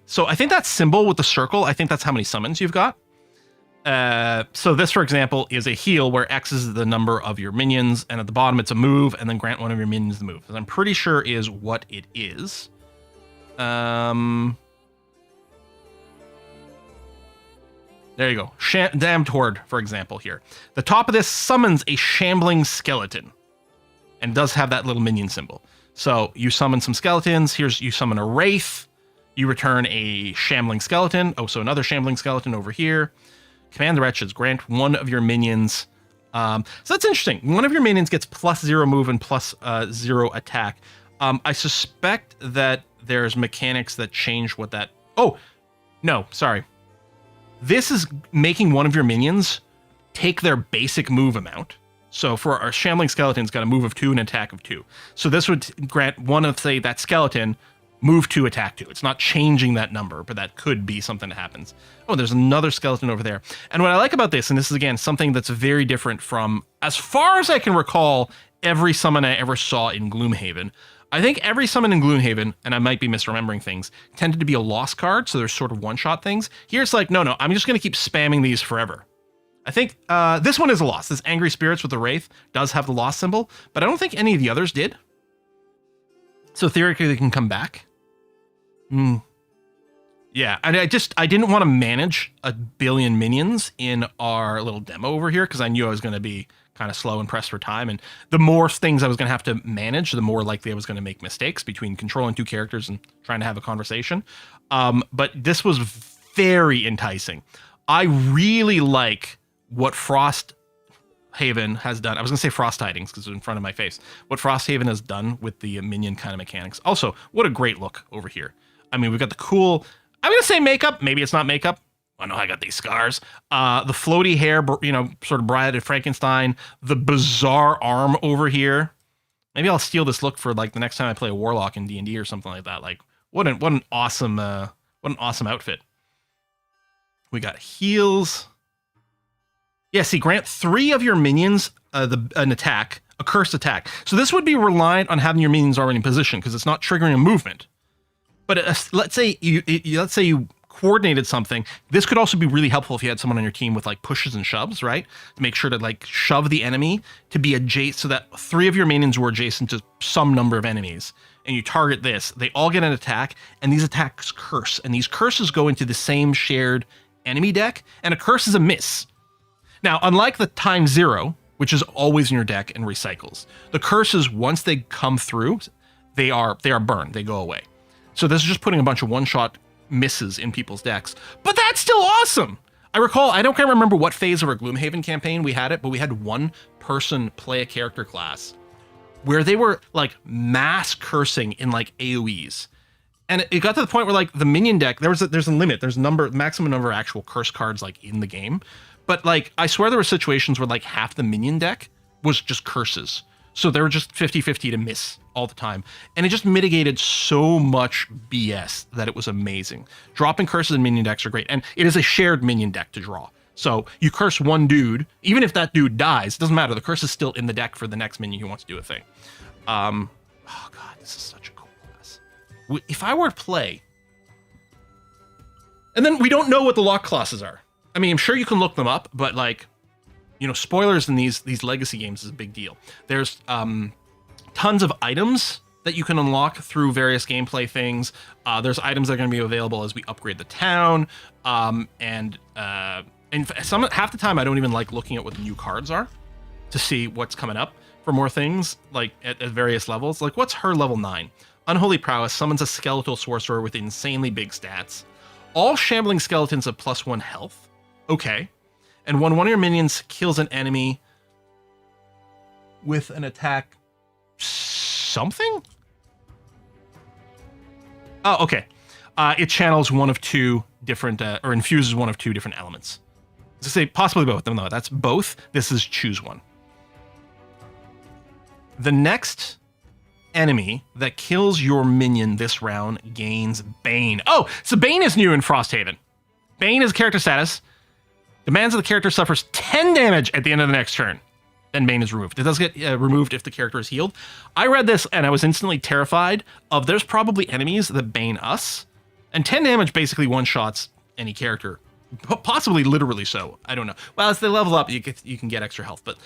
So I think that symbol with the circle, I think that's how many summons you've got. So this, for example, is a heal where X is the number of your minions, and at the bottom it's a move, and then grant one of your minions the move. And I'm pretty sure is what it is. There you go. Damned Horde, for example, here. The top of this summons a shambling skeleton. And does have that little minion symbol. So you summon some skeletons. You summon a wraith. You return a shambling skeleton. Oh, so another shambling skeleton over here. Command the Wretches. Grant one of your minions. So that's interesting. One of your minions gets +0 move and +0 attack. I suspect that there's mechanics that change what that... Oh, no, sorry. This is making one of your minions take their basic move amount. So for our shambling skeleton's got a move of 2 and attack of 2. So this would grant one of, say, that skeleton move 2, attack 2. It's not changing that number, but that could be something that happens. Oh, there's another skeleton over there. And what I like about this, and this is, again, something that's very different from, as far as I can recall, every summon I ever saw in Gloomhaven. I think every summon in Gloomhaven, and I might be misremembering things, tended to be a lost card, so there's sort of one-shot things. Here it's like, no, I'm just going to keep spamming these forever. I think this one is a loss. This Angry Spirits with the Wraith does have the loss symbol, but I don't think any of the others did. So theoretically, they can come back. Yeah, and I didn't want to manage a billion minions in our little demo over here because I knew I was going to be kind of slow and pressed for time. And the more things I was going to have to manage, the more likely I was going to make mistakes between controlling 2 characters and trying to have a conversation. But this was very enticing. I really like what Frosthaven has done. I was going to say Frost Tidings because it's in front of my face. What Frosthaven has done with the minion kind of mechanics. Also, what a great look over here. I mean, we've got the cool, I'm going to say makeup. Maybe it's not makeup. I know I got these scars. The floaty hair, sort of Bride of Frankenstein. The bizarre arm over here. Maybe I'll steal this look for like the next time I play a Warlock in D&D or something like that. Like, what an awesome outfit. We got heals. Yeah, see, grant 3 of your minions an attack, a cursed attack. So this would be reliant on having your minions already in position because it's not triggering a movement. But let's say you coordinated something. This could also be really helpful if you had someone on your team with like pushes and shoves, right? To make sure to like shove the enemy to be adjacent, so that 3 of your minions were adjacent to some number of enemies. And you target this, they all get an attack, and these attacks curse. And these curses go into the same shared enemy deck, and a curse is a miss. Now, unlike the ×0, which is always in your deck and recycles, the curses, once they come through, they are burned, they go away. So this is just putting a bunch of one-shot misses in people's decks. But that's still awesome! I recall, I don't remember what phase of our Gloomhaven campaign we had it, but we had one person play a character class where they were like mass cursing in like AoEs. And it got to the point where like the minion deck, there's a limit, there's maximum number of actual curse cards like in the game. But like, I swear there were situations where like half the minion deck was just curses. So they were just 50-50 to miss all the time. And it just mitigated so much BS that it was amazing. Dropping curses in minion decks are great. And it is a shared minion deck to draw. So you curse one dude, even if that dude dies, it doesn't matter. The curse is still in the deck for the next minion who wants to do a thing. Oh God, this is such a cool class. If I were to play... And then we don't know what the lock classes are. I mean, I'm sure you can look them up, but like, spoilers in these legacy games is a big deal. There's tons of items that you can unlock through various gameplay things. There's items that are going to be available as we upgrade the town. And half the time, I don't even like looking at what the new cards are to see what's coming up for more things, like at various levels. Like, what's her level 9? Unholy Prowess summons a skeletal sorcerer with insanely big stats. All shambling skeletons have +1 health. Okay. And when one of your minions kills an enemy with an attack something? Oh, okay. It channels one of 2 different, or infuses one of 2 different elements. To say possibly both. No, that's both. This is choose one. The next enemy that kills your minion this round gains Bane. Oh, so Bane is new in Frosthaven. Bane is character status. Demands that the character suffers 10 damage at the end of the next turn. Then Bane is removed. It does get removed if the character is healed. I read this and I was instantly terrified of there's probably enemies that Bane us. And 10 damage basically one-shots any character. Possibly literally so. I don't know. Well, as they level up, you can get extra health. But,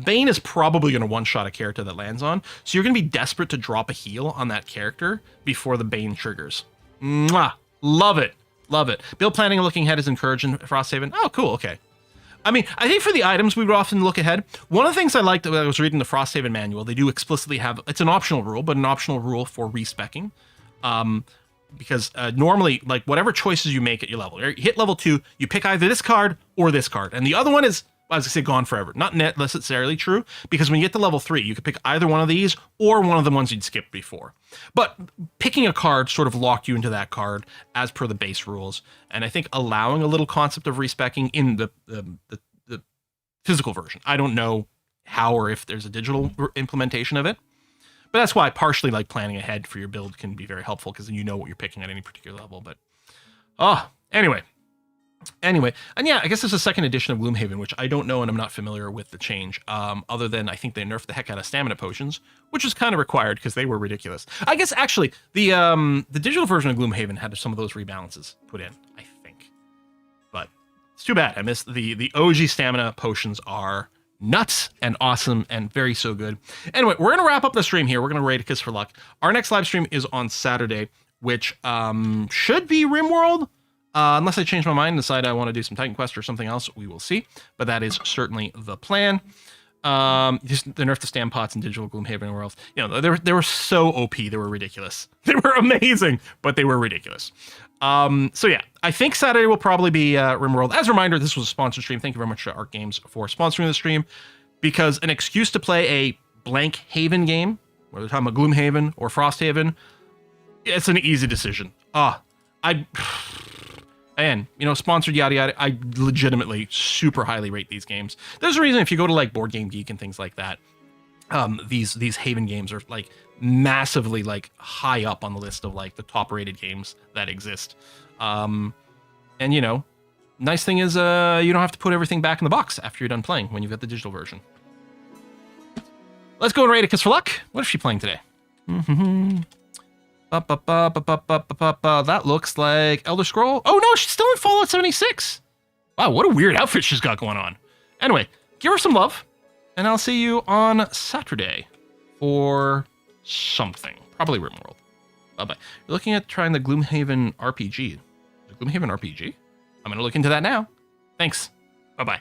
Bane is probably going to one-shot a character that lands on. So you're going to be desperate to drop a heal on that character before the Bane triggers. Mwah! Love it. Love it. Build planning and looking ahead is encouraged in Frosthaven. Oh, cool. Okay. I mean, I think for the items, we would often look ahead. One of the things I liked when I was reading the Frosthaven manual, they do explicitly have, it's an optional rule, but an optional rule for respecking. Because normally, like, whatever choices you make at your level, you hit level 2, you pick either this card or this card. And the other one is, as I say, gone forever. Not necessarily true, because when you get to level 3, you could pick either one of these or one of the ones you'd skipped before. But picking a card sort of locked you into that card as per the base rules. And I think allowing a little concept of respecking in the physical version. I don't know how or if there's a digital implementation of it. But that's why partially like planning ahead for your build can be very helpful, because then you know what you're picking at any particular level. But anyway, and yeah, I guess there's a second edition of Gloomhaven, which I don't know and I'm not familiar with the change. Other than I think they nerfed the heck out of stamina potions, which was kind of required because they were ridiculous. I guess actually the digital version of Gloomhaven had some of those rebalances put in, I think. But it's too bad. I missed the OG stamina potions are nuts and awesome and very so good. Anyway, we're gonna wrap up the stream here. We're gonna rate a Kiss for Luck. Our next live stream is on Saturday, which should be RimWorld. Unless I change my mind and decide I want to do some Titan Quest or something else, we will see. But that is certainly the plan. Just the nerf the stand pots and digital Gloomhaven and Worlds. You know, they were so OP, they were ridiculous. They were amazing, but they were ridiculous. So yeah, I think Saturday will probably be RimWorld. As a reminder, this was a sponsored stream. Thank you very much to Arc Games for sponsoring the stream, because an excuse to play a blank Haven game, whether we're talking about Gloomhaven or Frosthaven, it's an easy decision. And, you know, sponsored yada yada, I legitimately super highly rate these games. There's a reason if you go to like Board Game Geek and things like that, these Haven games are like massively like high up on the list of like the top rated games that exist. And you know, nice thing is you don't have to put everything back in the box after you're done playing when you've got the digital version. Let's go and rate a Kiss for Luck. What is she playing today? That looks like Elder Scroll. Oh no, she's still in Fallout 76. Wow, what a weird outfit she's got going on. Anyway, give her some love, and I'll see you on Saturday for something. Probably RimWorld. Bye-bye. You're looking at trying the Gloomhaven RPG. The Gloomhaven RPG? I'm going to look into that now. Thanks. Bye-bye.